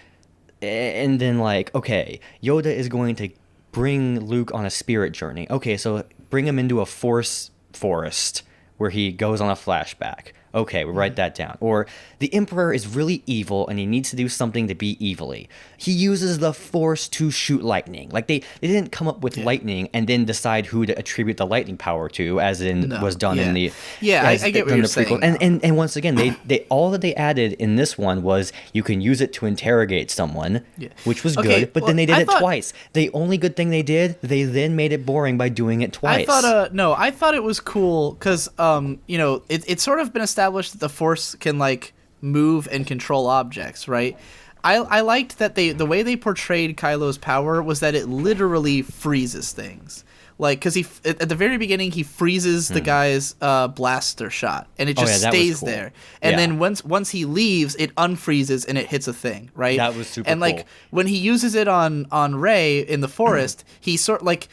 then, like, okay, Yoda is going to bring Luke on a spirit journey. Okay, so bring him into a Force forest where he goes on a flashback. Okay, we write that down. Or the Emperor is really evil and he needs to do something to be evilly. He uses the Force to shoot lightning. Like, they didn't come up with lightning and then decide who to attribute the lightning power to, as in was done in the I get what you're saying. And once again, they all that they added in this one was you can use it to interrogate someone, which was good. But then they did it twice. The only good thing they did, they then made it boring by doing it twice. I thought it was cool because you know, it's sort of been established that the Force can like move and control objects, right? I liked that the way they portrayed Kylo's power was that it literally freezes things. Like, because at the very beginning he freezes the guy's blaster shot, and it just stays cool. there. And then once he leaves, it unfreezes and it hits a thing, right? That was super And like cool. when he uses it on Rey in the forest, he sort like.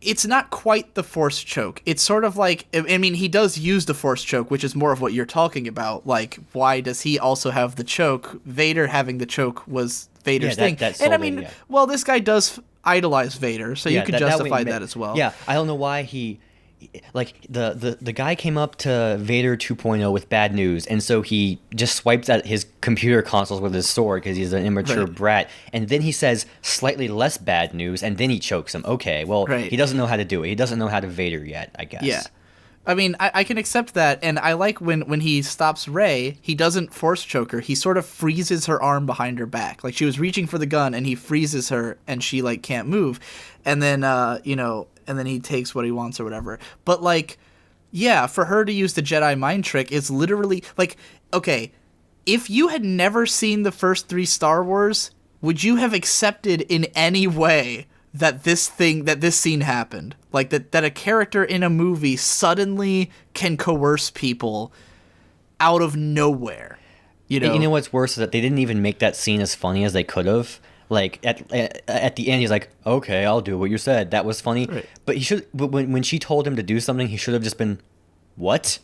It's not quite the Force choke. It's sort of like, I mean, he does use the Force choke, which is more of what you're talking about. Like, why does he also have the choke? Vader having the choke was Vader's thing. And I mean, well, this guy does idolize Vader, so you could justify that as well. Yeah, I don't know why he... Like, the guy came up to Vader 2.0 with bad news, and so he just swipes at his computer consoles with his sword because he's an immature brat, and then he says slightly less bad news, and then he chokes him. Okay, well, he doesn't know how to do it. He doesn't know how to Vader yet, I guess. Yeah. I mean, I can accept that, and I like when he stops Rey, he doesn't Force choke her. He sort of freezes her arm behind her back. Like, she was reaching for the gun, and he freezes her, and she, like, can't move. And then, you know, and then he takes what he wants or whatever. But, like, yeah, for her to use the Jedi mind trick is literally, like, okay, if you had never seen the first 3 Star Wars, would you have accepted in any way that this scene happened? Like, that a character in a movie suddenly can coerce people out of nowhere, you know? You know what's worse is that they didn't even make that scene as funny as they could have. Like, at the end, he's like, okay, I'll do what you said. That was funny. Right. But he should, when she told him to do something, he should have just been, what?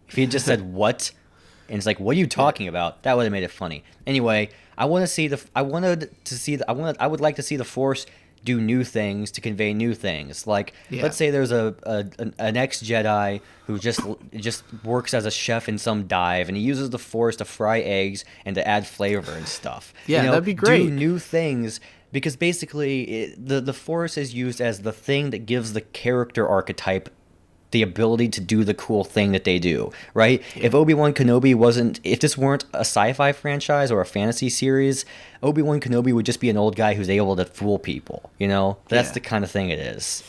If he had just said, what? And it's like, what are you talking about? That would have made it funny. Anyway, I would like to see the Force do new things to convey new things. Like, let's say there's an ex-Jedi who just works as a chef in some dive, and he uses the Force to fry eggs and to add flavor and stuff. Yeah, that'd be great. Do new things, because basically the Force is used as the thing that gives the character archetype the ability to do the cool thing that they do, right? Yeah. If this weren't a sci-fi franchise or a fantasy series, Obi-Wan Kenobi would just be an old guy who's able to fool people, you know? That's the kind of thing it is.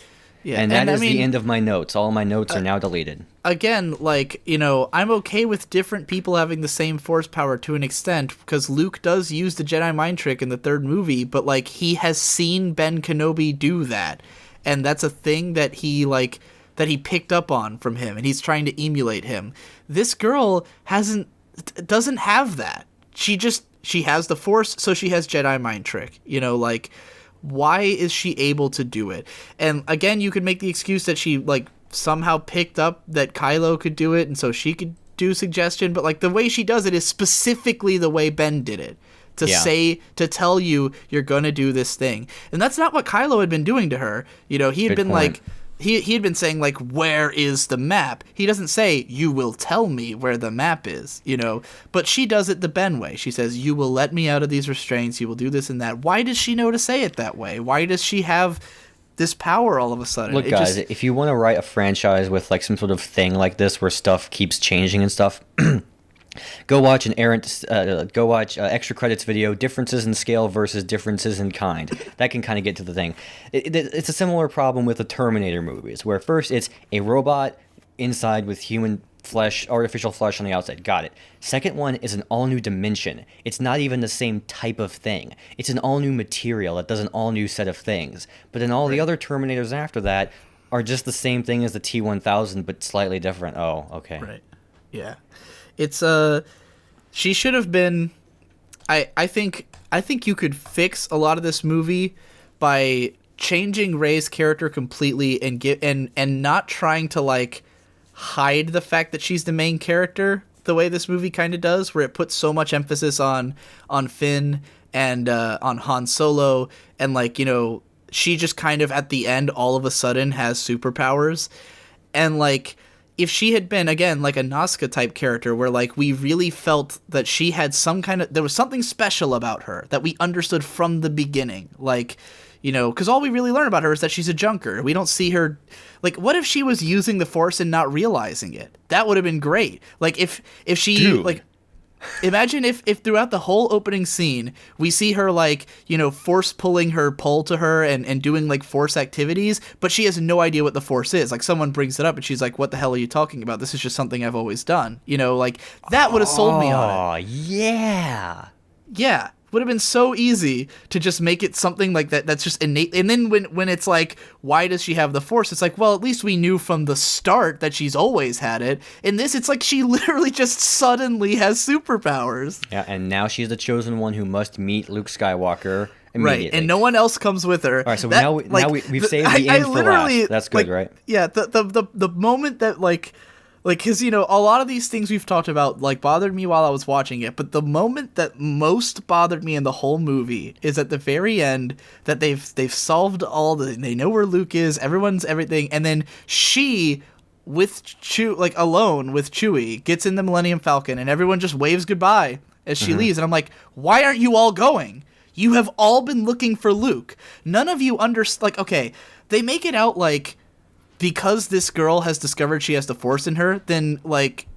Yeah. And that is the end of my notes. All my notes are now deleted. Again, like, you know, I'm okay with different people having the same Force power to an extent, because Luke does use the Jedi mind trick in the 3rd movie, but, like, he has seen Ben Kenobi do that. And that's a thing that he, like, that he picked up on from him, and he's trying to emulate him. This girl doesn't have that. She has the Force, so she has Jedi mind trick. You know, like, why is she able to do it? And again, you could make the excuse that she, like, somehow picked up that Kylo could do it, and so she could do suggestion, but, like, the way she does it is specifically the way Ben did it. to Yeah. to tell you you're going to do this thing. And that's not what Kylo had been doing to her. You know, he had Good been point. like, he had been saying, like, where is the map? He doesn't say, you will tell me where the map is, you know? But she does it the Ben way. She says, you will let me out of these restraints, you will do this and that. Why does she know to say it that way? Why does she have this power all of a sudden? Look, guys, if you want to write a franchise with like some sort of thing like this where stuff keeps changing and stuff, go watch extra credits video, differences in scale versus differences in kind. That can kind of get to the thing. It's a similar problem with the Terminator movies, where first it's a robot inside with human flesh, artificial flesh on the outside. Got it. Second one is an all new dimension. It's not even the same type of thing. It's an all new material that does an all new set of things. But then all the other Terminators after that are just the same thing as the T-1000, but slightly different. Oh, okay. Right. Yeah. It's she should have been. I think you could fix a lot of this movie by changing Rey's character completely and not trying to like hide the fact that she's the main character the way this movie kind of does, where it puts so much emphasis on Finn and on Han Solo, and like, you know, she just kind of at the end all of a sudden has superpowers. And like, if she had been, again, like a Nazca type character where like we really felt that she had there was something special about her that we understood from the beginning, like, you know, because all we really learn about her is that she's a junker. We don't see her, like, what if she was using the Force and not realizing it? That would have been great. Like, if she, Dude. like, imagine if throughout the whole opening scene, we see her, like, you know, Force pulling her pole to her and doing, like, Force activities, but she has no idea what the Force is. Like, someone brings it up and she's like, what the hell are you talking about? This is just something I've always done. You know, like, that would have sold me on it. Oh, yeah. Yeah, would have been so easy to just make it something like that that's just innate. And then when it's like, why does she have the Force? It's like, well, at least we knew from the start that she's always had it. In this, it's like she literally just suddenly has superpowers. Yeah, and now she's the chosen one who must meet Luke Skywalker immediately. Right, and no one else comes with her. All right, so now we've saved the end for last. That's good, like, right? Yeah, the moment that like, because, you know, a lot of these things we've talked about, like, bothered me while I was watching it, but the moment that most bothered me in the whole movie is at the very end, that they've solved they know where Luke is, everyone's everything, and then she, with alone with Chewie, gets in the Millennium Falcon, and everyone just waves goodbye as she leaves, and I'm like, why aren't you all going? You have all been looking for Luke. None of you like, okay, they make it out like, because this girl has discovered she has the Force in her, then, like,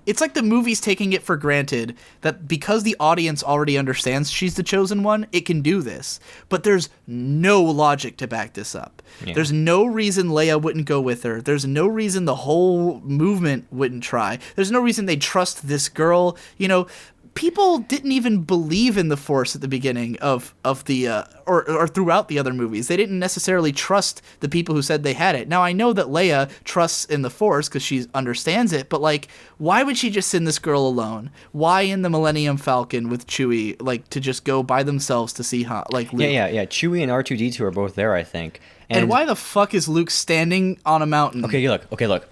it's like the movie's taking it for granted that because the audience already understands she's the chosen one, it can do this. But there's no logic to back this up. Yeah. There's no reason Leia wouldn't go with her. There's no reason the whole movement wouldn't try. There's no reason they'd trust this girl. You know, people didn't even believe in the Force at the beginning of the or throughout the other movies. They didn't necessarily trust the people who said they had it. Now, I know that Leia trusts in the Force because she understands it, but like, why would she just send this girl alone? Why in the Millennium Falcon with Chewie, like, to just go by themselves to see Luke? Yeah. Chewie and R2D2 are both there, I think. And why the fuck is Luke standing on a mountain? Okay, look.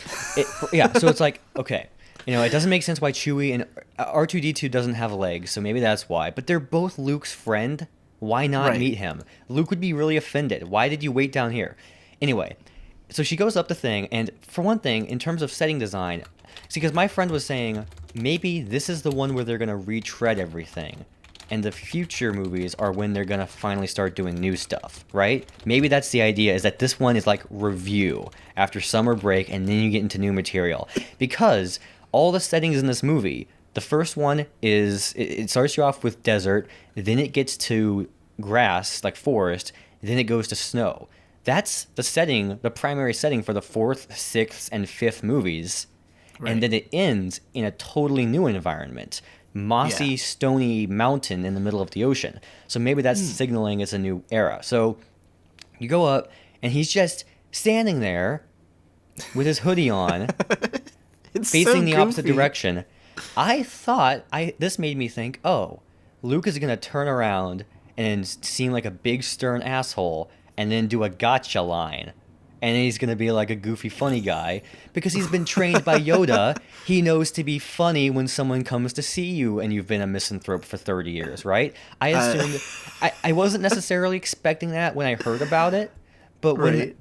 So it's like, okay. You know, it doesn't make sense why Chewie and R2D2 doesn't have legs, so maybe that's why. But they're both Luke's friend. Why not meet him? Luke would be really offended. Why did you wait down here? Anyway, so she goes up the thing, and for one thing, in terms of setting design, see, because my friend was saying, maybe this is the one where they're going to retread everything, and the future movies are when they're going to finally start doing new stuff, right? Maybe that's the idea, is that this one is like review after summer break, and then you get into new material. Because all the settings in this movie, the first one is, it starts you off with desert, then it gets to grass, like forest, then it goes to snow. That's the setting, the primary setting for the 4th, 6th, and 5th movies. Right. And then it ends in a totally new environment. Mossy, stony mountain in the middle of the ocean. So maybe that's signaling it's a new era. So you go up, and he's just standing there with his hoodie on, facing the opposite direction. I thought, this made me think, oh, Luke is going to turn around and seem like a big stern asshole and then do a gotcha line and he's going to be like a goofy funny guy because he's been trained by Yoda. He knows to be funny when someone comes to see you and you've been a misanthrope for 30 years, right? I assumed I wasn't necessarily expecting that when I heard about it. But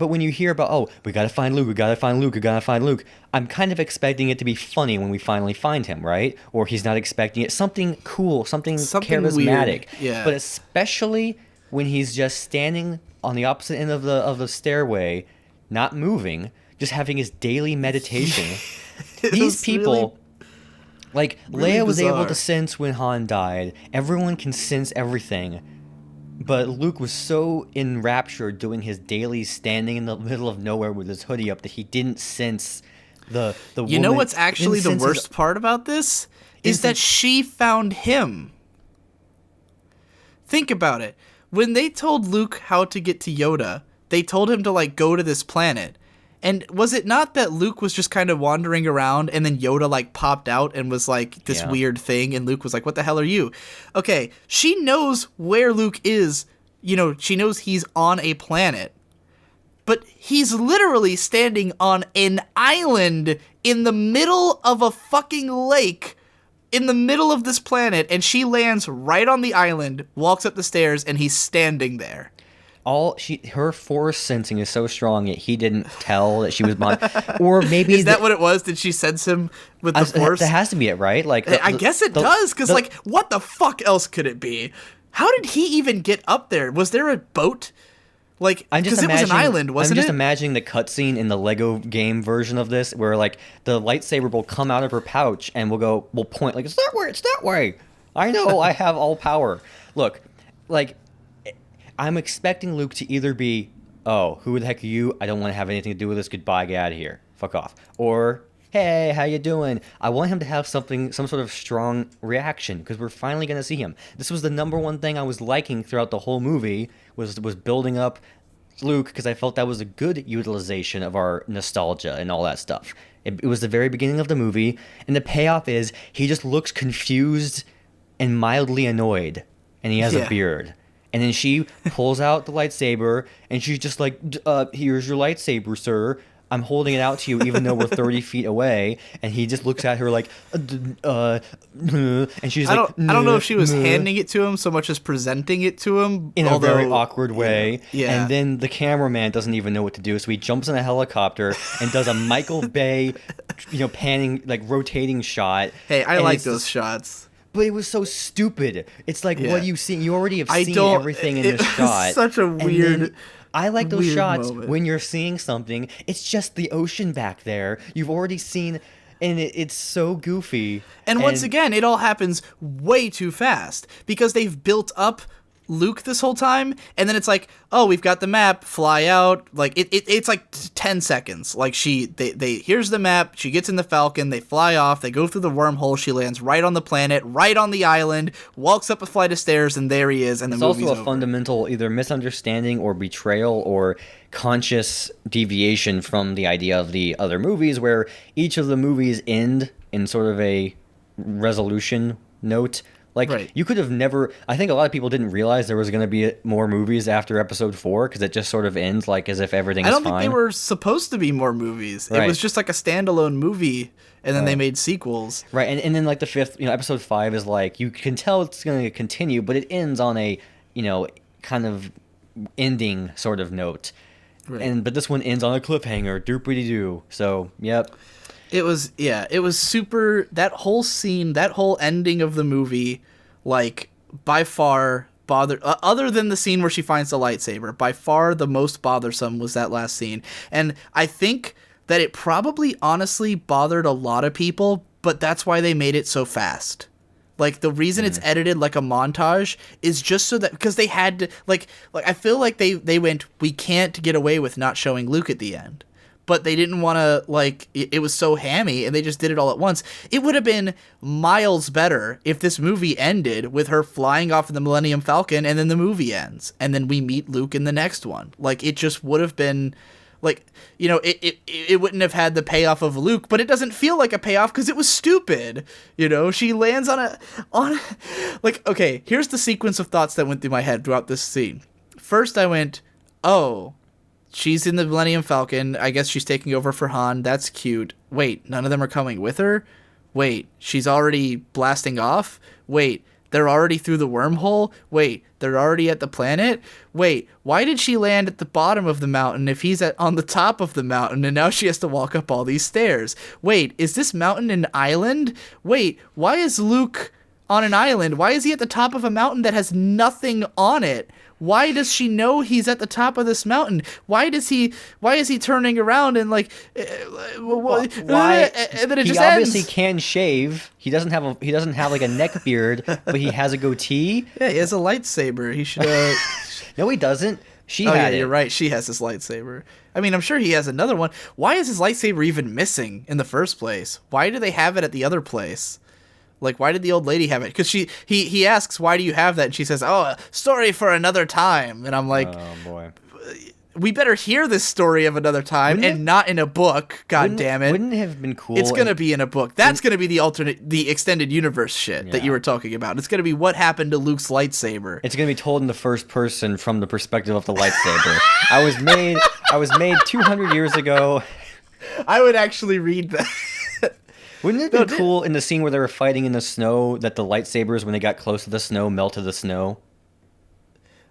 when you hear about, oh, we gotta find Luke, we gotta find Luke, we gotta find Luke, I'm kind of expecting it to be funny when we finally find him, right? Or he's not expecting it. Something cool, something charismatic. Weird. Yeah. But especially when he's just standing on the opposite end of the stairway, not moving, just having his daily meditation. These people, like, really Leia was bizarre. able to sense when Han died. Everyone can sense everything. But Luke was so enraptured doing his daily standing in the middle of nowhere with his hoodie up that he didn't sense the woman. You know what's actually the didn't sense worst part about this? Is that she found him. Think about it. When they told Luke how to get to Yoda, they told him to, like, go to this planet. And was it not that Luke was just kind of wandering around and then Yoda, like, popped out and was like this weird thing, and Luke was like, what the hell are you? Okay, she knows where Luke is. You know, she knows he's on a planet. But he's literally standing on an island in the middle of a fucking lake in the middle of this planet, and she lands right on the island, walks up the stairs, and he's standing there. Her force sensing is so strong that he didn't tell that she was behind. Or maybe is that what it was? Did she sense him with the force? That has to be it, right? Like, I guess it does, because, like, what the fuck else could it be? How did he even get up there? Was there a boat? Like, because it was an island, wasn't it? I'm just imagining the cutscene in the Lego game version of this, where, like, the lightsaber will come out of her pouch and we'll point, like, it's that way. I know, I have all power. Look, like, I'm expecting Luke to either be, oh, who the heck are you? I don't want to have anything to do with this. Goodbye, get out of here. Fuck off. Or, hey, how you doing? I want him to have some sort of strong reaction, because we're finally going to see him. This was the number one thing I was liking throughout the whole movie, was building up Luke, because I felt that was a good utilization of our nostalgia and all that stuff. It was the very beginning of the movie, and the payoff is he just looks confused and mildly annoyed, and he has a beard. And then she pulls out the lightsaber, and she's just like, here's your lightsaber, sir. I'm holding it out to you even though we're 30 feet away. And he just looks at her like, and she's like, I don't know if she was handing it to him so much as presenting it to him. In a very awkward way. Yeah. And then the cameraman doesn't even know what to do. So he jumps in a helicopter and does a Michael Bay, panning, like, rotating shot. Hey, I like those shots. But it was so stupid. It's like, what do you see? You already have seen everything in this shot. Such a weird. I like those shots moment. when you're seeing something. It's just the ocean back there. You've already seen, and it's so goofy. And once again, it all happens way too fast because they've built up Luke this whole time, and then it's like, oh, we've got the map, fly out. Like it's like 10 seconds. Like they here's the map, she gets in the Falcon, they fly off, they go through the wormhole, she lands right on the planet, right on the island, walks up a flight of stairs, and there he is, and the movie's over. It's also a fundamental either misunderstanding or betrayal or conscious deviation from the idea of the other movies, where each of the movies end in sort of a resolution note. Like, you could have never... I think a lot of people didn't realize there was going to be more movies after Episode 4, because it just sort of ends like as if everything's fine. I don't think they were supposed to be more movies. It was just like a standalone movie, and then they made sequels. Right, and then, like, the fifth... Episode 5 is like... You can tell it's going to continue, but it ends on a, kind of ending sort of note. Right. But this one ends on a cliffhanger. Doopity-doo. So, yep. It was super, that whole scene, that whole ending of the movie, like, by far other than the scene where she finds the lightsaber, by far the most bothersome was that last scene. And I think that it probably honestly bothered a lot of people, but that's why they made it so fast. Like, the reason it's edited like a montage is just so that, because they had to, like I feel like they went, we can't get away with not showing Luke at the end. But they didn't want to, like, it was so hammy, and they just did it all at once. It would have been miles better if this movie ended with her flying off in the Millennium Falcon, and then the movie ends, and then we meet Luke in the next one. Like, it just would have been, like, it wouldn't have had the payoff of Luke, but it doesn't feel like a payoff because it was stupid. She lands on like, okay, here's the sequence of thoughts that went through my head throughout this scene. First, I went, oh, she's in the Millennium Falcon. I guess she's taking over for Han. That's cute. Wait, none of them are coming with her? Wait, she's already blasting off? Wait, they're already through the wormhole? Wait, they're already at the planet? Wait, why did she land at the bottom of the mountain if he's on the top of the mountain and now she has to walk up all these stairs? Wait, is this mountain an island? Wait, why is Luke on an island? Why is he at the top of a mountain that has nothing on it? Why does she know he's at the top of this mountain? Why is he turning around and like Why? and then it He just obviously ends? can shave. He doesn't have like a neck beard, but he has a goatee. Yeah, he has a lightsaber. He should No, he doesn't. She Oh yeah, had it. you're right. She has his lightsaber. I mean, I'm sure he has another one. Why is his lightsaber even missing in the first place? Why do they have it at the other place? Like, why did the old lady have it? Because he asks, why do you have that? And she says, oh, story for another time. And I'm like, Oh boy. we better hear this story of another time Wouldn't and it- not in a book. God damn it. Wouldn't it have been cool? It's going to be in a book. That's going to be the extended universe shit that Yeah. you were talking about. It's going to be what happened to Luke's lightsaber. It's gonna be told in the first person from the perspective of the lightsaber. I was made 200 years ago. I would actually read that. Wouldn't it be cool in the scene where they were fighting in the snow that the lightsabers, when they got close to the snow, melted the snow?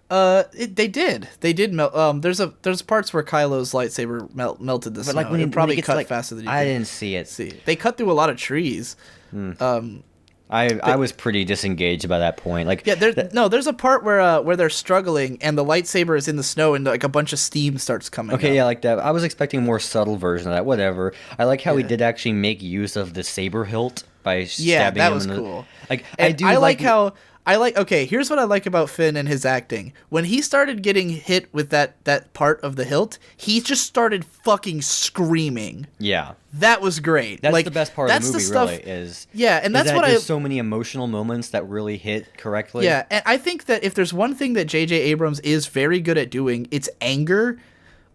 They did melt. There's parts where Kylo's lightsaber melted the snow. Like when it probably it gets, cut like, faster than you I think. didn't see it. See, they cut through a lot of trees. I was pretty disengaged by that point. Like, Yeah, there's a part where they're struggling and the lightsaber is in the snow and like a bunch of steam starts coming. okay, up. yeah, like that. I was expecting a more subtle version of that. Whatever. I like how he did actually make use of the saber hilt by Yeah, stabbing that him was in the, cool. Like, And I like how okay, here's what I like about Finn and his acting. When he started getting hit with that part of the hilt, he just started fucking screaming. Yeah. That was great. That's like, the best part of that's the movie, stuff, really, is... Yeah, and is that's that what there's so many emotional moments that really hit correctly. Yeah, and I think that if there's one thing that J.J. Abrams is very good at doing, it's anger.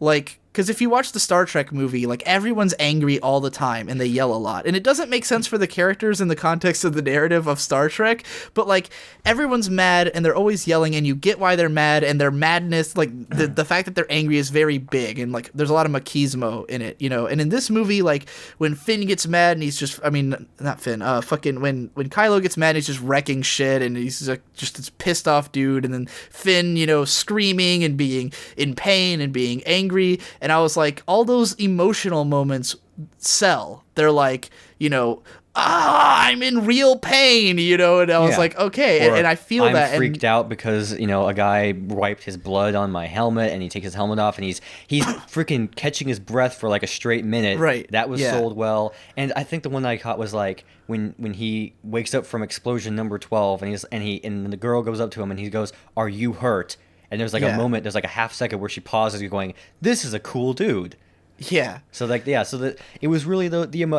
Like, because if you watch the Star Trek movie, like, everyone's angry all the time and they yell a lot. And it doesn't make sense for the characters in the context of the narrative of Star Trek, but, like, everyone's mad and they're always yelling and you get why they're mad, and their madness, like, the fact that they're angry is very big, and, like, there's a lot of machismo in it, you know? And in this movie, like, when Finn gets mad and he's just, I mean, not Finn, fucking, when Kylo gets mad, he's just wrecking shit and he's like, just this pissed off dude, and then Finn, you know, screaming and being in pain and being angry. And I was like, all those emotional moments sell. They're like, you know, I'm in real pain, you know, and I was like, okay, and I feel I'm that. freaked out because, you know, a guy wiped his blood on my helmet, and he takes his helmet off, and he's freaking catching his breath for like a straight minute. Right. That was Yeah. sold well. And I think the one that I caught was like when he wakes up from explosion number 12, and the girl goes up to him and he goes, "Are you hurt?" And there's like a moment, there's like a half second where she pauses, going, "This is a cool dude." Yeah. So like, yeah, so that it was really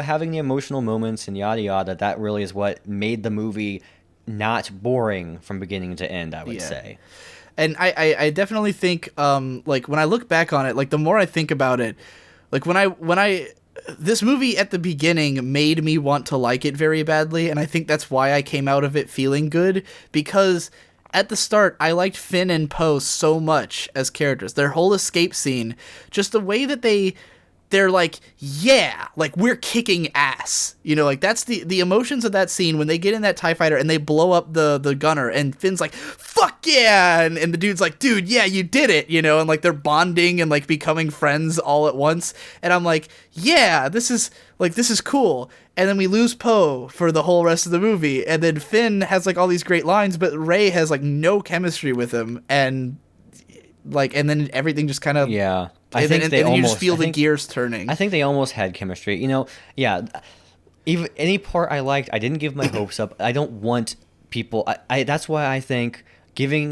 having the emotional moments and yada yada. That really is what made the movie not boring from beginning to end, I would say. And I definitely think, like, when I look back on it, like, the more I think about it, like, when I this movie at the beginning made me want to like it very badly, and I think that's why I came out of it feeling good, because at the start, I liked Finn and Poe so much as characters. Their whole escape scene, just the way that they're like, yeah, like, we're kicking ass. You know, like, that's the emotions of that scene when they get in that TIE fighter and they blow up the gunner, and Finn's like, fuck yeah, and the dude's like, dude, yeah, you did it, you know, and, like, they're bonding and, like, becoming friends all at once, and I'm like, yeah, this is cool. And then we lose Poe for the whole rest of the movie, and then Finn has, like, all these great lines, but Rey has, like, no chemistry with him, and, like, and then everything just kind of... Yeah. And then you just feel the gears turning. I think they almost had chemistry. You know, yeah. Even any part I liked, I didn't give my hopes up. I don't want people. That's why I think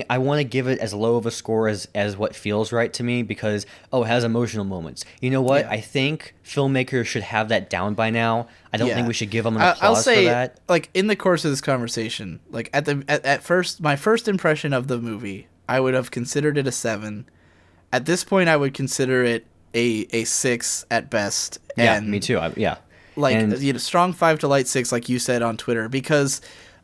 I want to give it as low of a score as what feels right to me, because it has emotional moments. You know what? Yeah. I think filmmakers should have that down by now. I don't think we should give them an applause I'll say, for that. like, in the course of this conversation, like, at first, my first impression of the movie, I would have considered it a 7. At this point, I would consider it a 6 at best. Yeah, and me too. Yeah. Like, And you know, strong 5 to light 6, like you said on Twitter, because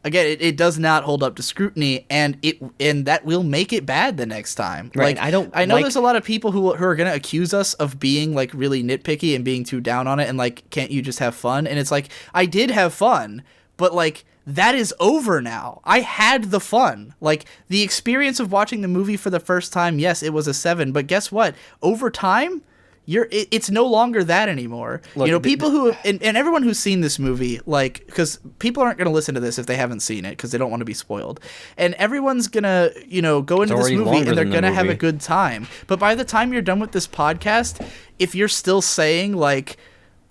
again, it does not hold up to scrutiny, and that will make it bad the next time. Right. Like, I know there's a lot of people who are gonna accuse us of being like really nitpicky and being too down on it, and like, can't you just have fun? And it's like, I did have fun, but like, that is over now. I had the fun. Like, the experience of watching the movie for the first time, yes, it was a 7, but guess what? Over time, it's no longer that anymore. Look, you know, people who and everyone who's seen this movie, like, because people aren't going to listen to this if they haven't seen it because they don't want to be spoiled, and everyone's gonna, you know, go into this movie and they're gonna have a good time. But by the time you're done with this podcast, if you're still saying like,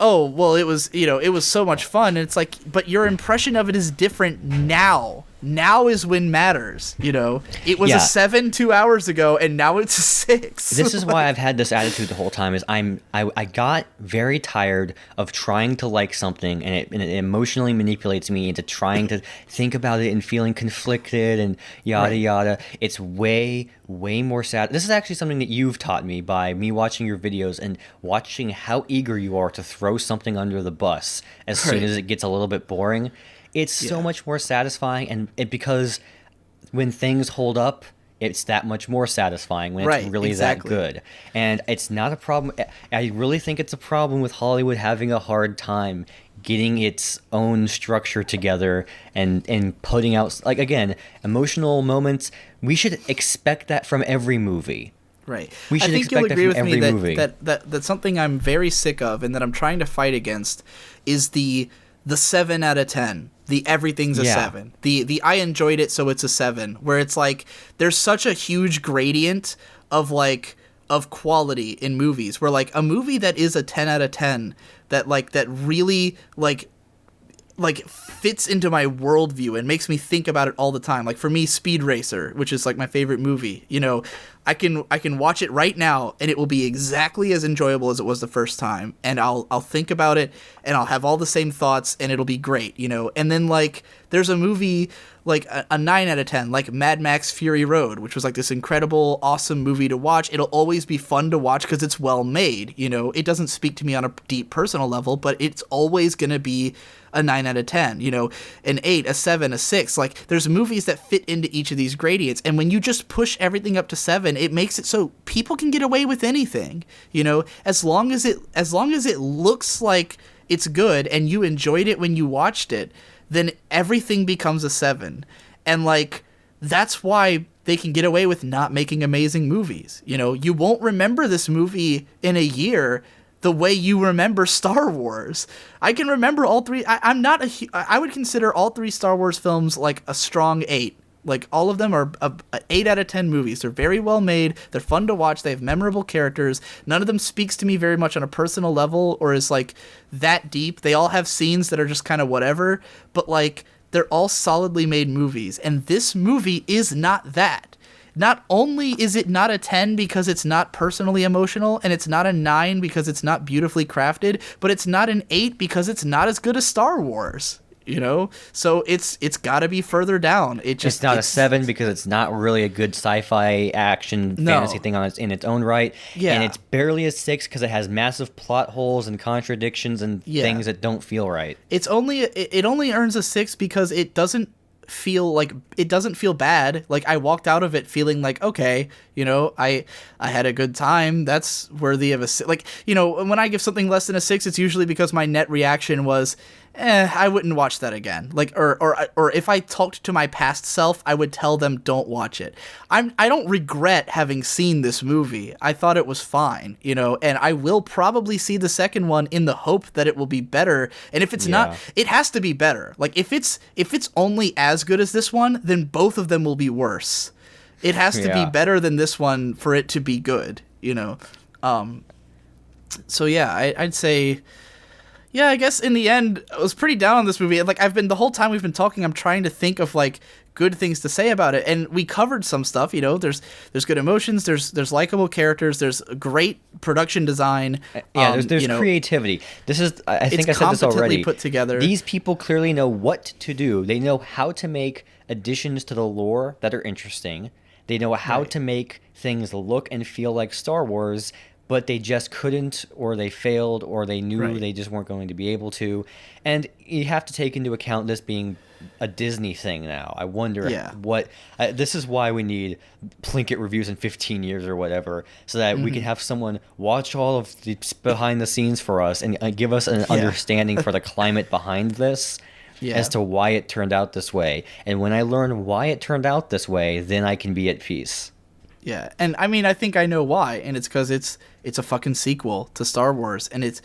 oh, well, it was, you know, it was so much fun, and it's like, but your impression of it is different now. Now is when matters, you know? It was a 7 2 hours ago, and now it's a 6. This is why I've had this attitude the whole time, is I got very tired of trying to like something, and it emotionally manipulates me into trying to think about it and feeling conflicted and yada yada. It's way more sad. This is actually something that you've taught me by me watching your videos and watching how eager you are to throw something under the bus as soon as it gets a little bit boring. It's so much more satisfying, and because when things hold up, it's that much more satisfying when it's really that good. And it's not a problem. I really think it's a problem with Hollywood having a hard time getting its own structure together and putting out, like, again, emotional moments. We should expect that from every movie. Right. We should expect that from every movie. That's something I'm very sick of and that I'm trying to fight against is the 7 out of 10. The everything's a 7. The I enjoyed it, so it's a 7. Where it's like there's such a huge gradient of quality in movies. Where like a movie that is a 10 out of 10 that really fits into my worldview and makes me think about it all the time. Like for me, Speed Racer, which is like my favorite movie, you know, I can watch it right now and it will be exactly as enjoyable as it was the first time, and I'll think about it and I'll have all the same thoughts and it'll be great, you know. And then like there's a movie like a 9 out of 10, like Mad Max Fury Road, which was like this incredible, awesome movie to watch. It'll always be fun to watch because it's well made, you know. It doesn't speak to me on a deep personal level, but it's always going to be a 9 out of 10, you know, an 8, a 7, a 6. Like there's movies that fit into each of these gradients, and when you just push everything up to 7, it makes it so people can get away with anything, you know, as long as it looks like it's good and you enjoyed it when you watched it, then everything becomes a 7. And like that's why they can get away with not making amazing movies. You know, you won't remember this movie in a year the way you remember Star Wars. I can remember all 3. I would consider all 3 Star Wars films like a strong 8. Like all of them are 8 out of 10 movies. They're very well made. They're fun to watch. They have memorable characters. None of them speaks to me very much on a personal level or is like that deep. They all have scenes that are just kind of whatever, but like they're all solidly made movies. And this movie is not that. Not only is it not a 10 because it's not personally emotional, and it's not a 9 because it's not beautifully crafted, but it's not an 8 because it's not as good as Star Wars. You know, so it's got to be further down. It's not a 7 because it's not really a good sci-fi action fantasy thing in its own right. Yeah, and it's barely a 6 because it has massive plot holes and contradictions and things that don't feel right. It only earns a 6 because it doesn't feel bad. Like I walked out of it feeling like, okay, you know, I had a good time. That's worthy of a 6. Like, you know, when I give something less than a 6, it's usually because my net reaction was, I wouldn't watch that again. Like, or if I talked to my past self, I would tell them don't watch it. I don't regret having seen this movie. I thought it was fine, you know, and I will probably see the second one in the hope that it will be better. And if it's not, it has to be better. Like if it's only as good as this one, then both of them will be worse. It has to be better than this one for it to be good, you know. So yeah, I'd say. Yeah, I guess in the end, I was pretty down on this movie. Like the whole time we've been talking, I'm trying to think of like good things to say about it, and we covered some stuff. You know, there's good emotions, there's likable characters, there's great production design. Yeah, there's creativity. This is I think I said this already. Put together. These people clearly know what to do. They know how to make additions to the lore that are interesting. They know how to make things look and feel like Star Wars, but they just couldn't, or they failed, or they knew Right. they just weren't going to be able to. And you have to take into account this being a Disney thing now. I wonder Yeah. what. This is why we need Plinkett reviews in 15 years or whatever, so that we can have someone watch all of the behind the scenes for us and give us an understanding for the climate behind this. Yeah. As to why it turned out this way. And when I learn why it turned out this way, then I can be at peace. Yeah, and I mean, I think I know why, and it's because it's a fucking sequel to Star Wars, and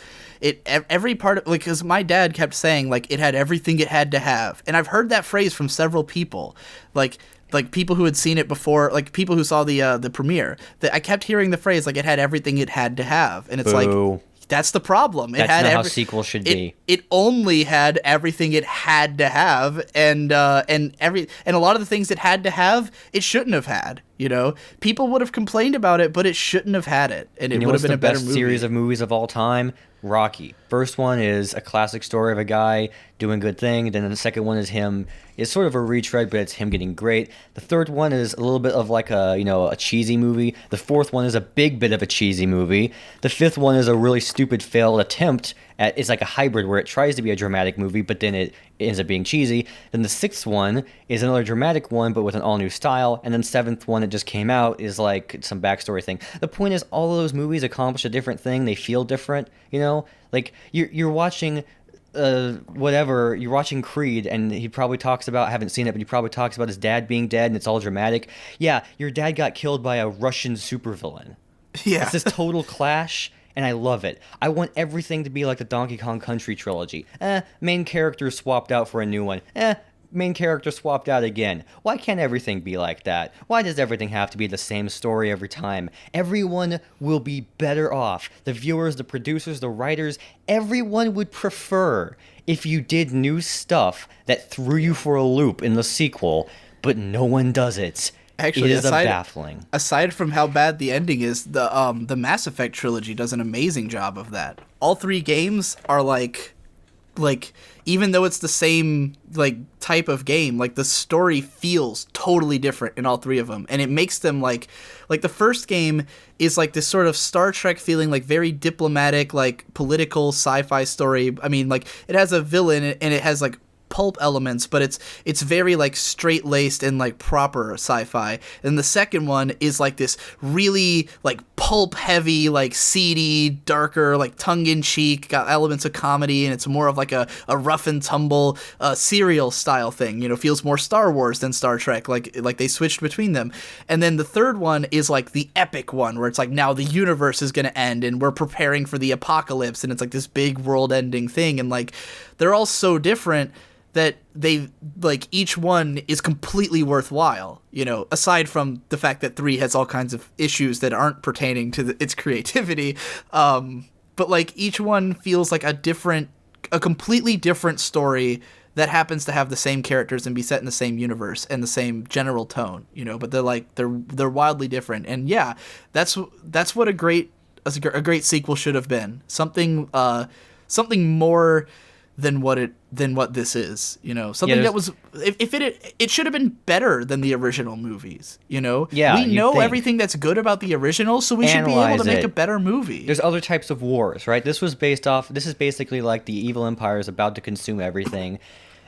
every part of, like, because my dad kept saying, like, it had everything it had to have, and I've heard that phrase from several people, like people who had seen it before, like people who saw the premiere, that I kept hearing the phrase, like, it had everything it had to have, and it's Boo. like, that's the problem. That's not how sequels should be. It only had everything it had to have, and a lot of the things it had to have, it shouldn't have had. You know, people would have complained about it, but it shouldn't have had it, and it would have been a better movie. The best series of movies of all time? Rocky. First one is a classic story of a guy doing good thing. Then the second one is him. It's sort of a retread, but it's him getting great. The third one is a little bit of like a cheesy movie. The fourth one is a big bit of a cheesy movie. The fifth one is a really stupid failed attempt at. It's like a hybrid where it tries to be a dramatic movie, but then it ends up being cheesy. Then the sixth one is another dramatic one, but with an all new style. And then seventh one that just came out is like some backstory thing. The point is, all of those movies accomplish a different thing. They feel different, Like you're watching. Whatever, you're watching Creed, and he probably talks about, I haven't seen it, but he probably talks about his dad being dead, and it's all dramatic. Yeah, your dad got killed by a Russian supervillain. Yeah. It's this total clash, and I love it. I want everything to be like the Donkey Kong Country trilogy. Main character swapped out for a new one. Main character swapped out again. Why can't everything be like that? Why does everything have to be the same story every time? Everyone will be better off. The viewers, the producers, the writers, everyone would prefer if you did new stuff that threw you for a loop in the sequel, but no one does it. Actually, it is baffling. Aside from how bad the ending is, the Mass Effect trilogy does an amazing job of that. All three games are like even though it's the same like type of game, like the story feels totally different in all three of them, and it makes them like the first game is like this sort of Star Trek feeling, like very diplomatic, like political sci-fi story. I mean, like it has a villain and it has like pulp elements, but it's very like straight-laced and like proper sci-fi. And the second one is like this really like pulp heavy, like seedy, darker, like tongue-in-cheek, got elements of comedy, and it's more of like a rough and tumble serial style thing, feels more Star Wars than Star Trek, like they switched between them. And then the third one is like the epic one, where it's like now the universe is gonna end and we're preparing for the apocalypse, and it's like this big world-ending thing, and like they're all so different that they like each one is completely worthwhile, aside from the fact that 3 has all kinds of issues that aren't pertaining to its creativity. But like each one feels like a completely different story that happens to have the same characters and be set in the same universe and the same general tone, but they're wildly different. And yeah, that's what a great sequel should have been. Something more than what this is, something that was, if it should have been better than the original movies, Yeah, we know everything that's good about the original, so we should be able to make a better movie. There's other types of wars, right? This is basically like the evil empire is about to consume everything.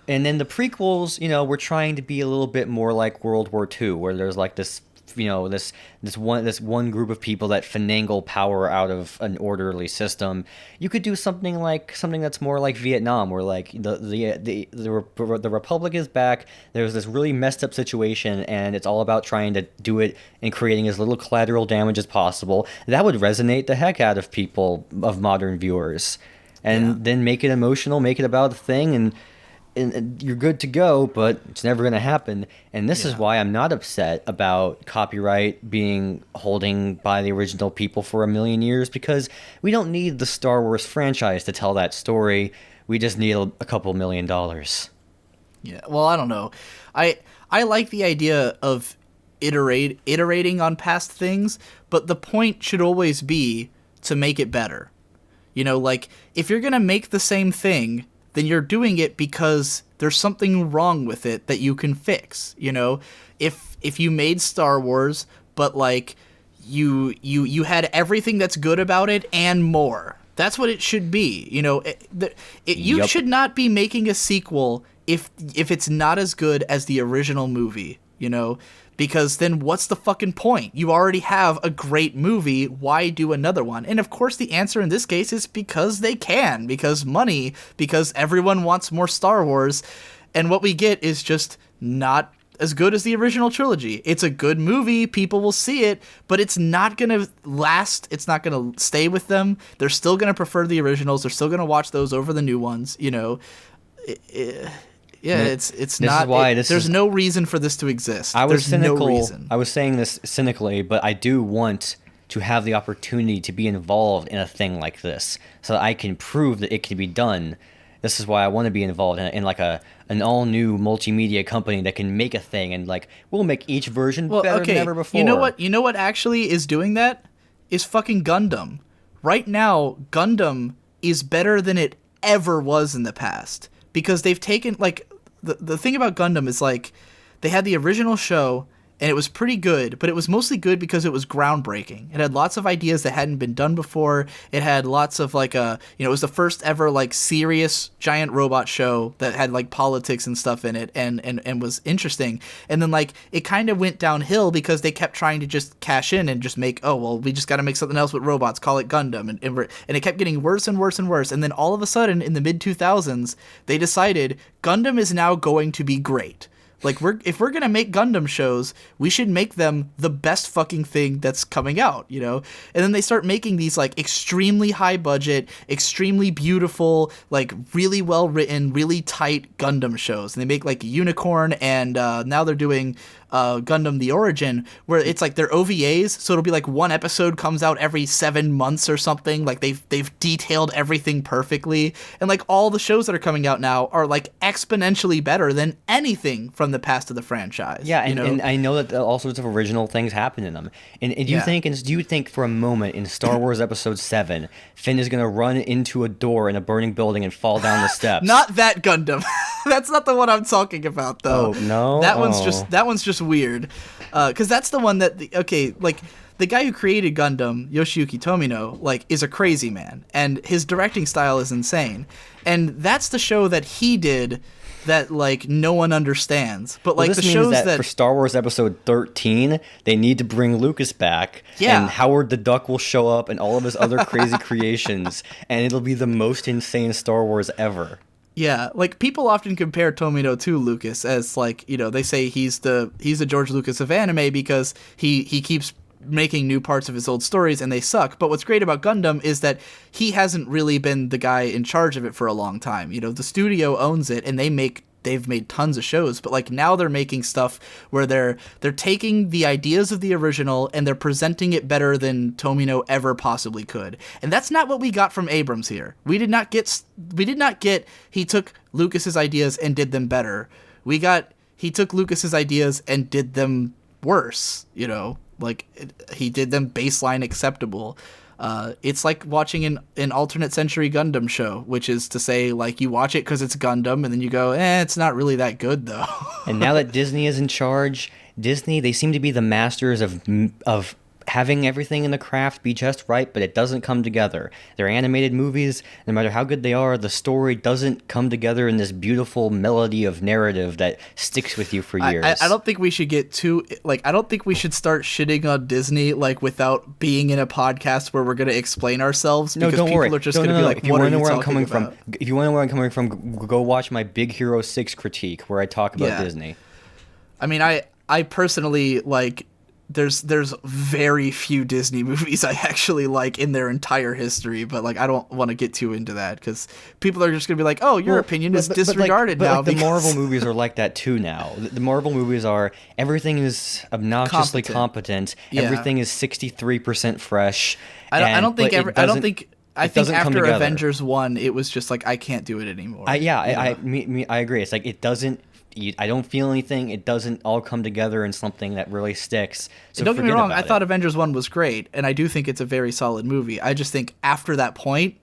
And then the prequels, we're trying to be a little bit more like World War II, where there's like this this one group of people that finagle power out of an orderly system. You could do something that's more like Vietnam, where like the Republic is back. There's this really messed up situation, and it's all about trying to do it and creating as little collateral damage as possible. That would resonate the heck out of people, of modern viewers, and then make it emotional, make it about a thing, and you're good to go, but it's never going to happen. And this is why I'm not upset about copyright being holding by the original people for 1,000,000 years, because we don't need the Star Wars franchise to tell that story. We just need a couple $1 million. Yeah, well, I don't know. I like the idea of iterating on past things, but the point should always be to make it better. Like, if you're going to make the same thing, then you're doing it because there's something wrong with it that you can fix. If you made Star Wars, but like you had everything that's good about it and more. That's what it should be. You know, you should not be making a sequel if it's not as good as the original movie, you know, because then what's the fucking point? You already have a great movie. Why do another one? And of course the answer in this case is because they can, because money, because everyone wants more Star Wars. And what we get is just not as good as the original trilogy. It's a good movie, people will see it, but it's not going to last, it's not going to stay with them. They're still going to prefer the originals, they're still going to watch those over the new ones, you know. It's not, there's no reason for this to exist. There's cynical. No reason. I was saying this cynically, but I do want to have the opportunity to be involved in a thing like this so that I can prove that it can be done. This is why I want to be involved in like an all-new multimedia company that can make a thing, and like we'll make each version better than ever before. You know what actually is doing that? Is fucking Gundam. Right now, Gundam is better than it ever was in the past. Because they've taken, like, the thing about Gundam is, like, they had the original show, and it was pretty good, but it was mostly good because it was groundbreaking. It had lots of ideas that hadn't been done before. It had lots of, like, it was the first ever, like, serious giant robot show that had, like, politics and stuff in it, and was interesting. And then, like, it kind of went downhill because they kept trying to just cash in and just make, oh, well, we just got to make something else with robots, call it Gundam. And it kept getting worse and worse and worse. And then all of a sudden, in the mid-2000s, they decided Gundam is now going to be great. Like, if we're gonna make Gundam shows, we should make them the best fucking thing that's coming out, you know? And then they start making these, like, extremely high budget, extremely beautiful, like, really well written, really tight Gundam shows. And they make, like, Unicorn, and now they're doing Gundam The Origin, where it's like they're OVAs, so it'll be like one episode comes out every 7 months or something. Like they've detailed everything perfectly, and like all the shows that are coming out now are like exponentially better than anything from the past of the franchise. Yeah, and I know that all sorts of original things happen in them. And do you think for a moment in Star Wars Episode 7, Finn is gonna run into a door in a burning building and fall down the steps? Not that Gundam. That's not the one I'm talking about, though. Oh no, that one's just weird, because that's the one that the guy who created Gundam, Yoshiyuki Tomino, like, is a crazy man, and his directing style is insane, and that's the show that he did that like no one understands. But like the shows that for Star Wars Episode 13, they need to bring Lucas back, and Howard the Duck will show up, and all of his other crazy creations, and it'll be the most insane Star Wars ever. Yeah, like people often compare Tomino to Lucas as like, you know, they say he's the George Lucas of anime because he keeps making new parts of his old stories and they suck. But what's great about Gundam is that he hasn't really been the guy in charge of it for a long time. You know, the studio owns it and they've made tons of shows, but like now they're making stuff where they're taking the ideas of the original and they're presenting it better than Tomino ever possibly could. And that's not what we got from Abrams here. We did not get he took Lucas's ideas and did them better. He took Lucas's ideas and did them worse, you know? Like he did them baseline acceptable. It's like watching an alternate century Gundam show, which is to say, like, you watch it because it's Gundam, and then you go, it's not really that good, though. And now that Disney is in charge, they seem to be the masters of having everything in the craft be just right, but it doesn't come together. Their animated movies, no matter how good they are, the story doesn't come together in this beautiful melody of narrative that sticks with you for years. I don't think we should get too, like, I don't think we should start shitting on Disney, like, without being in a podcast where we're going to explain ourselves, because people are just going to be like, what are you talking about? If you want to know where I'm coming from, go watch my Big Hero 6 critique where I talk about Disney. I mean, I personally, like, there's very few Disney movies I actually like in their entire history, but like I don't want to get too into that because people are just gonna be like, oh, your opinion is disregarded now. Like the Marvel movies are like that too now. The Marvel movies are, everything is obnoxiously competent. Everything is 63% fresh. I think after Avengers 1, it was just like, I can't do it anymore. I agree. It's like it doesn't. I don't feel anything. It doesn't all come together in something that really sticks. So don't get me wrong. I thought Avengers 1 was great, and I do think it's a very solid movie. I just think after that point,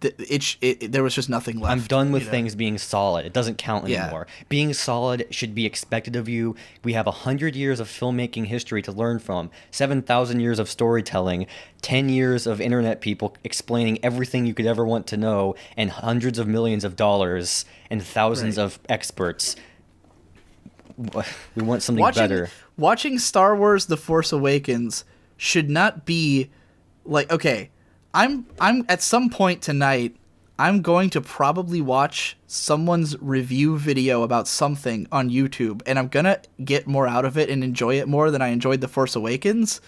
there was just nothing left. I'm done with you know? things being solid. It doesn't count Yeah. anymore. Being solid should be expected of you. We have 100 years of filmmaking history to learn from, 7,000 years of storytelling, 10 years of internet people explaining everything you could ever want to know, and hundreds of millions of dollars and thousands Right. of experts. We want something better. Watching Star Wars: The Force Awakens should not be like, okay, I'm at some point tonight, I'm going to probably watch someone's review video about something on YouTube, and I'm gonna get more out of it and enjoy it more than I enjoyed The Force Awakens.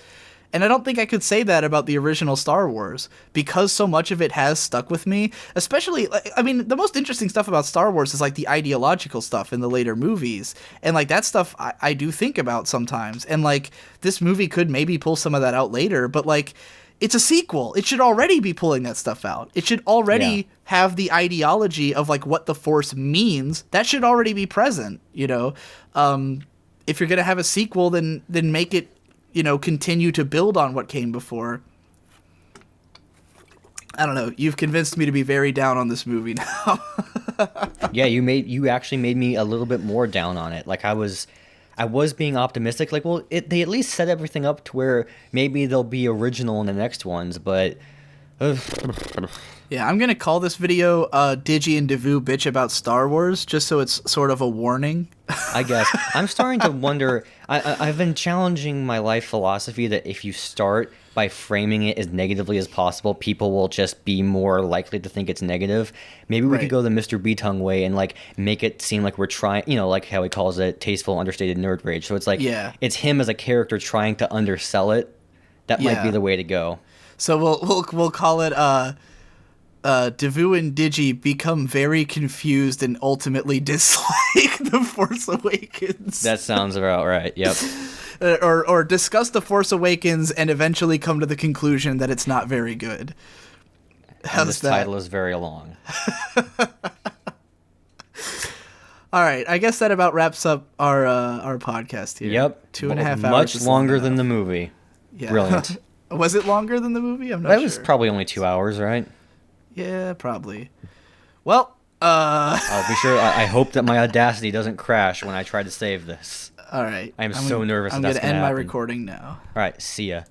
And I don't think I could say that about the original Star Wars, because so much of it has stuck with me. Especially, I mean, the most interesting stuff about Star Wars is like the ideological stuff in the later movies. And like that stuff I do think about sometimes. And like this movie could maybe pull some of that out later, but like it's a sequel. It should already be pulling that stuff out. It should already have the ideology of like what the Force means. That should already be present, you know? If you're going to have a sequel, then make it, you know, continue to build on what came before. I don't know. You've convinced me to be very down on this movie now. Yeah, you actually made me a little bit more down on it. Like I was being optimistic. Like, well, they at least set everything up to where maybe they'll be original in the next ones, but Yeah, I'm going to call this video Digi and Davoo Bitch About Star Wars, just so it's sort of a warning. I guess. I'm starting to wonder. I've been challenging my life philosophy that if you start by framing it as negatively as possible, people will just be more likely to think it's negative. Maybe we could go the Mr. B-Tongue way and like make it seem like we're trying, you know, like how he calls it tasteful, understated nerd rage. So it's like, it's him as a character trying to undersell it. That might be the way to go. So we'll call it Davoo and Digi become very confused and ultimately dislike The Force Awakens. That sounds about right. Yep. Or discuss The Force Awakens and eventually come to the conclusion that it's not very good. How's and this that? title is very long. All right, I guess that about wraps up our podcast here. Yep. 2.5 hours. Much longer than the movie. Yeah. Brilliant. Was it longer than the movie? I'm not That sure. was probably only 2 hours, right? Yeah, probably. Well, I'll be sure. I hope that my Audacity doesn't crash when I try to save this. all right. I am so nervous that that's I'm going to end my happen. recording now. All right, see ya.